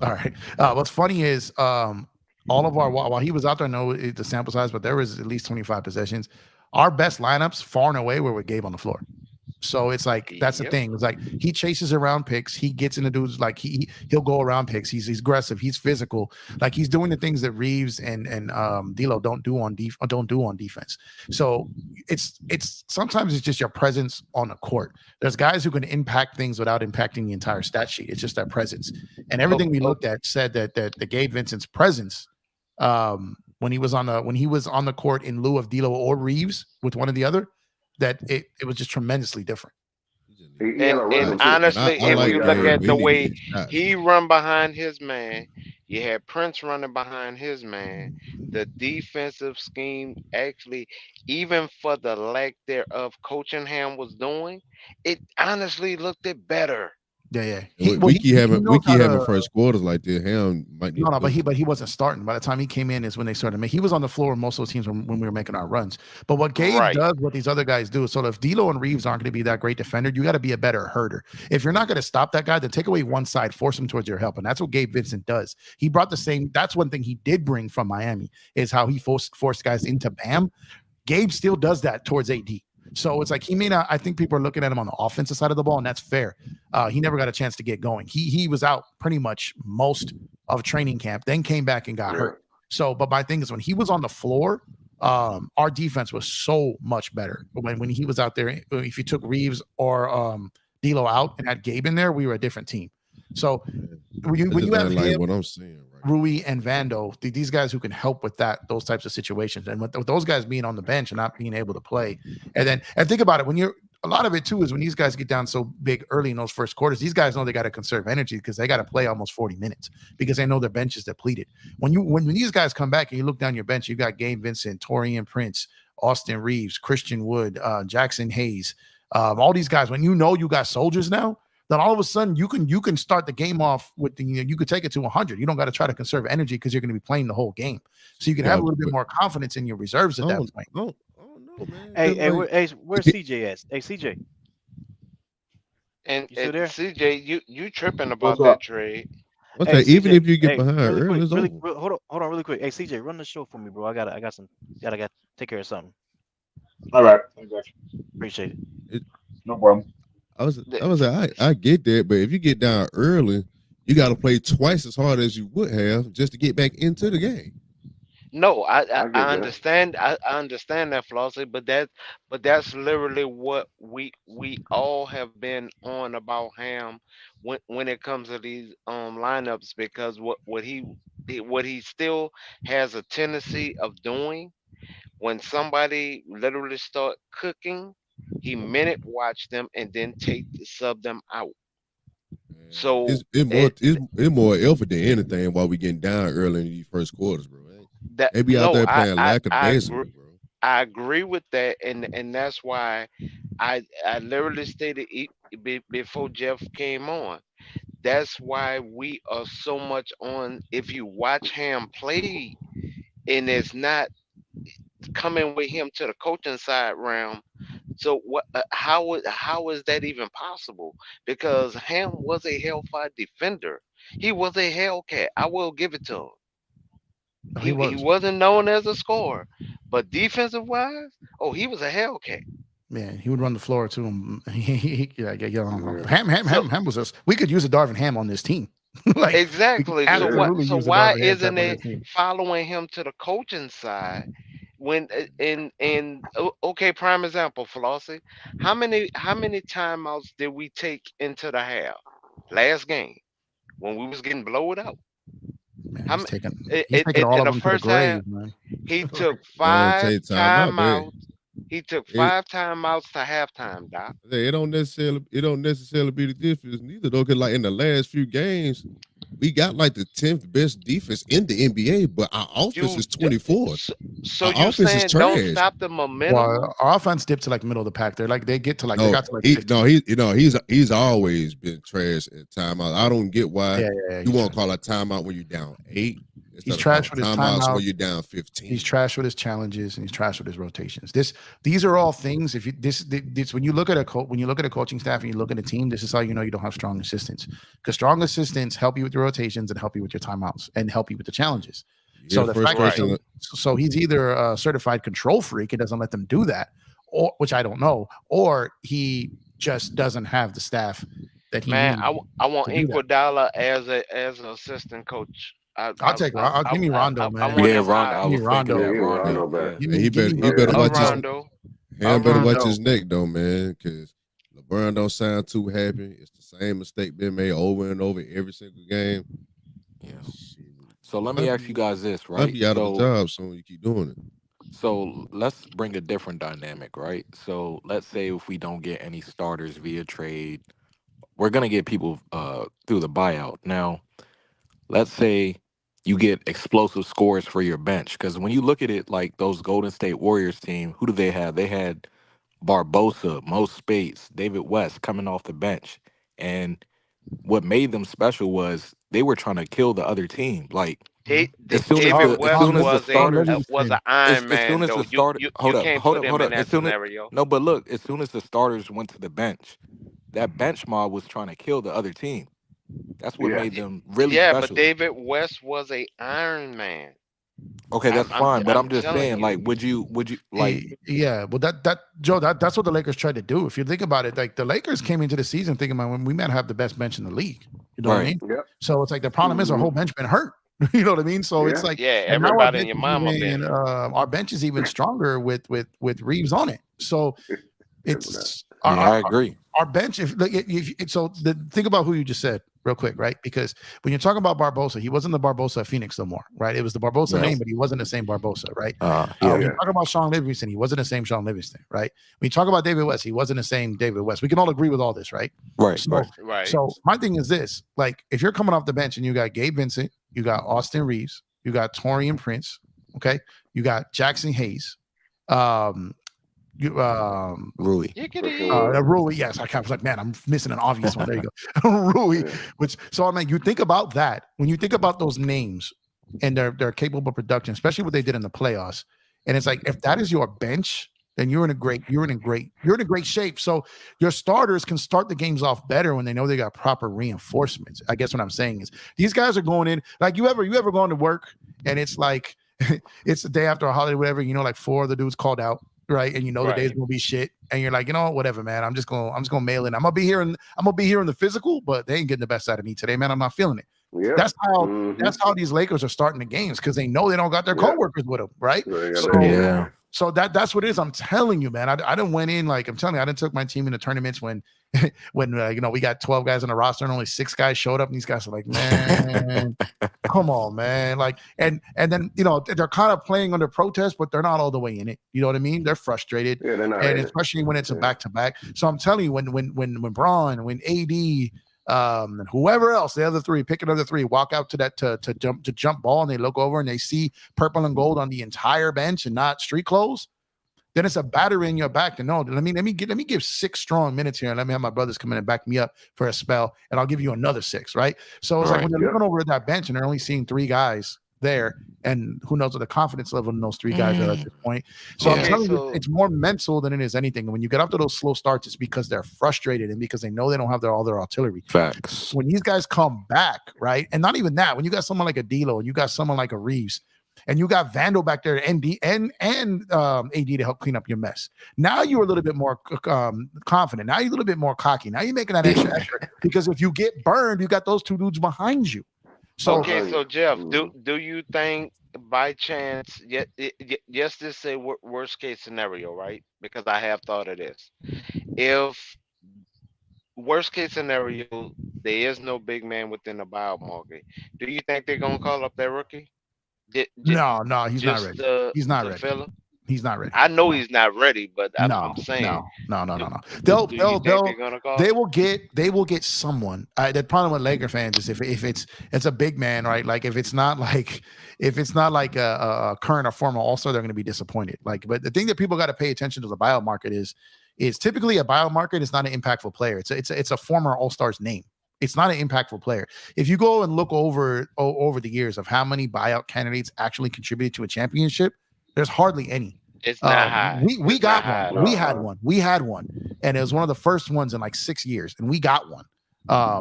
All right. What's funny is all of our while he was out there, I know the sample size, but there was at least 25 possessions. Our best lineups, far and away, were with Gabe on the floor. So it's like that's the Yep. thing. It's like he chases around picks. He gets into dudes like he'll go around picks. He's aggressive. He's physical. Like he's doing the things that Reeves and D'Lo don't do on defense. So it's sometimes it's just your presence on the court. There's guys who can impact things without impacting the entire stat sheet. It's just that presence. And everything we looked at said that the Gabe Vincent's presence when he was on the court in lieu of D'Lo or Reeves with one or the other, that it was just tremendously different. And honestly, I if like you look Gabe, at but the he need to way get shots. he run behind his man, you had Prince running behind his man. The defensive scheme actually, even for the lack thereof coaching Ham was doing, it honestly looked it better. Yeah. We keep He knows how having to. first quarters like this. Ham might need No, to but he wasn't starting. By the time he came in is when they started making. He was on the floor in most of those teams when we were making our runs. But what Gabe Right. does, what these other guys do, so if D'Lo and Reeves aren't going to be that great defender, you got to be a better herder. If you're not going to stop that guy, then take away one side, force him towards your help, and that's what Gabe Vincent does. He brought the same. That's one thing he did bring from Miami is how he forced guys into Bam. Gabe still does that towards AD. So it's like he may not. I think people are looking at him on the offensive side of the ball, and that's fair. He never got a chance to get going. He was out pretty much most of training camp, then came back and got hurt. So, but my thing is when he was on the floor, our defense was so much better. When he was out there, if you took Reeves or D'Lo out and had Gabe in there, we were a different team. So when you have like him, what I'm saying, right? Rui and Vando, these guys who can help with those types of situations, and with those guys being on the bench and not being able to play, and think about it, a lot of it too is when these guys get down so big early in those first quarters, these guys know they got to conserve energy because they got to play almost 40 minutes because they know their bench is depleted. When these guys come back and you look down your bench, you got Gabe Vincent, Torian Prince, Austin Reaves, Christian Wood, Jackson Hayes, all these guys. When you know you got soldiers now, then all of a sudden you can start the game off with you could take it to 100. You don't got to try to conserve energy because you're going to be playing the whole game, so you can have a little bit more confidence in your reserves at that point. Oh no, man. Where's CJ at? Hey, CJ. And You still there? CJ, you tripping What's about that up? trade? Okay, Hey, even CJ, if you get hey, behind really early, quick, it's over. hold on, really quick. Hey, CJ, run the show for me, bro. I got to take care of something. All right. I got you. Appreciate it. No problem. I was like, I get that, but if you get down early, you got to play twice as hard as you would have just to get back into the game. No, I get that. understand. I understand that, Flossie, but that's literally what we all have been on about Ham when it comes to these lineups because what he still has a tendency of doing when somebody literally start cooking, he minute watch them and then sub them out. So It's more effort than anything while we getting down early in these first quarters, bro. They be out there playing lackadaisical, bro. I agree with that, and that's why I literally stated before Jeff came on. That's why we are so much on. If you watch him play, and it's not coming with him to the coaching side realm. So what? How is that even possible? Because Ham was a hellfire defender. He was a Hellcat. I will give it to him. He wasn't known as a scorer, but defensive wise, oh, he was a Hellcat. Man, he would run the floor too. Ham was us. We could use a Darvin Ham on this team. Like, exactly. So why isn't it following him to the coaching side? When okay, prime example, Flossie. How many timeouts did we take into the half last game when we was getting blown out? Man, he's taking all of them to the grave, man. He took 5 timeouts. He took It, 5 timeouts to halftime, Doc. it don't necessarily be the difference neither though, because like in the last few games, we got like the 10th best defense in the NBA, but our offense is You 24th. so Our you offense is saying don't trash. stop the momentum? Well, our offense dipped to like middle of the pack. They're like they get to like they No, got to like he 15. no he you know he's always been trash at timeout. I don't get why Yeah, you he's want to trash. call a timeout when you're down 8 He's instead of trash calling with his timeouts timeout. when you're down He's 15. trash with his challenges and he's trash with his rotations. These are all things. If you this when you look at when you look at a coaching staff and you look at a team, this is how you know you don't have strong assistants, because strong assistants help you with your rotations and help you with your timeouts and help you with the challenges. Yeah, So the fact that frustration. so he's either a certified control freak and doesn't let them do that, or which I don't know, or he just doesn't have the staff that he Man, needs I want to do that. Iguodala as an assistant coach. I'll take. I'll give me Rondo, I man. want Yeah, him Rondo. I hired. Give me was thinking Rondo. Yeah, that give Rondo. Rondo back. Yeah. Give And me, he give better me, he better watch his Rondo. watch Rondo. his neck though, man, because LeBron don't sound too happy. It's the same mistake being made over and over every single game. Yeah. Shit, So let me might ask you be guys this, might right? be out of a job soon. You keep doing it. So let's bring a different dynamic, right? So let's say if we don't get any starters via trade, we're gonna get people through the buyout. Now, let's say you get explosive scores for your bench, because when you look at it, like those Golden State Warriors team, who do they have? They had Barbosa, Mo Spates, David West coming off the bench, and what made them special was they were trying to kill the other team. Like David as West soon as the was a starters was an Iron as soon Man as though. the You starter you hold you up, can't hold put up, him hold in up. that As soon as scenario. no, but look, as soon as the starters went to the bench, that bench mob was trying to kill the other team. That's what Yeah. made them really Yeah, but special. David West was a Iron Man. Okay, that's fine, but I'm I'm just telling saying, you. like, would you like Yeah, well, that Joe, that's what the Lakers tried to do. If you think about it, like the Lakers came into the season thinking, about when we might have the best bench in the league. You know what I right? mean? Yep. So it's like the problem is our whole bench been hurt. You know what I mean? So it's Yeah. like, Yeah, and now our everybody and bench your is mama even been. our bench is even stronger with Reeves on it. So it's Yeah, I agree. our bench. So think about who you just said real quick, right? Because when you're talking about Barbosa, he wasn't the Barbosa of Phoenix no more, right? It was the Barbosa Right. name, but he wasn't the same Barbosa, right? Yeah. When you talk about Sean Livingston, he wasn't the same Sean Livingston, right? When you talk about David West, he wasn't the same David West. We can all agree with all this, right? Right, So, right. Right. so my thing is this: like, if you're coming off the bench and you got Gabe Vincent, you got Austin Reeves, you got Torian Prince, okay, you got Jackson Hayes, you Rui. Rui, yes, I was like, man, I'm missing an obvious one. There you go, Rui. Which, so I mean, you think about that when you think about those names and their capable production, especially what they did in the playoffs. And it's like, if that is your bench, then you're in great shape. So your starters can start the games off better when they know they got proper reinforcements. I guess what I'm saying is these guys are going in like you ever gone to work and it's like it's the day after a holiday, whatever, you know, like 4 of the dudes called out. Right. And you know the day's gonna be shit. And you're like, you know what, whatever, man. I'm just gonna mail in. I'm gonna be here in the physical, but they ain't getting the best out of me today, man. I'm not feeling it. Yeah. That's how these Lakers are starting the games, because they know they don't got their coworkers with them, right? So that's what it is. I'm telling you, man. I didn't went in like I'm telling you, I didn't took my team into tournaments when you know we got 12 guys on the roster and only 6 guys showed up, and these guys are like, man, come on, man. Like and then you know they're kind of playing under protest, but they're not all the way in it. You know what I mean? They're frustrated, Yeah, they're not and especially when it's a back to back. So I'm telling you, when Braun, when AD. And whoever else, the other 3, pick another 3, walk out to that to jump ball, and they look over and they see purple and gold on the entire bench and not street clothes, then it's a battery in your back to know. Let me give 6 strong minutes here, and let me have my brothers come in and back me up for a spell, and I'll give you another 6, right? So it's like when they're looking over at that bench and they're only seeing 3 guys there, and who knows what the confidence level in those 3 guys are at this point. So I'm telling you, it's more mental than it is anything. And when you get up to those slow starts, it's because they're frustrated and because they know they don't have all their artillery. Facts. When these guys come back, right, and not even that, when you got someone like a D'Lo and you got someone like a Reeves, and you got Vandal back there and AD to help clean up your mess. Now you're a little bit more confident. Now you're a little bit more cocky. Now you're making that extra effort, because if you get burned, you got those 2 dudes behind you. So okay, so Jeff, do you think by chance, yes, this say worst case scenario, right? Because I have thought of this. If worst case scenario, there is no big man within the buyout market, do you think they're gonna call up their rookie? No, he's not ready. He's not ready. Fella? He's not ready. I know No. he's not ready, but I'm No, saying, no. do you think they're gonna call They him? will get someone. The problem with Laker fans is if it's a big man, right? Like if it's not like a current or former All-Star, they're going to be disappointed. Like, but the thing that people got to pay attention to the buyout market is typically a buyout market is not an impactful player. It's a former All-Star's name. It's not an impactful player. If you go and look over the years of how many buyout candidates actually contributed to a championship, there's hardly any. It's not high. We It's got not high one. at We all. had one. We had one, and it was one of the first ones in like 6 years, and we got one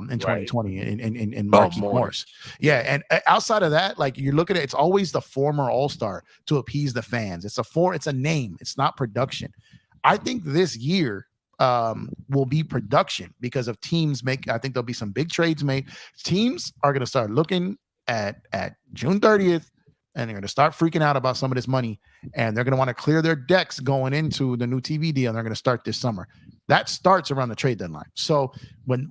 in 2020 in Marquise Morris. Yeah, and outside of that, like you're looking at, it's always the former All-Star to appease the fans. It's a name. It's not production. I think this year will be production because of teams I think there'll be some big trades made. Teams are going to start looking at June 30th, and they're going to start freaking out about some of this money, and they're going to want to clear their decks going into the new TV deal, and they're going to start this summer. That starts around the trade deadline. So when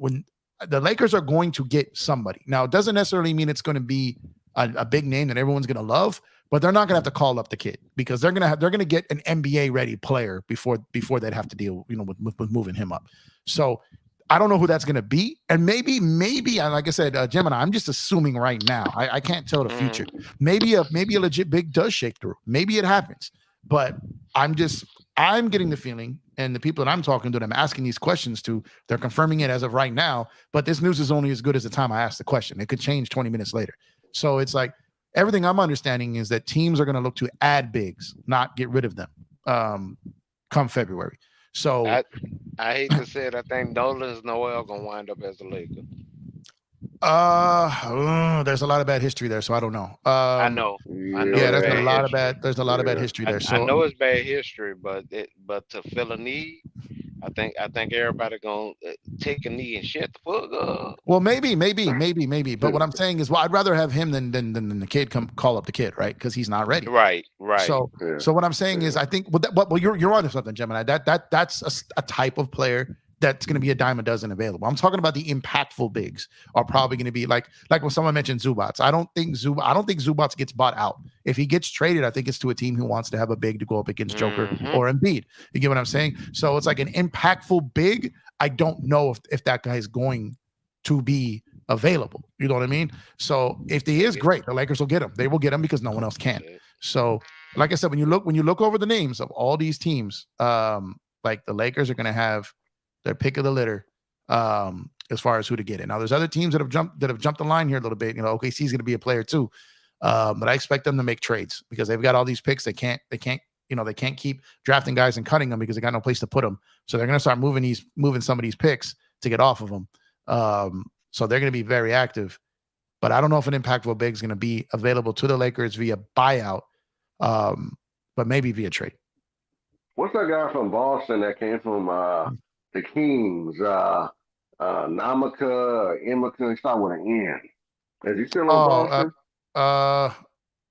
the Lakers are going to get somebody, now it doesn't necessarily mean it's going to be a big name that everyone's going to love, but they're not going to have to call up the kid because they're going to get an NBA ready player before they'd have to deal, with moving him up. So I don't know who that's going to be. And maybe, like I said, Gemini, I'm just assuming right now. I can't tell the future. Maybe a legit big does shake through. Maybe it happens. But I'm getting the feeling, and the people that I'm talking to, I'm asking these questions to, they're confirming it as of right now. But this news is only as good as the time I asked the question. It could change 20 minutes later. So it's like everything I'm understanding is that teams are going to look to add bigs, not get rid of them come February. So I hate to say it, I think Dolan's Noel gonna wind up as a Laker. There's a lot of bad history there, so I don't know. I know. Yeah, there's a lot of bad history there. So I know it's bad history, but to fill a need, I think everybody gonna take a knee and shut the fuck up. Well, maybe. But what I'm saying is, I'd rather have him than the kid come call up the kid, right? Because he's not ready. Right. So what I'm saying is, I think, well, you're onto something, Gemini. That's a type of player that's going to be a dime a dozen available. I'm talking about the impactful bigs are probably going to be like when someone mentioned Zubats. I don't think Zubats gets bought out. If he gets traded, I think it's to a team who wants to have a big to go up against Joker or Embiid. You get what I'm saying? So it's like an impactful big. I don't know if that guy is going to be available. You know what I mean? So if he is, great. The Lakers will get him. They will get him because no one else can. So like I said, when you look over the names of all these teams, like the Lakers are going to have their pick of the litter as far as who to get it. Now, there's other teams that have jumped the line here a little bit. OKC is going to be a player too, but I expect them to make trades because they've got all these picks. They can't keep drafting guys and cutting them because they got no place to put them. So they're going to start moving some of these picks to get off of them. So they're going to be very active. But I don't know if an impactful big is going to be available to the Lakers via buyout, but maybe via trade. What's that guy from Boston that came from the Kings? Namaka, Emeka, he started with an N. Is he still on Boston?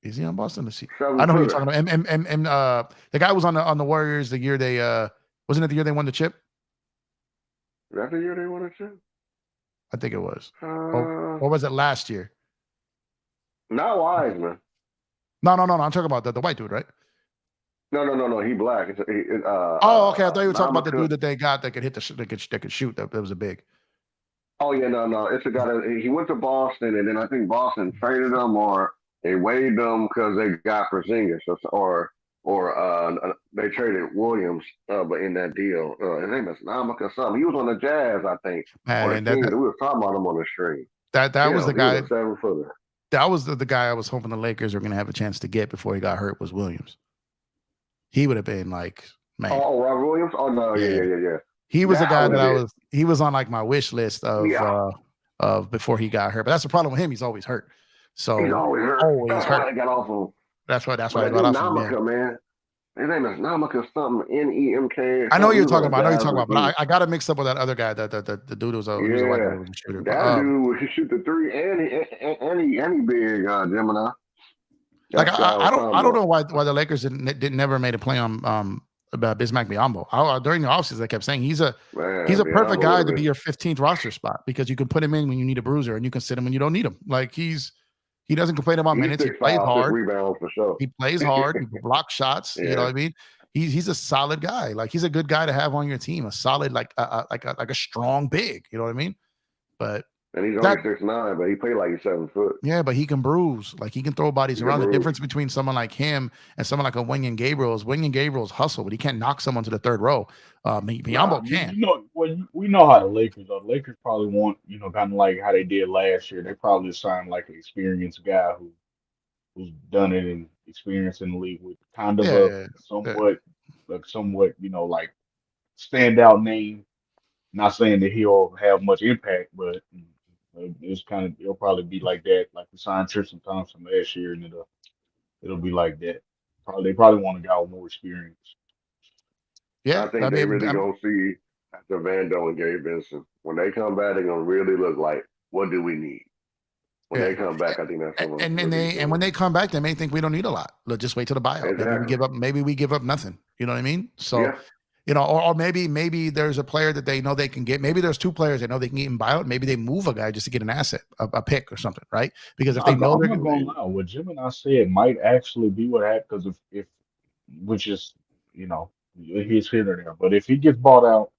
Is he on Boston? Let's see. I know who you're talking about. The guy was on the Warriors the year they wasn't it the year they won the chip? Is that the year they won the chip? I think it was. Or was it last year? Not Wiseman. No. I'm talking about the white dude, right? No. He black. Okay. I thought you were talking about the dude that they got that could hit that could shoot. That was a big. Oh yeah, no. It's a guy that he went to Boston, and then I think Boston traded him or they waived him because they got Porzingis, or they traded Williams, but in that deal, his name is Namaka or something. He was on the Jazz, I think. Man, we were talking about him on the stream. That was the guy. 7-footer. That was the guy I was hoping the Lakers were going to have a chance to get before he got hurt. Was Williams. He would have been like, man. Oh, Rob Williams. Oh no, yeah. He was the guy that he was on like my wish list of before he got hurt. But that's the problem with him. He's always hurt. So he's always hurt. Always hurt. I got off him. That's why I got off him. Namaka, man. His name is Namaka something. Nemk. I know what you're talking about. But I got it mixed up with that other guy. The dude was a white shooter. That dude, he shoot the three and he big Gemini. Like I don't know why the Lakers didn't never made a play on about Bismack Biyombo. During the offseason, I kept saying he's a perfect guy to be your 15th roster spot because you can put him in when you need a bruiser and you can sit him when you don't need him. Like he's He doesn't complain about He's minutes. He 6'5", plays 6 hard. rebounds for sure. He plays hard. He blocks shots. You know Yeah. what I mean? He's a solid guy. Like he's a good guy to have on your team. A solid like a strong big. You know what I mean? But And he's that only 6'9", but he played like he's 7 foot. yeah, but he can bruise. Like he can throw bodies He can around. The bruise. difference between someone like him and someone like a Wenyen Gabriel's hustle, but he can't knock someone to the third row. Biyombo can. We know how the Lakers are. The Lakers probably want, kind of like how they did last year. They probably signed like an experienced guy who's done it and experienced in the league with kind of a somewhat, like like standout name. Not saying that he'll have much impact, but it'll probably be like that. Like we signed Tristan Thompson last year, and it'll be like that. They probably want a guy with more experience. Yeah, I think they really gonna see after Vando and Gabe Vincent when they come back, they're gonna really look like, what do we need? When they come back, I think that's and when they come back, they may think we don't need a lot. Let's just wait till the buyout. Exactly. Maybe we give up nothing. You know what I mean? So, or maybe there's a player that they know they can get. Maybe there's two players they know they can get in buyout. Maybe they move a guy just to get an asset, a pick or something, right? Because if they know they're going to lie, what Jim and I said might actually be what happened because if which is he's here or there, but if he gets bought out,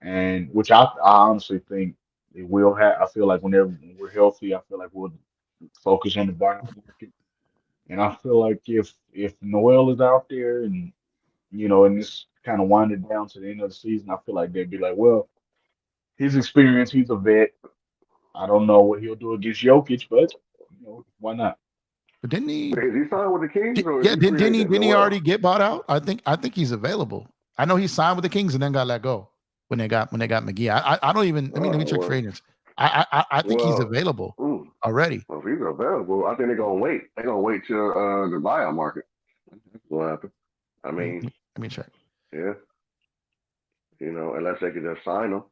and which I honestly think it will have. I feel like whenever we're healthy, I feel like we'll focus on the buyout market. And I feel like if Noel is out there and and this kind of winding down to the end of the season, I feel like they'd be like, well, his experience, he's a vet. I don't know what he'll do against Jokic, but why not? But didn't he? Is he signed with the Kings? Didn't he already get bought out? I think he's available. I know he signed with the Kings and then got let go when they got McGee. I don't even. Let me check free agents. I think he's available already. Well, if he's available, I think they're gonna wait. They're gonna wait till the buyout market. That's what happened. I mean, let me check. Yeah, unless they could just sign him.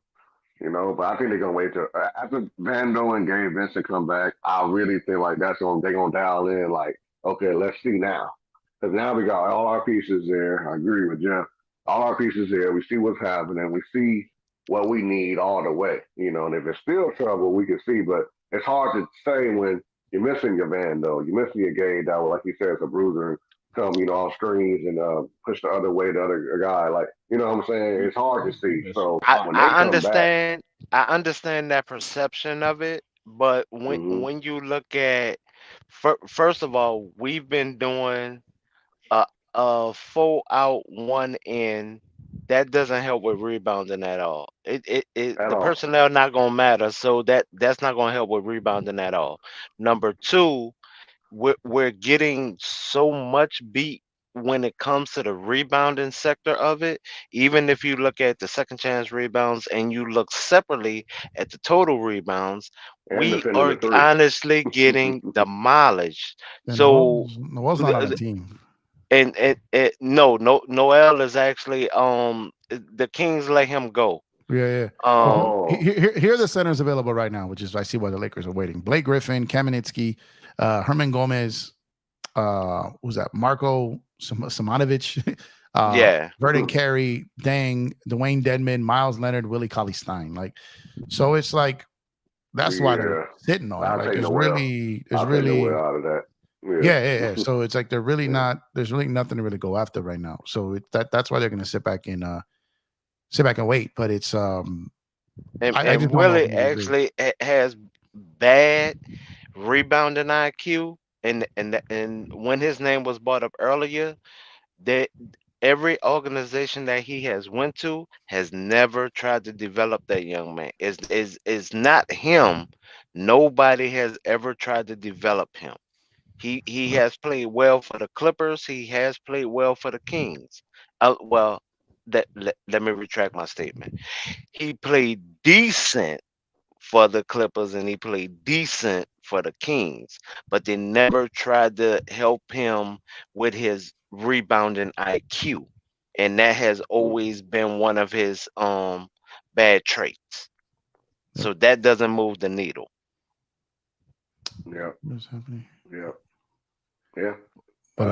But I think they're gonna wait till after Vando and Gabe Vincent come back. I really think like they're gonna dial in. Like, okay, let's see now, because now we got all our pieces there. I agree with Jeff. All our pieces there. We see what's happening. We see what we need all the way. And if it's still trouble, we can see. But it's hard to say when you're missing your Vando, you're missing your Gabe that, like you said, is a bruiser. Come, off screens and push the other way, the other guy. Like, what I'm saying? It's hard to see. So I understand. I understand that perception of it, but when you look at, first of all, we've been doing a 4 out 1 in. That doesn't help with rebounding at all. The personnel not gonna matter, so that's not gonna help with rebounding at all. Number two, we're getting so much beat when it comes to the rebounding sector of it. Even if you look at the second chance rebounds and you look separately at the total rebounds, we are honestly getting demolished. So Noel's not on the team. And Noel is actually the Kings let him go. Yeah. Here are the centers available right now, which is I see why the Lakers are waiting. Blake Griffin, Kamenetsky, Herman Gomez, who's that? Marko Simonovic, Vernon Carey, Deng, Dwayne Dedman, Miles Leonard, Willie Cauley-Stein. Like, so it's like that's why they're sitting on. Like, there's really out of that. Yeah. So it's like they're really not. There's really nothing to really go after right now. So that's why they're going to sit back and wait. But it's and Willie actually has bad rebounding IQ, and when his name was brought up earlier, that every organization that he has went to has never tried to develop that young man. It's not him. Nobody has ever tried to develop him. He has played well for the Clippers. He has played well for the Kings. Let me retract my statement. He played decent for the Clippers and he played decent for the Kings, but they never tried to help him with his rebounding IQ, and that has always been one of his bad traits. So that doesn't move the needle. Yeah. What's happening? Yeah. But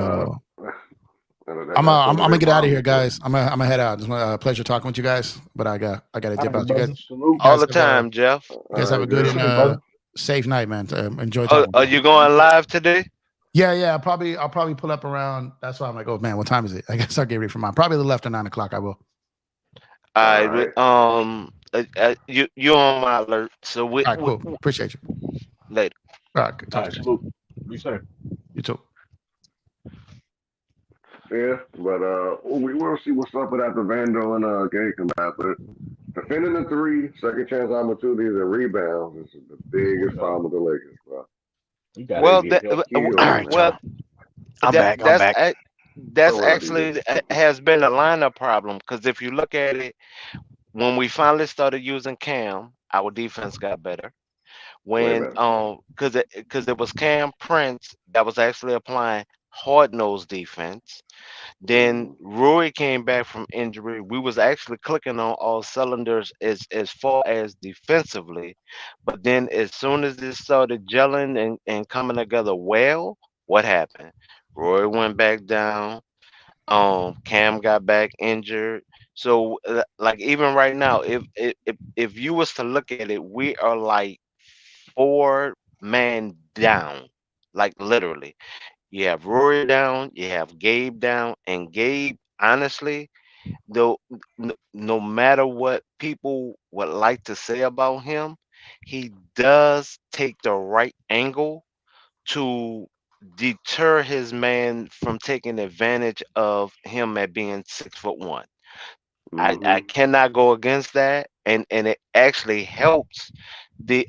I'm gonna get out of here, guys. I'm gonna head out. It's a pleasure talking with you guys, but I gotta dip out. You guys all the time, Jeff. You guys have a good Safe night, man. Enjoy talking Are with you. you going live today? Yeah, yeah. I'll probably pull up around. That's why I'm like, oh man, what time is it? I guess I'll get ready for mine. Probably a little after 9 o'clock. I will. All I right. you on my alert. So All right, cool. Appreciate you. later. All right, good. All Talk right, to you. salute. Be safe. You too. Yeah, but we will see what's up with after Vando and Gay come back. But defending the three, second chance opportunities, and rebounds is the biggest Yeah, problem with the Lakers, bro. you got to Well, get healthy. All Kills, right, man. well, y'all. I'm that back. I'm that's back. that's So what up, DJ? actually has been a lineup problem because if you look at it, when we finally started using Cam, our defense got better. Way When better. because it was Cam Prince that was actually applying hard nosed defense. Then Mm-hmm. Roy came back from injury. We was actually clicking on all cylinders as far as defensively, but then as soon as it started gelling and coming together well, what happened? Roy went back down. Cam got back injured. So like even right now, if you was to look at it, we are like 4 man down, like literally. You have Rory down, you have Gabe down, and Gabe, honestly, though, no matter what people would like to say about him, he does take the right angle to deter his man from taking advantage of him at being 6'1". I Mm-hmm. cannot go against that, and it actually helps the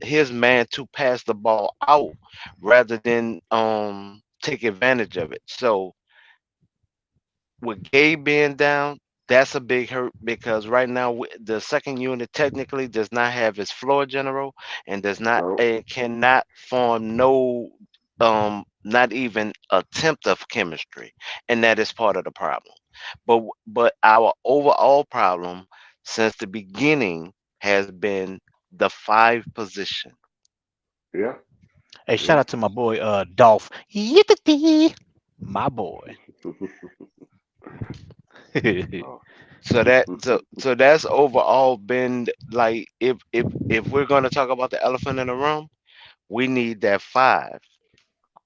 his man to pass the ball out rather than take advantage of it. So with Gabe being down, that's a big hurt because right now the second unit technically does not have its floor general and does not No. and cannot form no not even attempt of chemistry, and that is part of the problem. But our overall problem since the beginning has been the 5 position. Yeah. Hey, shout Yeah. out to my boy Dolph. Yippee, my boy. Oh. So that's overall been like if we're gonna talk about the elephant in the room, we need that 5.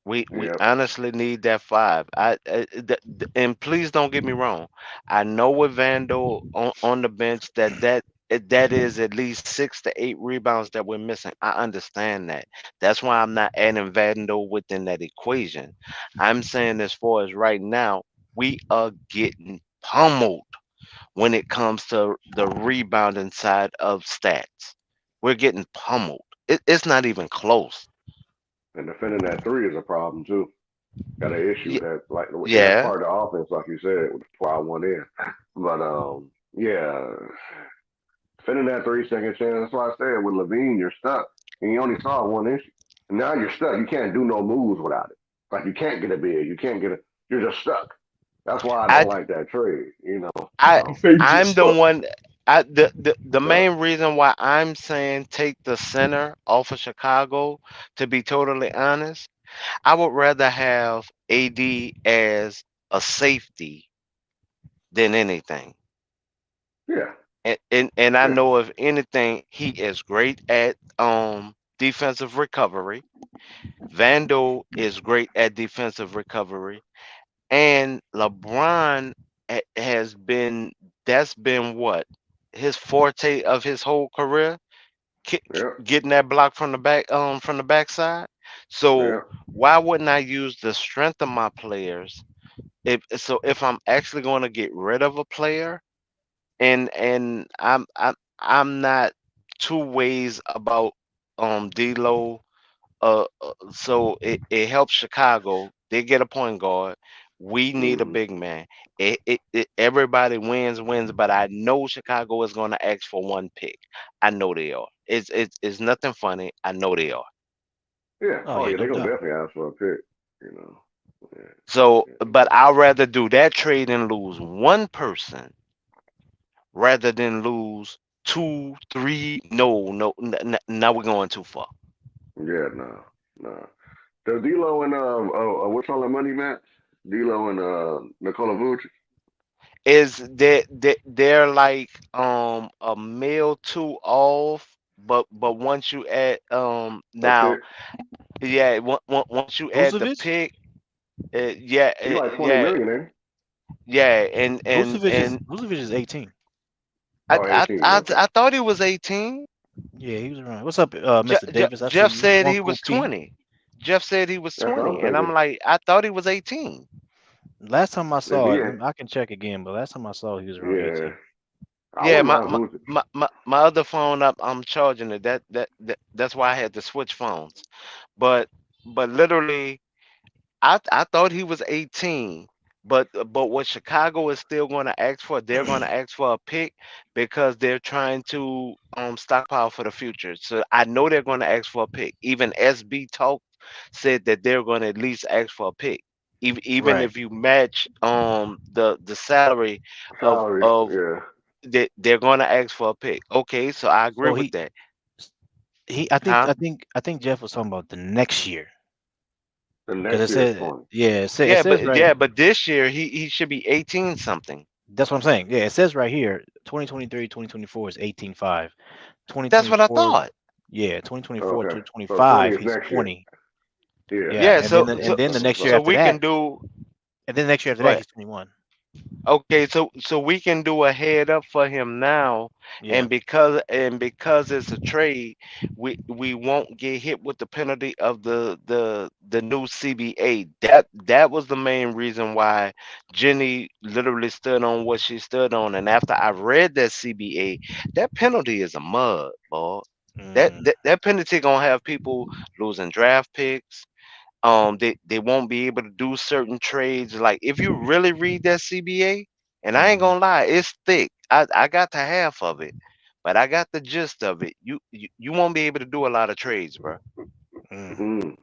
We Yep. honestly need that 5. And please don't get me wrong. I know with Vando on the bench that is at least 6 to 8 rebounds that we're missing. I understand that. That's why I'm not adding Vando within that equation. I'm saying as far as right now, we are getting pummeled when it comes to the rebounding side of stats. We're getting pummeled. It's not even close. And defending that three is a problem too. Got an issue Yeah, with that, like, and that's yeah. part of the offense, like you said, with the 4-1 in. But yeah, defending that 3 second chance. That's why I said with Levine, you're stuck, and you only saw one issue. And now you're stuck. You can't do no moves without it. Like you can't get a bid. You can't get a. You're just stuck. That's why I I don't like that trade. You know. I You say you I'm just the stuck. one. The Stuck. main reason why I'm saying take the center off of Chicago, to be totally honest, I would rather have AD as a safety than anything. Yeah. And I Yeah. know if anything, he is great at defensive recovery. Vando is great at defensive recovery, and LeBron has been that's been what his forte of his whole career, Yeah. getting that block from the backside. So Yeah. why wouldn't I use the strength of my players if I'm actually going to get rid of a player and I'm not two ways about D'Lo. So it helps Chicago. They get a point guard. We need a Mm-hmm. big man. Everybody wins, but I know Chicago is going to ask for one pick. I know they are. It's nothing funny. I know they are. Yeah. Oh Oh yeah, yeah. no They're gonna doubt. definitely ask for a pick. You know. Yeah. So, Yeah. but I'd rather do that trade and lose one person rather than lose two, three. No, no, now we're going too far. Yeah. No. No. Does D'Lo and what's all the money, Matt? D'Lo and Nikola Vucic. Is they're like a mil two off, but once you add A now, pick. yeah, once you add the Vucevic? pick, yeah, He like 20 yeah, million, ain't yeah, and Vucevic is 18. he? Oh, 18. Okay. I thought he was 18. Yeah, he was around. What's up, Mr. Davis? I see Jeff you. said he Uncle was P. 20. Jeff said he was That's what I'm 20, and I'm thinking. like, I thought he was 18. Last time I If saw he it, had, I can check again, but last time I saw he was around yeah, 18. I Yeah, wouldn't mind Vucevic. my other phone up, I'm charging it. That's why I had to switch phones. But literally, I thought he was 18, but what Chicago is still going to ask for, they're going to ask for a pick because they're trying to stockpile for the future. So I know they're going to ask for a pick. Even SB Talk said that they're going to at least ask for a pick. Even Right. if you match the salary Salary, of yeah. they're going to ask for a pick. Okay, so I agree So with that. I think Huh? Jeff was talking about the next year The because it next year is said 20. yeah, it says right. Yeah, but this year he should be 18 something. That's what I'm saying. Yeah, it says right here 2023, 2024 is 18.5. That's what I 2024, thought. yeah, 2024 Okay. to So 20 25, is he's next year. 20. Yeah. Yeah, Yeah, and then the next year So, so after we that, can do. and then the next year after Go that, ahead. he's 21. Okay, so we can do a head up for him now, Yeah. and because it's a trade, we won't get hit with the penalty of the new CBA. That was the main reason why Jenny literally stood on what she stood on. And after I read that CBA, that penalty is a mud, boy. Mm, That penalty gonna have people losing draft picks. They won't be able to do certain trades. Like if you really read that CBA, and I ain't hmm gonna lie, it's thick. I got the half of it, but I got the gist of it. You won't be able to do a lot of trades, bro. mm. mm,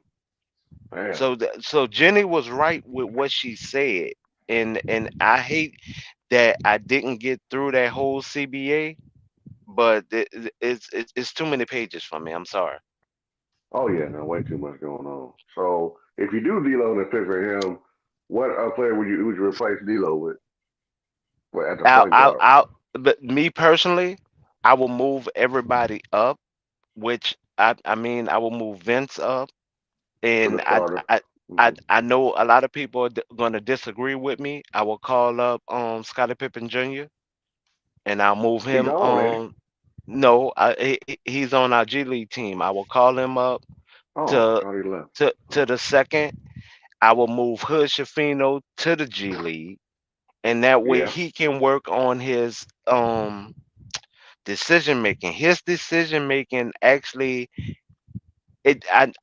man. So Jenny was right with what she said, and I hate that I didn't get through that whole CBA, but it's too many pages for me. I'm sorry. Oh, yeah, no, way too much going on. So, if you do D-Lo and pick for him, what player would you replace D-Lo with? Well, at the point guard But me personally, I will move everybody up, which I mean I will move Vince up, for the and starter. Hmm. I know a lot of people are going to disagree with me. I will call up Scottie Pippen Jr. and I'll move He him gone, ain't he? no, he's on our G League team. I will call him up Oh, I to thought he left. to the second. I will move Hood Shafino to the G League, and that way Yeah. he can work on his decision making. His decision making actually,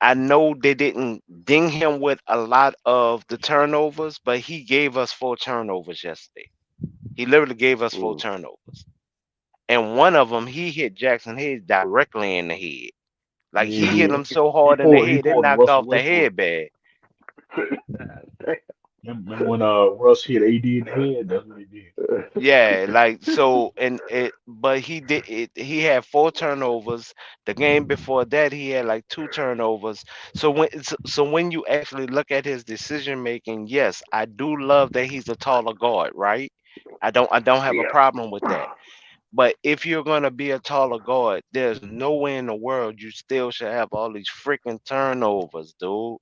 I know they didn't ding him with a lot of the turnovers, but he gave us 4 turnovers yesterday. He literally gave us four Mm. turnovers, and one of them he hit Jackson Hayes directly in the head. Like Yeah, he hit he him so he hard in the pulled head, it the knocked Russell off the Westbrook. head bag. Remember when Russ hit AD in the head? That's what he did. Yeah, like so, but he did it. He had 4 turnovers. The game before that, he had like 2 turnovers. So when you actually look at his decision making, yes, I do love that he's a taller guard, right? I don't have a Yeah. problem with that. But if you're gonna be a taller guard, there's no way in the world you still should have all these freaking turnovers, dude.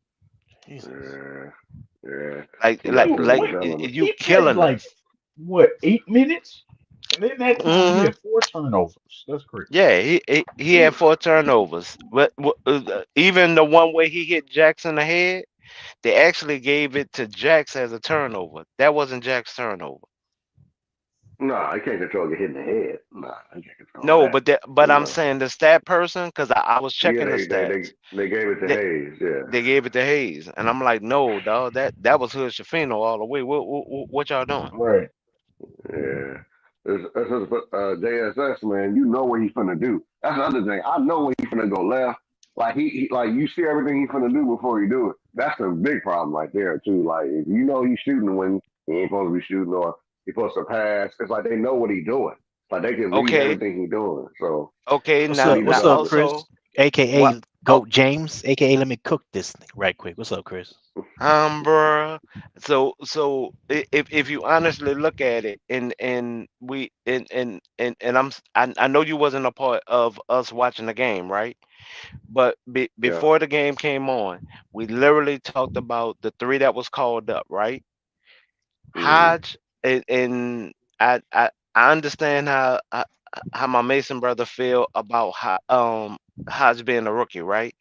Jesus. Yeah. Yeah. Like He like got Dude, plenty like of what? development. you He played killing like us. what 8 minutes, and in that time he Mm-hmm. had 4 turnovers. That's crazy. Yeah, he had 4 turnovers, but even the one where he hit Jackson in the head, they actually gave it to Jax as a turnover. That wasn't Jack's turnover. Nah, he can't control get hit in the head. Nah, he can't control No, that. but I'm No. saying the stat person, because I was Yeah, checking the they they stats. they they gave it to They, Hayes. Yeah. they gave it to Hayes, and I'm like, no, dog, that was Hood Shafino all the way. What y'all doing? Right. Yeah. JSS, man, you know what he's finna do. That's the other thing. I know when he's finna go left. Like he like you see everything he's finna do before he do it. That's a big problem right there too. Like if you know he's shooting when he ain't supposed to be shooting or he's supposed to pass, it's like they know what he's doing. Like they can read Okay, everything he's doing. So okay, What's we now up? need to now What's go up, to Chris? also what? AKA Oh, Goat James. AKA let me cook this thing right quick. What's up, Chris? Bruh. If you honestly look at it, and we and I know you wasn't a part of us watching the game, right? But Yeah. before the game came on, we literally talked about the three that was called up, right? Mm-hmm. Hodge and I understand how my Mason brother feel about Hodge being a rookie, right?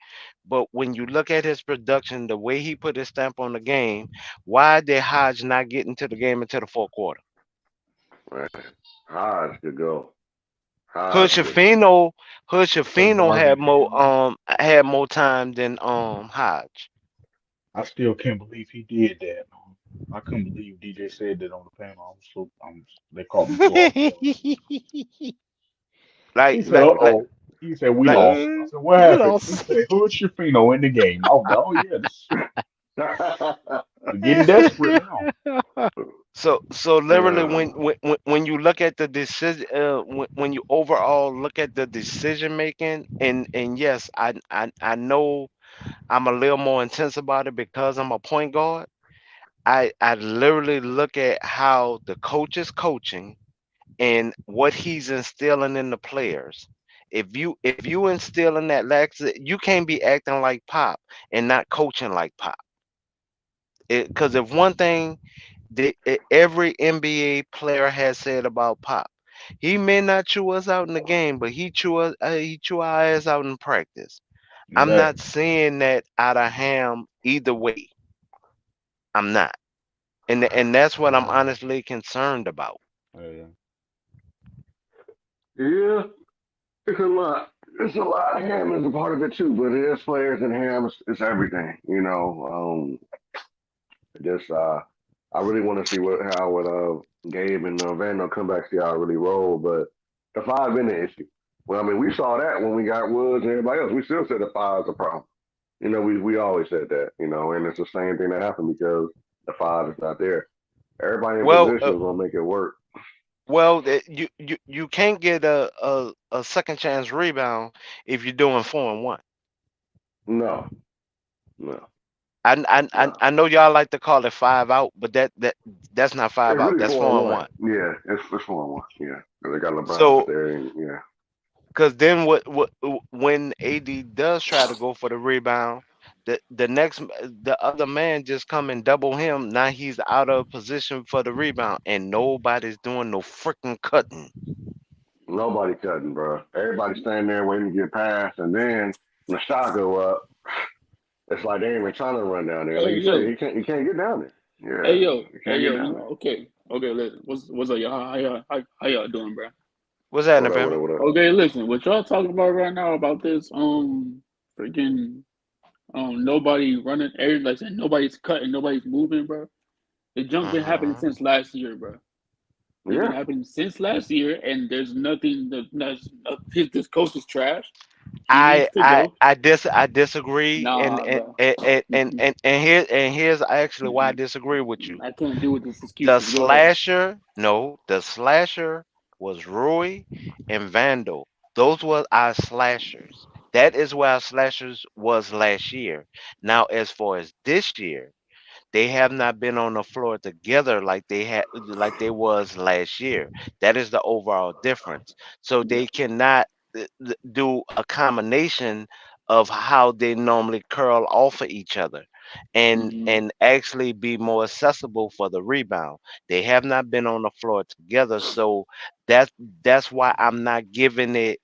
But when you look at his production, the way he put his stamp on the game, why did Hodge not get into the game until the fourth quarter? Right. Hodge could go. Hodge could. Hood because Shafino Marvin came on. had more time than Hodge. I still can't believe he did that. I couldn't believe DJ said that on the panel. They caught me so off guard. like He said, like like "Uh-oh." He said, "We like lost." I said, "What We happened?" He lost. said, "Hood Shafino in the game." I was like, "Oh yeah, this we're getting desperate now." so literally Uh, when you look at the decision when you overall look at the decision making, and yes, I know I'm a little more intense about it because I'm a point guard. I literally look at how the coach is coaching and what he's instilling in the players. If you instilling that lax, you can't be acting like Pop and not coaching like Pop. Because if one thing every NBA player has said about Pop, he may not chew us out in the game, but he chew our ass out in practice. I'm not Exactly. seeing that out of Ham either way. I'm not, and that's what I'm honestly concerned about. Yeah. yeah, it's a lot. It's a lot. Ham is a part of it too, but it is players and Ham is everything. Just I really want to see how would Gabe and Vando come back, see how it really roll. But the five been an issue. Well, I mean, we saw that when we got Woods and everybody else. We still said the five is a problem. We always said that. And it's the same thing that happened because the five is not there. Everybody in Well, position is gonna make it work. you can't get a second chance rebound if you're doing 4-1. No, no, I no. I know y'all like to call it 5 out, but that's not five It's out. really That's four four and and one. one. Yeah, it's 4-1. Yeah, 'cause they got LeBron So, there, and yeah, because then when AD does try to go for the rebound, the other man just come and double him. Now he's out of position for the rebound, and nobody's doing no freaking cutting. nobody cutting, bro. Everybody standing there waiting to get past, and then when the shot go up, it's like they ain't even trying to run down there. Like Hey you say, yo, you can't get down there. hey Yeah, yo, you hey can't get yo. down there. Okay, okay. Listen, what's up, y'all? How y'all doing, bro? What's happening, What up? What Pam? up? What up? Okay, listen. What y'all talking about right now about this freaking nobody running, like I said, nobody's cutting, nobody's moving, bro. The junk been happening Hmm. since last year, bro. It's been Yeah, happening since last year, and there's nothing this coach is trash. He needs I to I go. I disagree, and Nah, and bro. and and and, Mm-mm, and and here and here's actually why I mm-mm. disagree with you. I can't deal with this The excuses. Go ahead. slasher, no, the slasher was Rui and Vandal. Those were our slashers. That is where our slashers was last year. Now, as far as this year, they have not been on the floor together like they was last year. That is the overall difference. So Yeah. they cannot do a combination of how they normally curl off of each other Hmm. and actually be more accessible for the rebound. They have not been on the floor together, so that's that's why I'm not giving it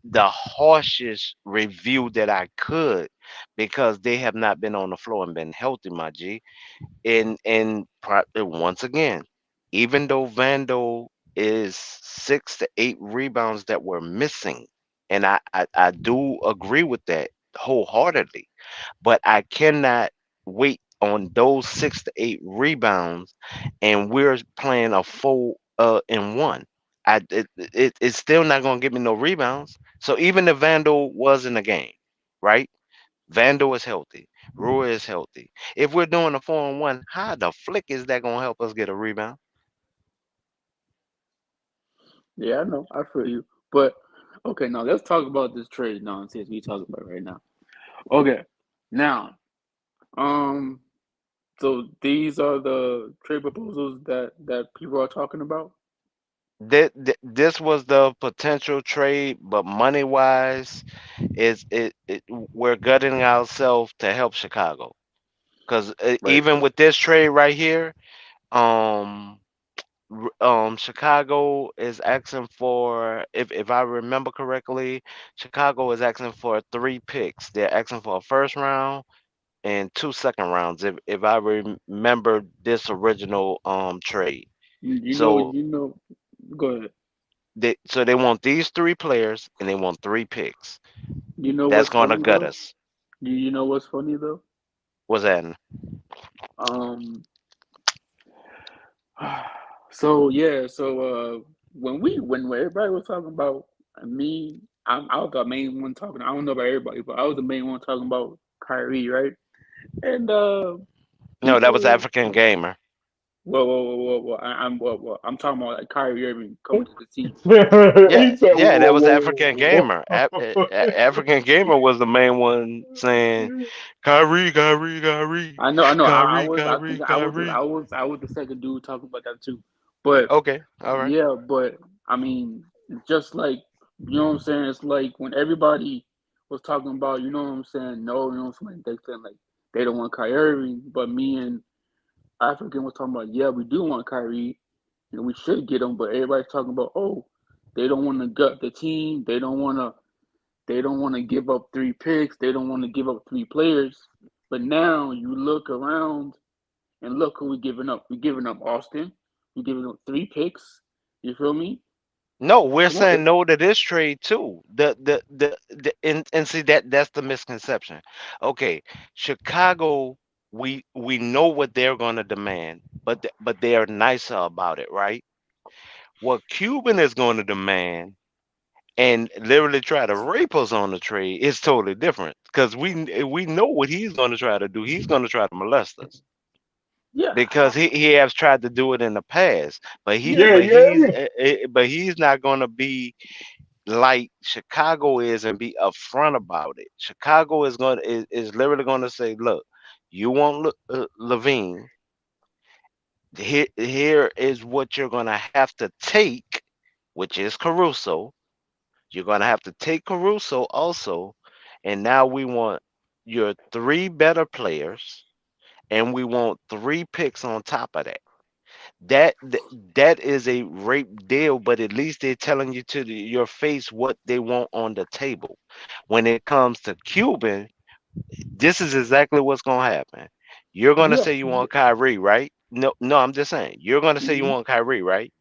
the harshest review that I could, because they have not been on the floor and been healthy, my G. Once again, even though Vando is 6 to 8 rebounds that we're missing, and I do agree with that wholeheartedly, but I cannot wait on those 6 to 8 rebounds, and we're playing a 4 and 1. It's still not gonna give me no rebounds. So even if Vandal was in the game, right? Vandal is healthy. Rua is healthy. If we're doing a 4 and 1, how the flick is that gonna help us get a rebound? Yeah, I know. I feel you. But okay, now let's talk about this trade nonsense we talking about right now. Okay, now Um. So these are the trade proposals that people are talking about. This was the potential trade, but money wise, we're gutting ourselves to help Chicago. Because Right. even with this trade right here, um, Chicago is asking for, if I remember correctly, Chicago is asking for three picks. They're asking for a first round and two second rounds, if I remember this original trade. So You know. Go ahead. they want these three players and they want three picks. You know That's what's gonna funny gut though? us. You know what's funny though? What's that? Um. So yeah. So when everybody was talking about me, I was the main one talking. I don't know about everybody, but I was the main one talking about Kyrie, right? And No, that was people. African Gamer. Whoa. I'm talking about like Kyrie Irving coming to the team. Yeah, He said, yeah, that "Whoa, was whoa, African whoa, Gamer. whoa." African Gamer was the main one saying, Kyrie, Kyrie, Kyrie, I know. Kyrie, I Kyrie, think Kyrie. I was the second dude talking about that too. But Okay, all right. yeah, but I mean, it's just like you know what I'm saying. It's like when everybody was talking about, you know what I'm saying. No, you know what I'm saying. They saying like they don't want Kyrie Irving, but me and African was talking about, yeah, we do want Kyrie, and we should get him. But everybody's talking about, oh, they don't want to gut the team. They don't want to give up three picks. They don't want to give up three players. But now you look around and look who we're giving up. We're giving up Austin. We're giving up three picks. You feel me? No, we're Come on, saying no to this trade too. And see that's the misconception. Okay, Chicago, we know what they're going to demand, but they are nicer about it, right? What Cuban is going to demand and literally try to rape us on the trade is totally different because we know what he's going to try to do. He's going to try to molest us yeah, because he has tried to do it in the past, but yeah, Yeah, yeah. he's not going to be like Chicago is and be upfront about it. Chicago is literally going to say, look, you want Levine, here is what you're going to have to take, which is Caruso. You're going to have to take Caruso also. And now we want your three better players and we want three picks on top of that. That th- that is a rape deal, but at least they're telling you to your face what they want on the table. When it comes to Cuban, this is exactly what's gonna happen. You're gonna yeah, say you want Kyrie, right? No, no, I'm just saying. You're gonna say you hmm want Kyrie, right?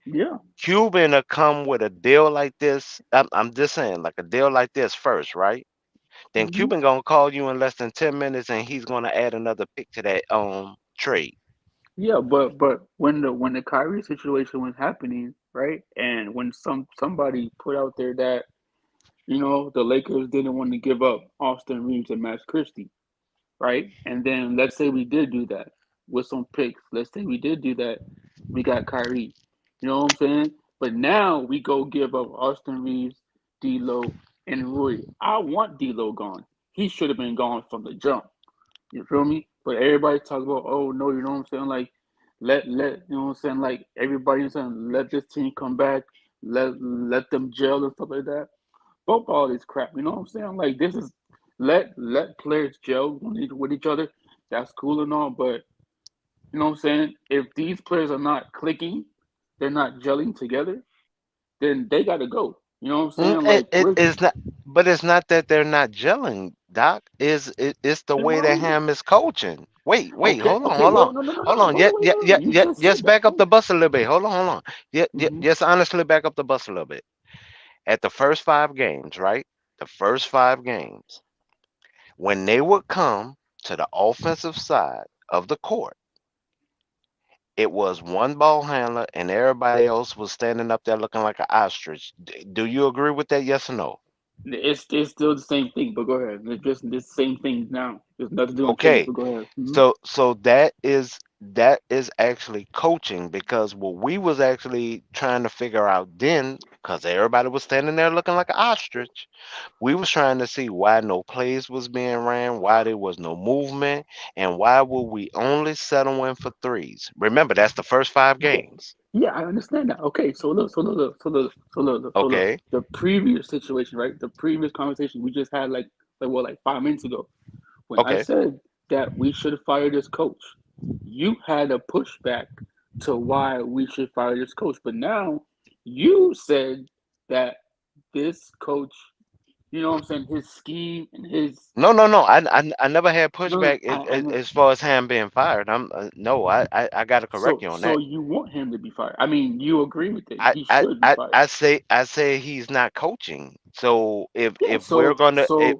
yeah, Cuban will come with a deal like this. I'm just saying, like a deal like this first, right? Then hmm Cuban gonna call you in less than 10 minutes, and he's gonna add another pick to that trade. yeah. But when the Kyrie situation was happening, right, and when somebody put out there that you know the Lakers didn't want to give up Austin Reaves and Max Christie, right? And then let's say we did do that with some picks. Let's say we did do that. We got Kyrie. You know what I'm saying? But now we go give up Austin Reeves, D'Lo, and Rui. I want D'Lo gone. He should have been gone from the jump. You feel me? But everybody talks about, oh no, you know what I'm saying? Like, let you know what I'm saying? Like everybody saying, let this team come back. Let them gel and stuff like that. Fuck all this crap. You know what I'm saying? Like this is let players gel with each other. That's cool and all, but you know what I'm saying? If these players are not clicking, they're not gelling together, then they gotta go. You know what I'm saying? Like we're It's not, but it's not that they're not gelling, Doc. It's the then way why that we Ham is coaching. Wait, okay, hold on, okay, hold wait, on, no, no, no, hold no, on. wait. You just said Just that. back up the bus a little bit. Hold on. Mm-hmm. Just honestly back up the bus a little bit. At the first five games, right? The first five games, when they would come to the offensive side of the court, it was one ball handler and everybody else was standing up there looking like an ostrich. Do you agree with that? Yes or no? It's still the same thing, but go ahead. It's just the same thing now. There's nothing to do on change, Okay, but go ahead. so that is actually coaching, because what we was actually trying to figure out then, because everybody was standing there looking like an ostrich, we was trying to see why no plays was being ran, why there was no movement, and why were we only settling for threes. Remember, that's the first five Yeah, games. yeah, I understand that. Okay, so look, so look. Okay. The previous situation, right? The previous conversation we just had, like what, like 5 minutes ago, when I Okay. said that we should fire this coach, you had a pushback to why we should fire this coach, but now you said that this coach, you know what I'm saying, his scheme and his No, no, no. I never had no, no, pushback I know. as far as him being fired. I'm no. I got to correct So you on so that. you want him to be fired? I mean, you agree with it? He should be fired. I say he's not coaching. So Yeah.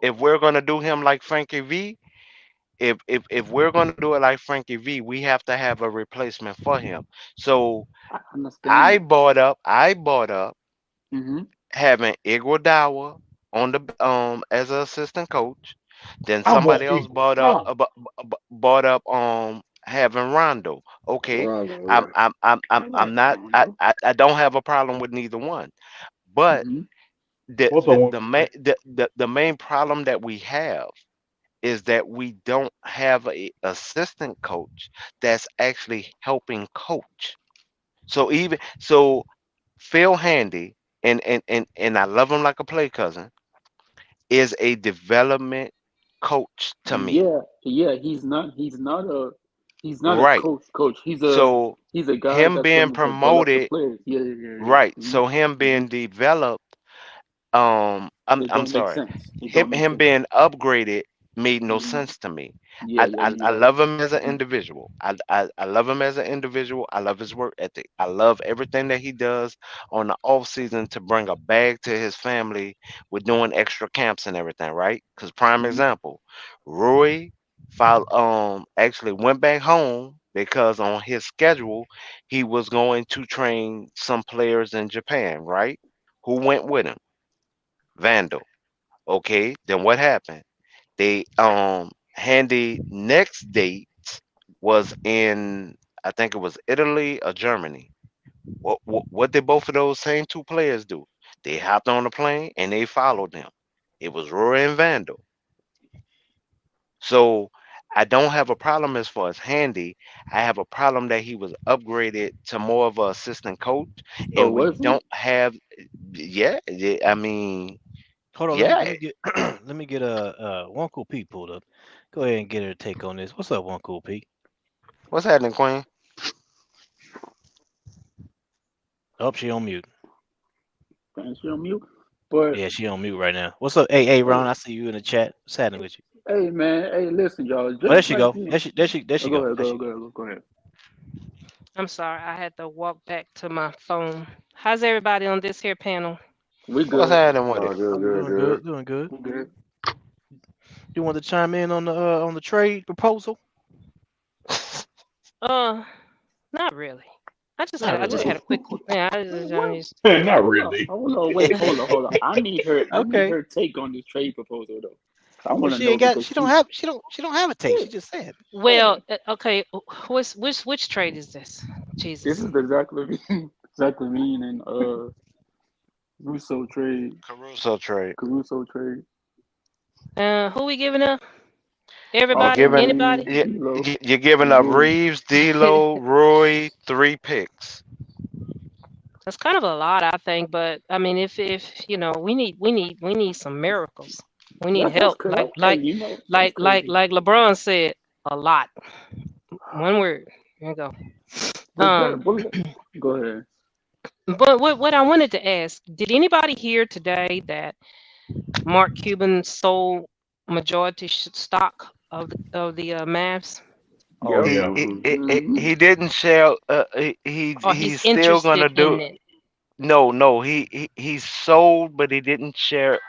if we're gonna do him like Frankie V, if we're gonna do it like Frankie V, we have to have a replacement for him. So I understand that. I bought up Hmm. having Iguodala on the as an assistant coach. Then I somebody want else Iguodala. bought up having Rondo. Okay, Rondo, yeah. I like I'm not Rondo. I don't have a problem with neither one. But Hmm. Both of them. the main problem that we have is that we don't have a assistant coach that's actually helping coach. So even so, Phil Handy, and I love him like a play cousin, is a development coach to me. Yeah, yeah. He's not a Right. coach. He's a So he's a guy him that's being gonna develop the promoted, players. Yeah, yeah, yeah, yeah. right. Hmm. So him Hmm. being developed, It I'm don't make sorry. sense. It Him don't make him sense. being upgraded made no Hmm. sense to me. Yeah, yeah, I you're right. love him as an Hmm. individual. I love him as an individual. I love his work ethic. I love everything that he does on the off season to bring a bag to his family with doing extra camps and everything, right? Because prime Hmm. example, Roy actually went back home because on his schedule he was going to train some players in Japan, right? Who went with him? Vandal. Okay, then what happened? They Handy next date was in, I think it was Italy or Germany. What did both of those same two players do? They hopped on the plane and they followed them. It was Rory and Vandal. So I don't have a problem as far as Handy. I have a problem that he was upgraded to more of an assistant coach, Oh, and we was he? don't have. Yeah, yeah, I mean, Hold on, let yeah. me get let me get one cool P pulled up. Go ahead and get her take on this. What's up, one cool P? What's happening, Queen? Oh, she on mute. Thanks, you on mute. But Yeah, she on mute right now. What's up? Hey, Ron, hey, I see you in the chat. What's happening with you? hey, man. Hey, listen, y'all. Oh, there Just she like go. you. There Oh, she go go. ahead. There Go she go go. ahead. Go ahead. I'm sorry, I had to walk back to my phone. How's everybody on this here panel? We What's good. happening with Oh, it? good, good, Doing good. good, doing good. We good. You want to chime in on the trade proposal? Uh, not really. Not I just really. had a quick, yeah, What? Not Hold really. on. Hold on. Wait. Hold on. I need her. I need Okay. her take on this trade proposal though. I Well, want to she know ain't got. because She don't she. have. She don't have a take. Yeah. She just said. Yeah. well, okay, which trade is this? This Jesus. is the Zach LaVine, Zach LaVine and Russo trade, Caruso trade. Caruso trade. Who we giving up? You're Everybody? Austin giving Reaves, Anybody? D'Lo, you're giving and up Rui. Reeves, D'Lo, Roy, three picks. That's kind of a lot, I think. But I mean, if you know, we need some miracles. We need That's help. crazy. Hey, that's crazy. Like LeBron said, a lot. One word. There you go. But Um, go ahead. but what I wanted to ask, did anybody hear today that Mark Cuban sold majority stock of the Mavs? Oh Yep. He yeah. he, he, he Hmm. he didn't sell. Or he's He's still interested gonna do. in it? No, no, he sold, but he didn't share.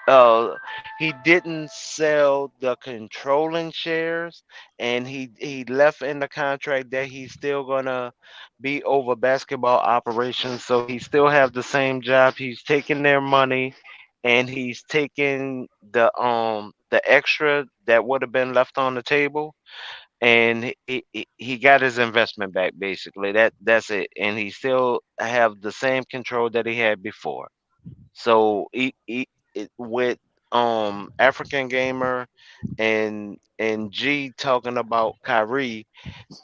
He didn't sell the controlling shares, and he left in the contract that he's still gonna be over basketball operations. So he still have the same job. He's taking their money, and he's taking the extra that would have been left on the table. and he got his investment back basically. That's it, and he still have the same control that he had before. So with African Gamer and G talking about Kyrie,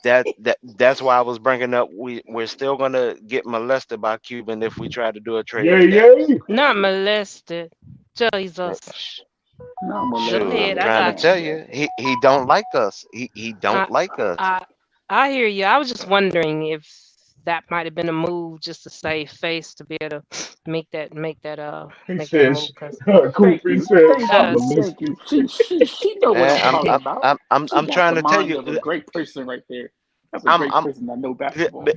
that's why I was bringing up we're still gonna get molested by Cuban if we try to do a trade Yeah, with Dallas. yeah. Not molested. Jesus. Not Go molested. Shoot, I'm ahead. I trying Come to got on, tell you. bro. you, he don't like us. He don't I like us. I I hear you. I was just wondering if that might have been a move just to save face to be able to He make that move says, because Coop, Thank he you, said, thank I'm a you, because thank listener. you. She know what Man, I'm talking about. She I'm got trying the to tell mind you. of a great person right there. That's a great I'm person that know be- basketball. be-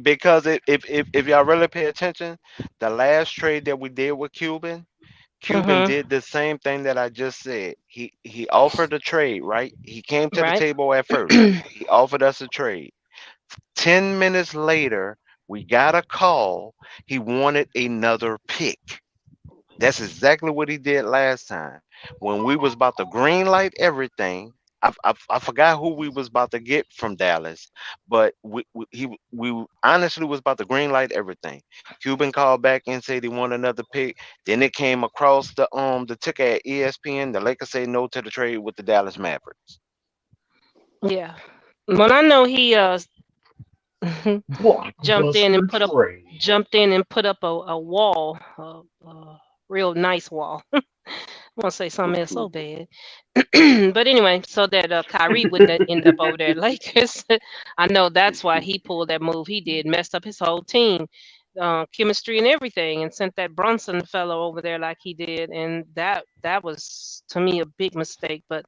because if y'all really pay attention, the last trade that we did with Cuban mm-hmm, did the same thing that I just said. He offered a trade, right? He came to the right. table at first. He offered us a trade. 10 minutes later, we got a call. He wanted another pick. That's exactly what he did last time. When we was about to green light everything, I forgot who we was about to get from Dallas, but we honestly was about to green light everything. Cuban called back and said he wanted another pick. Then it came across the ticker at ESPN. The Lakers say no to the trade with the Dallas Mavericks. Yeah. Well, I know he jumped in and Blockbuster trade. put up a wall, a real nice wall. I want to say something else so bad. But anyway, so that Kyrie wouldn't end up over there at Lakers. I know that's why he pulled that move he did, messed up his whole team, chemistry and everything, and sent that Brunson fellow over there like he did, and that was to me a big mistake. But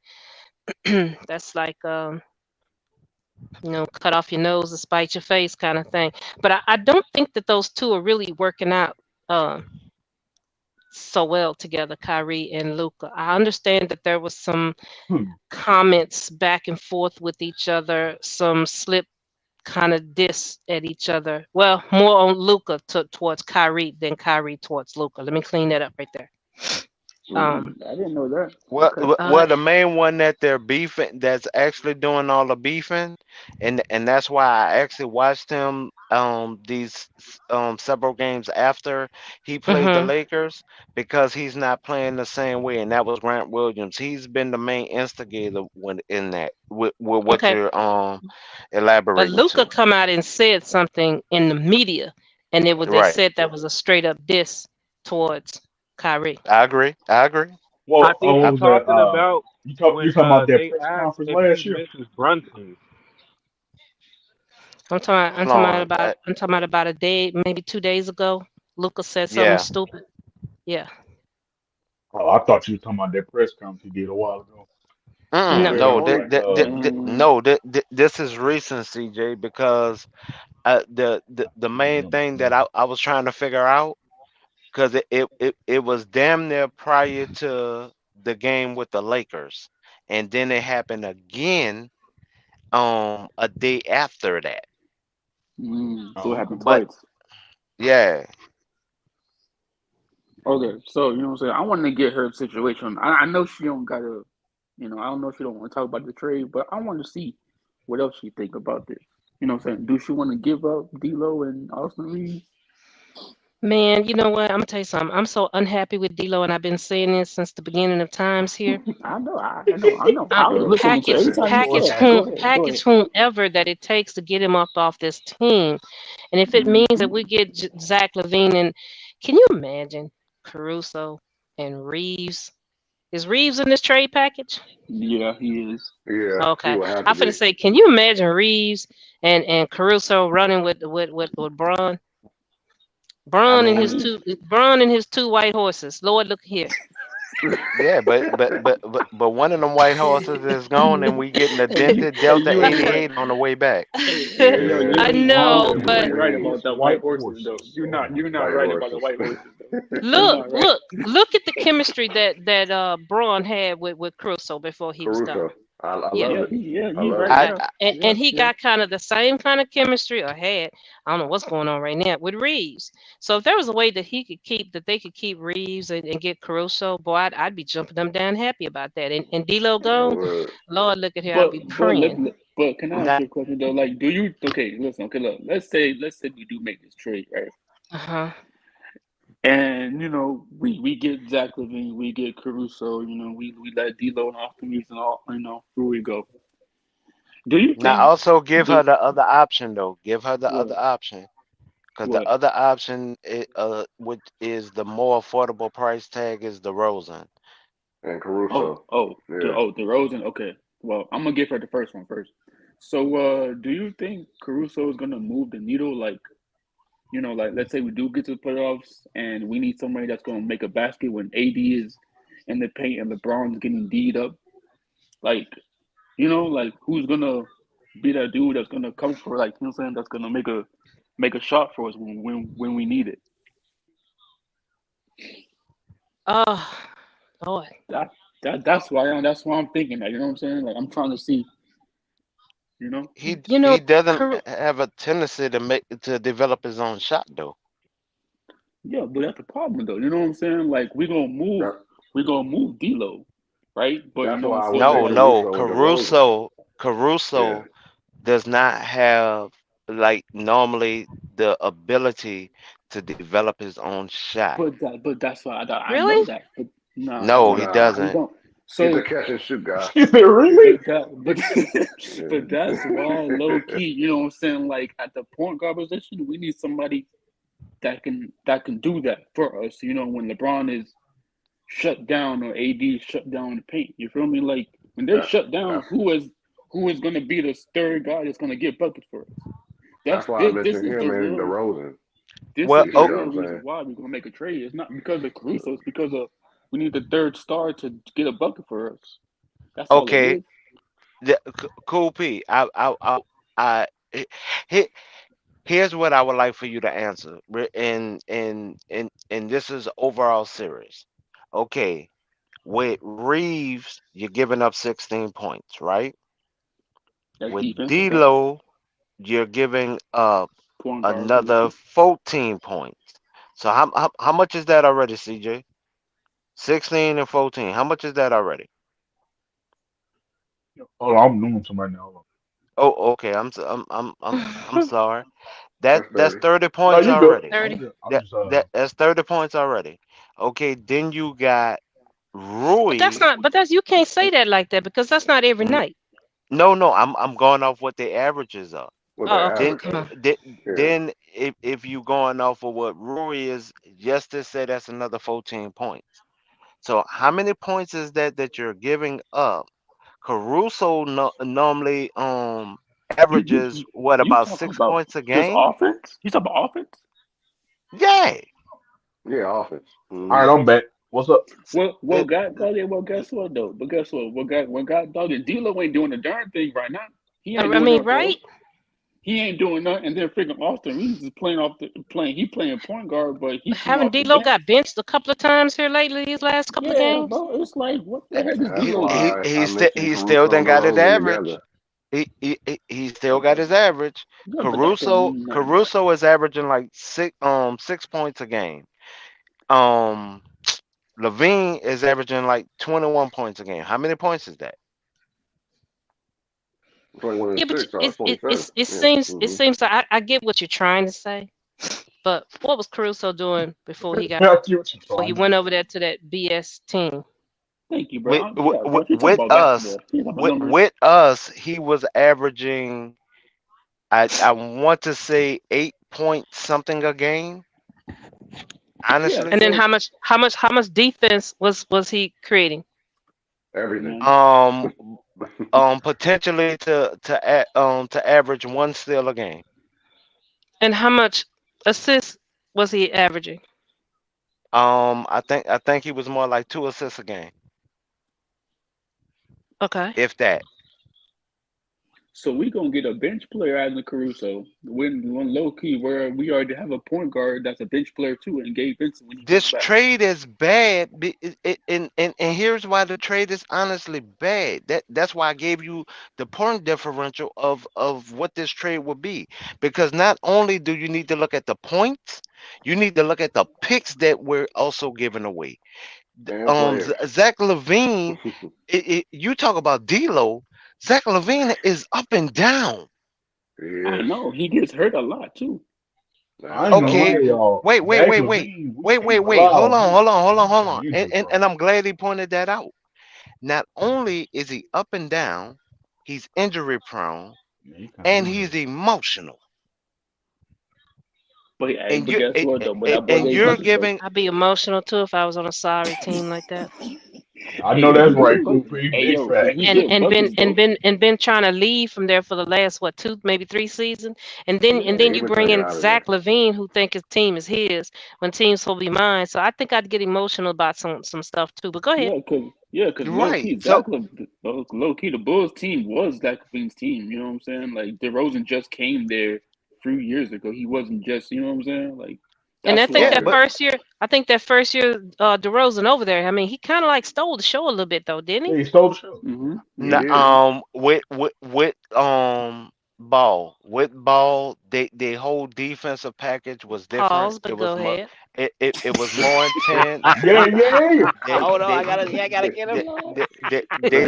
that's like cut off your nose to spite your face kind of thing. But I don't think that those two are really working out. Uh, so well together, Kyrie and Luca. I understand that there was some Hmm. comments back and forth with each other, some slip kind of diss at each other. Well, more on Luca towards Kyrie than Kyrie towards Luca. Let me clean that up right there. Um, I didn't know that. Well, Okay. uh, well, the main one that they're beefing, that's actually doing all the beefing, and that's why I actually watched him these several games after he played the mhm. Lakers because he's not playing the same way, and that was Grant Williams. He's been the main instigator when in that with what Okay, you're but elaborating Luca to. come out and said something in the media, and they Right. said that was a straight up diss towards Kyrie. I agree. I agree. I Well, think I, he's what was that? talking about You when talking about that they press asked conference if last he year? misses Brunson. hold on. I'm talking about a day, maybe 2 days ago. Luca said something Yeah. stupid. Yeah. Oh, I thought you was talking about that press conference he did a while ago. No. Where No, like Man, no, this is recent, CJ, because the main thing that I was trying to figure out because it was damn near prior to the game with the Lakers, and then it happened again a day after that. so it oh, happened okay. But twice. yeah, Okay, so you know what I'm saying. I want to get her situation. I know she don't gotta, I don't know if she don't want to talk about the trade, but I want to see what else she think about this. You know what I'm saying? Do she want to give up D'Lo and Austin Reeves? Man, you know what? I'm gonna tell you something. I'm so unhappy with D'Lo, and I've been saying this since the beginning of times here. I know, I know. I was listening to Package, everything you package, said. Go ahead, go ahead. package whomever that it takes to get him up off this team. And if it means that we get Zach LaVine, and can you imagine Caruso and Reeves? Is Reeves in this trade package? Yeah, he is. Yeah, he Okay, would have to I'm finna be. say, can you imagine Reeves and Caruso running with Braun? I Braun and his mean, two white horses. Lord, look here. yeah, but one of them white horses is gone, and we getting a Hey, dented Delta you ain't right. 88 on the way back. Hey, yo, Yeah, I you know, ain't but right Reeves, about that white White horses though. horses. You're not white right about the horses. white horses though. You're look, not right. look, look at the chemistry that Braun had with Caruso before he was Caruso. gone. I Yeah. love Yeah, it. I he's love right. it. I, Yeah, I yeah, And he yeah. got kind of the same kind of chemistry or had, I don't know what's going on right now with Reeves. So if there was a way that they could keep Reeves and get Caruso, boy, I'd be jumping them down happy about that. And D'Lo gone, Word. Lord, look at here, I'll But be but praying. but can I ask now, you a question though? Like, do you okay? Listen, okay, look. Let's say we do make this trade, right? Uh-huh. And we get Zach LaVine, we get Caruso. We let D'Lo and Austin Reaves and all. Here we go. Do you now think also give her the the other option though. Give her the other what option because the what? other option, which is the more affordable price tag, is the Rosen. And Oh, Caruso. Yeah. DeRozan. Okay. Well, I'm gonna give her the first one first. So, do you think Caruso is gonna move the needle? Like, like let's say we do get to the playoffs and we need somebody that's gonna make a basket when AD is in the paint and LeBron's getting D'd up. Like, like who's gonna be that dude that's gonna come for like what I'm saying that's gonna make a shot for us when we need it. Oh, Lord. That that's why I'm thinking that. You know what I'm saying? Like I'm trying to see. You know. You know, He doesn't Caru- have a tendency to develop his own shot though. Yeah, but that's the problem though. You know what I'm saying? Like That, we're gonna move D'Lo, right? But you that's know what I'm why I would saying? say No, Like no, Caruso or DeRozan. Yeah. Caruso does not have like normally the ability to develop his own shot. but that's why I know really? that. But nah, No, he Nah. he doesn't. don't. He's a So catch and shoot guy. Is it really? but but that's why low Yeah. key. You know what I'm saying? Like at the point guard position, we need somebody that can do that for us. When LeBron is shut down or AD is shut down in the paint. You feel me? Like when they're That shut down, that's who is going to be the third guy that's going to get buckets for us? That's that's why I this. This mentioned is the him and real. DeRozan. This Well, is You the see what oh, real I'm reason saying? why we're going to make a trade. It's not because of Caruso. It's because of we need the third star to get a bucket for us. That's all it okay. is. Cool P. He- he- Here's what I would like for you to answer. And this is overall serious. Okay. With Reeves, you're giving up 16 points, right? That's With defense. Okay. D'Lo, you're giving up Point guard another position. 14 points. So how much is that already, CJ? 16 and 14. How much is that already? Hold on, I'm doing something right now. Hold on. Oh, okay. I'm sorry. That's That's 30. 30 No, points you good. already. I'm 30. just, I'm That just that's 30 points already. Okay, then you got But that's Rui. not. But that's you can't say that like that because that's not every N- night. No, I'm going off what the averages are. What the Oh, okay. Then average Come on. is. Yeah. then if you going off of what Rui is, just to say that's another 14 points. So how many points is that you're giving up? Caruso normally averages what, You about talking six about points a just game? offense? You talking about offense? Yeah. Yeah, offense. all Hmm. right. I'm back. What's up? Well, God dog it. Well, guess what though? But guess what? When God dog it, D'Lo ain't doing the darn thing right now. He ain't I doing mean, nothing for us. right? He ain't doing nothing. And then freaking Austin Reaves is playing off the playing. He playing point guard, but he coming Haven't off the D'Lo bench. got benched a couple of times here lately? These last couple of Yeah, games. bro. It's like what the eh, heck is That's he D'Lo doing? why I mentioned he still Caruso done and got his DeRozan average. together. He still got his average. Yeah, but that don't mean nothing. Caruso is averaging like 6 points a game. Um Levine is averaging like 21 points a game. How many points is that? 21 and Yeah, but 6 or 27. it Yeah. seems it Hmm. seems like I get what you're trying to say, but what was Caruso doing before he got I get what you're before he trying to went say. over there to that BS team? Thank you, bro. With Yeah, bro. She talking about basketball. She talking about numbers. with us, he was averaging, I want to say, 8 point something a game, Yeah. And honestly. then So how much defense was he creating? Everything. none. Um Potentially to average one steal a game. And how much assists was he averaging? I think he was more like 2 assists a game, Okay. if that. So we gonna get a bench player out of Caruso. When one low key where we already have a point guard that's a bench player too, and Gabe Vincent when he This comes back. trade is bad, and here's why the trade is honestly bad. That's why I gave you the point differential of what this trade would be. Because not only do you need to look at the points, you need to look at the picks that we're also giving away. And players. Zach LaVine, you talk about D'Lo. Zach LaVine is up and down. I Yes, know he gets hurt a lot too. that's I a ain't gonna fact. lie, Okay, y'all. Zach Levine, we can't wait. rely on him Hold being on. injury And prone. I'm glad he pointed that out. Not only is he up and down, he's injury prone Yeah, he kind of and been he's hurt. emotional. But hey, And but you guess what though? But that boy and Gabe you're Vincent though. giving I'd be emotional too if I was on a sorry team like that. I Hey know yo, that's he right, get Coop. hey Big yo, fact. he And get and been buckets and though. been and been trying to leave from there for the last what, 2 maybe 3 seasons, and Yeah. then He you been bring trying to get in out of there. Zach Levine who think his team is his when team's supposed to be mine. So I think I'd get emotional about some stuff too. But go ahead. Yeah, cause low right. key So low key the Bulls team was Zach LaVine's team. You know what I'm saying? Like DeRozan just came there a few years ago. He wasn't just you know what I'm saying. Like And that's yeah, why. but I think that first year, DeRozan over there. I mean, he kind of like stole the show a little bit though, didn't Yeah, he? he stole the show. He did. with ball, they whole defensive package was different. Pause, It but was go more ahead. it was more intense. Yeah, yeah, yeah. They Hold on, they I gotta get him. they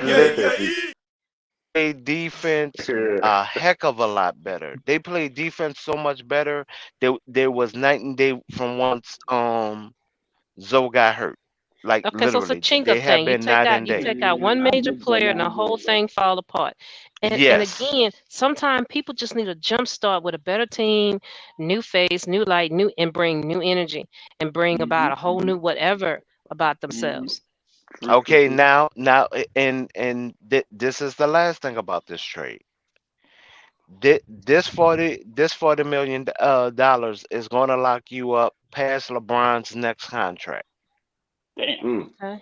play defense a heck of a lot better. They play defense so much better. There was night and day from once Zoe got hurt. Like Okay, so it's a literally, chink-up they have thing. been night and You day. take out one I major get that. player and I the whole get that. thing fall apart. And Yes. again, sometimes people just need a jump start with a better team, new face, new light, new and bring new energy and bring about a whole new whatever about Mhm. themselves. Okay. True. This is the last thing about this trade. This 40 million dollars is going to lock you up past LeBron's next contract. Damn. Mm. Okay.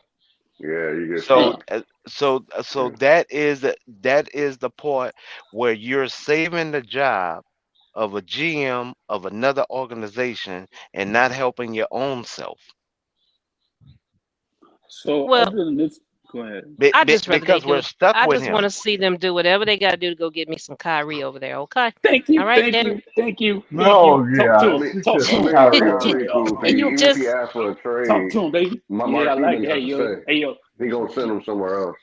Yeah, you get So stuck. Damn. so Yeah. that is the point where you're saving the job of a GM of another organization and not helping your own self. So Well, other than this, go ahead. I just rather they Because do we're it. stuck I with just want him. to see them do whatever they got to do to go get me some Kyrie over there. Okay. Thank All you, right, thank damn you, thank you, thank you. No, Talk yeah. to I him. mean, She Talk said to some I him. mean, to be Kyrie honest over with it. you, there. cool Okay. thing. You Even if he just asks for a Talk trade, to him, baby. my Yeah, I Marquis like it. gonna Hey have to yo, stay. hey yo. He gonna send him somewhere else.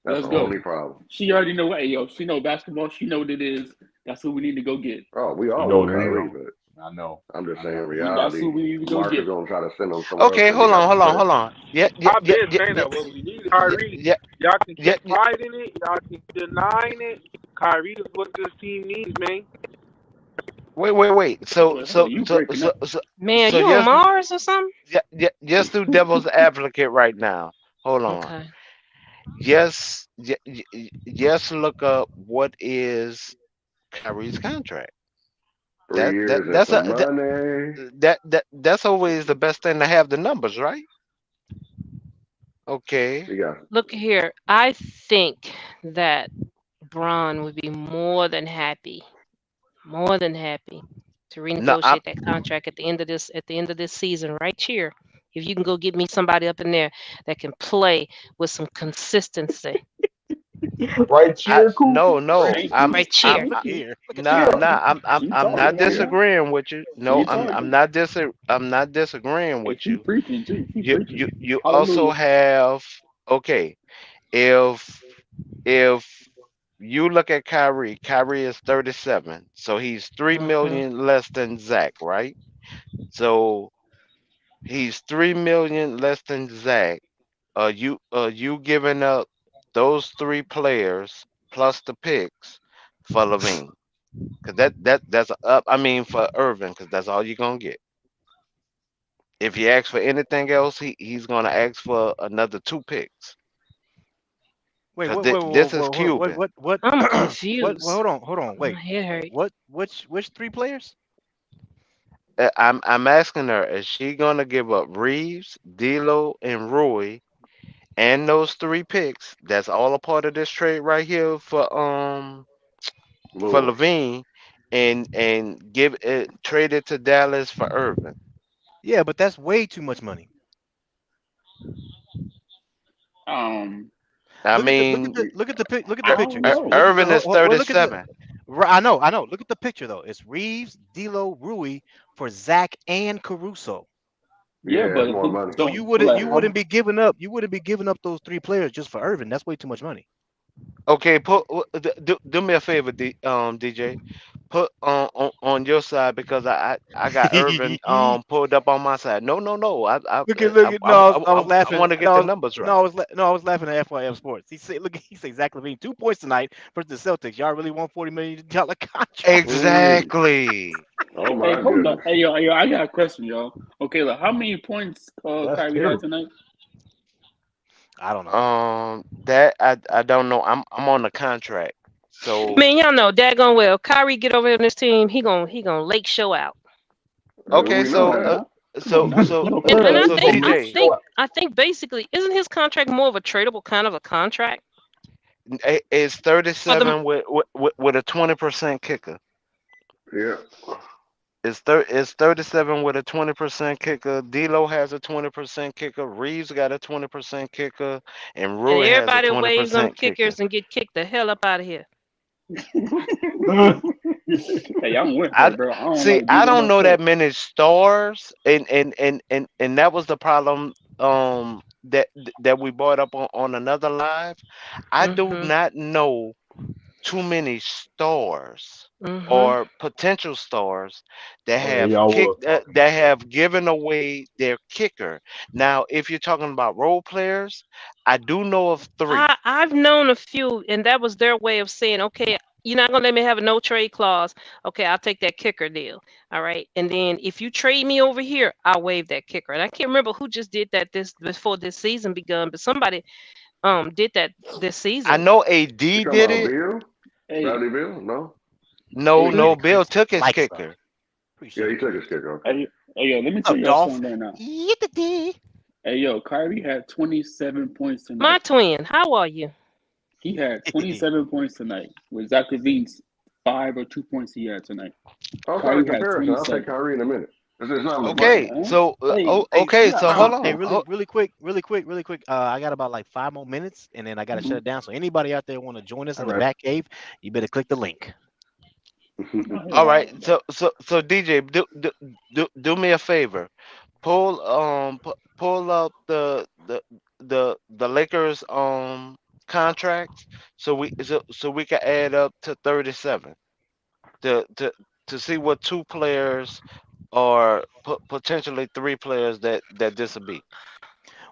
That's Let's the go. only problem. She already know what. Hey yo, she know basketball. She know what it is. That's who we need to go get. Oh, we You all know know what it is. Kyrie, but I I'm just saying know. That's who reality. we need to go Marcus get. gonna try to send him somewhere else Okay. because he Hold got on. to Hold on. stay. Hold on. Yeah. Yeah. I've Yeah. been Yeah. saying Yeah. that. What we need Yeah. Kyrie. Yeah. Y'all can Yeah. take pride in it. Y'all can denying it. Kyrie is what this team needs, man. Wait. So Wait, hold so on. You so breaking so up? so man, so you on yes, Mars or something? yes, do devil's advocate right now. Hold on. Okay. Yes, look up what is Kyrie's contract. 3 years and some money. That's always the best thing to have the numbers, right? Okay. He got Look here. I think that Braun would be more than happy to No, I renegotiate that contract at the end of this season right here. If you can go get me somebody up in there that can play with some consistency. Right I cheer, Coop? no. Thank I'm you, Right I'm cheer. thank I, you. Look at nah cheer. nah. She I'm talking not right now. disagreeing with you. No, She I'm talking. I'm not disagreeing And with she you. preaching too. She You preaching. you you also Hallelujah. have okay. If if you look at Kyrie, Kyrie is 37, so he's three Hmm. million less than Zach, right? So he's 3 million less than Zach. You giving up those three players plus the picks for Levine? Cause that's up. I mean for Irving, cause that's all you're gonna get. If he asks for anything else, he's gonna ask for another two picks. Wait, Cause what, this is Cuban. I'm what, confused. hold on, My wait. head hurt. Which three players? I'm asking her, is she gonna give up Reeves, D'Lo, and Rui, and those three picks? That's all a part of this trade right here for for Lord. LaVine and give it trade it to Dallas for Irvin. Yeah, but that's way too much money. Um, I Look at the look at mean, the look at the look at the I picture. don't It's know. look at Irvin is well, look at the 37. I know. Look at the picture though. It's Reeves, D'Lo, Rui for Zach and Caruso. Yeah, Yeah, it's but more who money. So don't like how? you wouldn't be giving up those three players just for Irvin. That's way too much money. Okay, do me a favor, DJ. Put on your side because I got Irvin pulled up on my side. No. Look at no, I was I laughing. want to get the numbers right. I was laughing at FYM Sports. He said Zach LaVine 2 points tonight versus the Celtics. Y'all really want $40 million contract? Mm. Exactly. Oh Hey, my hold on. goodness. Hey, yo, I got a question, y'all. Okay, look, how many points That's Kyrie had terrible. tonight? I don't know. That I don't know. I'm on the contract, so Man, y'all know daggone well. Kyrie get over here on this team. He gonna lake show out. okay. We know So No, that. not. No, not. No, he And he I so think won't. I DJ think I think basically isn't his contract more of a tradable kind of a contract is for the 37 with a 20% kicker. Yeah. It's 37 with a 20% kicker. D'Lo has a 20% kicker. Reeves got a 20% kicker, and and Rui has a everybody waves them 20% kicker. kickers and get kicked the hell up out of here. Hey, I'm with her, I bro. I don't see. like I D'Lo don't know myself. that many stars, and that was the problem. That we brought up on another live. I do Mhm. not know too many stars Mhm. or potential stars that Oh yeah, have y'all was kicked talking that about have given away their kicker. Now, if you're talking about role players, I do know of three. I've known a few, and that was their way of saying, okay, you're not gonna let me have a no trade clause. Okay, I'll take that kicker deal. All right, and then if you trade me over here, I'll waive that kicker. And I can't remember who just did that this before this season begun, but somebody did that this I season. know You AD talking did about it. Bill? Hey, Bradley Bill? No. No, hey, Appreciate no, it, Bill Chris. took his Likes though. kicker. Yeah, Appreciate he it, took Chris. his kick, okay. hey, yo, let me tell What's up, y'all Dolph? something right now. Yippee. Hey, yo, Kyrie had 27 points My tonight. twin, how are you? He had 27 points tonight. With Zach LaVine's 5 or 2 points he had tonight. Outside of Kyrie had comparison, I'll take 27. Kyrie in a minute. It's not much money. Okay, Uh-huh. so Hey, hey, okay, chill so out, hold chill Hey, on. out. really quick. I got about like 5 more minutes, and then I got to shut Mm-hmm. it down. So anybody out there want to join us all in the right. back cave, you better click the link. Oh, hell All no. right, so DJ, do me a favor. Pull up the Lakers contracts so we can add up to 37 to to to see what two players or potentially three players that this will be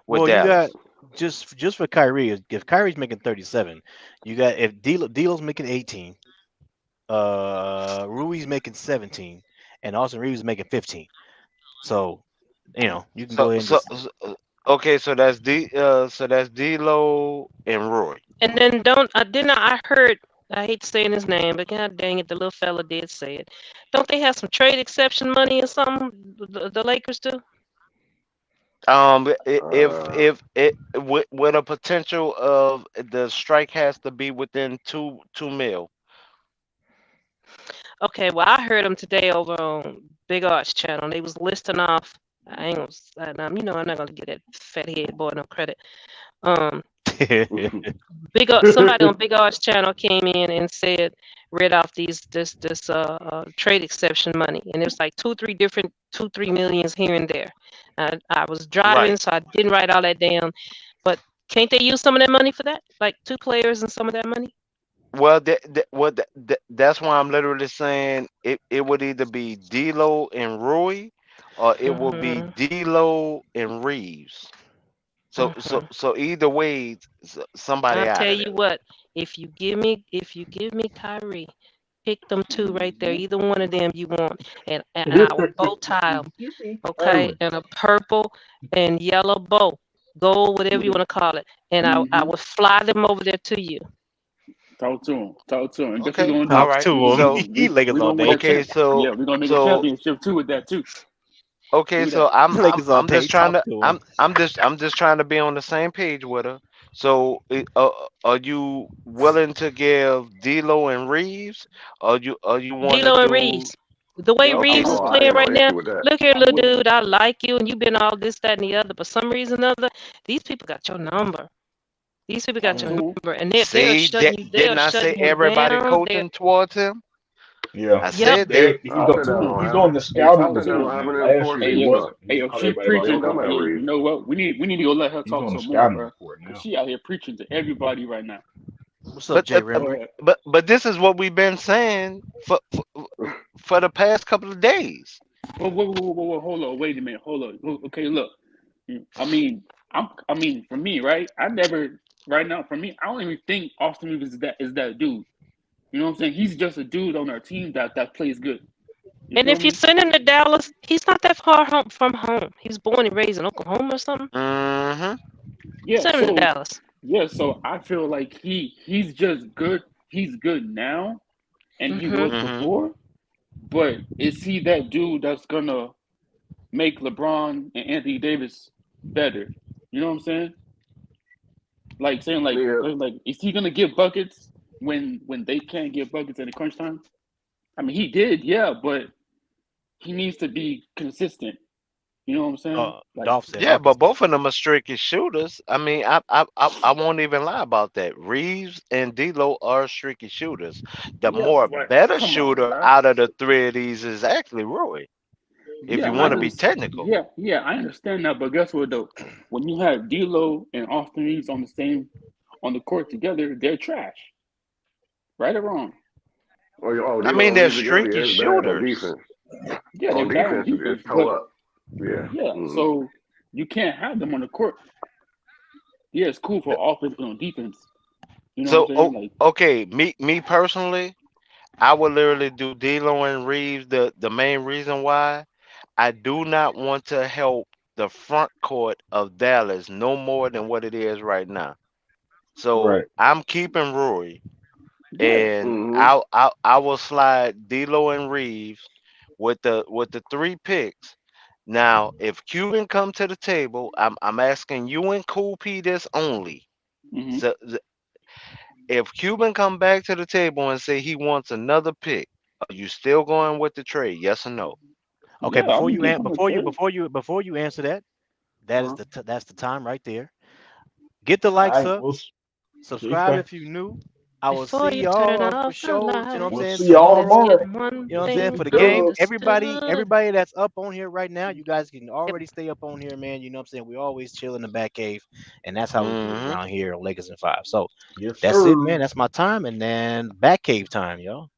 with Well, you got Dallas. just for Kyrie. If Kyrie's making 37, you got if D'Lo's making 18, Rui's making 17, and Austin Reaves is making 15. So you can So go ahead and so, just so okay, so that's D'Lo and Roy. And then don't I didn't I heard I hate saying his name, but god dang it, the little fella did say it. Don't they have some trade exception money or something? The Lakers do. uh, If it with a potential of the strike has to be within two mil. Okay, well I heard them today over on Big Arts channel. They was listing off. I ain't gonna, I'm not gonna get that fat head boy no credit. Um, somebody on Big Arts channel came in and said read off this trade exception money, and it was like 2 3 millions here and there. I was driving, Right. so I didn't write all that down. But can't they use some of that money for that? Like two players and some of that money? Well, that's why I'm literally saying it would either be D'Lo and Rui, or it will be Hmm. D'Lo and Reeves. Hmm. So either way, somebody I'll out tell of there. you what. If you give me Kyrie, pick them two right there. Either one of them you want, and I will bow tie 'em, okay, Irvin. and a purple and yellow bow, gold, whatever you Mm-hmm. want to call it, and I Mm-hmm. will fly them over there to you. Talk to him. Talk to him. And guess what Okay, we're gonna all do? talk right. to him. So He Lakers We're all gonna win day. that okay, champ. Yeah, we're gonna make a so championship too with that too. okay, Do so that. I'm I'm Lakers all I'm just day. trying Talk to to him. I'm just trying to be on the same page with her. So, are you willing to give D'Lo and Reeves, or you want to D'Lo and do? Reeves. The way Yep, I'm Reeves with is Oh, it. I playing ain't no right now, issue with that. look here, I'm little with it. dude. I like you, and you've been all this, that, and the other. But some reason or other, these people got your number. These people got I'm your Mm. cool. number, and they're See, shutting you. They are didn't I say shutting you everybody down. They're coaching towards him? Yeah, I yep. said that. he's I doing think that's Cool, gonna he's happen. doing the hey, I scouting think that's gonna cool. department. happen in Last year sports Hey, he too, yo, though. wasn't. hey, He yo, caught she everybody by They ain't preaching. talking surprise. about Hey, Reeves. you know what? We need to go let her He's talk doing the some more, scouting bro. report Cause now. she out here preaching to everybody right now. What's up, But Jay Rembrandt? Go ahead. but this is what we've been saying for the past couple of days. Whoa, hold on, wait a minute, hold on. Okay, look. I mean, I mean, for me, right? I never, right now, for me, I don't even think Austin Reaves is that dude. You know what I'm saying? He's just a dude on our team that plays good. You And feel if you me? send him to Dallas, he's not that far home from home. He was born and raised in Oklahoma or something. Mm-hmm. Yeah. Send him to So Dallas. yeah. So I feel like he's just good. He's good now, and he Hmm. was Mm-hmm. before. But is he that dude that's gonna make LeBron and Anthony Davis better? You know what I'm saying? Like saying Yeah, like is he gonna get buckets when they can't get buckets at the crunch time? I mean, he did, yeah, but he needs to be consistent. You know what I'm saying? Like, Dolph said Yeah, buckets. but both of them are streaky shooters. I mean, I won't even lie about that. Reeves and D'Lo are streaky shooters. The yeah, more but better come on, shooter bro. out of the three of these is actually Roy. If Yeah, you I want to be understand. technical. Yeah, I understand that. But guess what though? When you have D'Lo and Austin Reaves on the court together, they're trash. Right or wrong? oh, I D'Lo mean, and they're Reeves together. streaky Yeah, it's bad on shooters. defense. Yeah, they're On bad on defense, it's defense, toe but up. Yeah. yeah. Mm-hmm. So you can't have them on the court. Yeah, it's cool for offense, but on defense, you know what I'm So, saying? Like, okay, me personally, I would literally do D'Lo and Reeves. The main reason why I do not want to help the front court of Dallas no more than what it is right now. So Right. I'm keeping Rory, yeah, and Mm-hmm. I will slide D'Lo and Reeves with the three picks. Now, if Cuban come to the table, I'm asking you and Cool P this only. hmm So if Cuban come back to the table and say he wants another pick, are you still going with the trade? Yes or no? Okay, yeah. I mean, give him a trade. before you answer that, Uh-huh. that's the time right there. Get the All likes right. up, subscribe Okay. if you new. I will Before see you turn y'all for off the shows. You know what I'm We'll saying? lights, see y'all let's Tomorrow. get tomorrow. one You know what I'm saying? thing For the game, Dub. understood. everybody that's up on here right now, you guys can already stay up on here, man. You know what I'm saying? We always chill in the back cave, and that's how we do it Hmm. around here on Lakers and Five. So Yes, that's it, sir. man. That's my time, and then back cave time, y'all.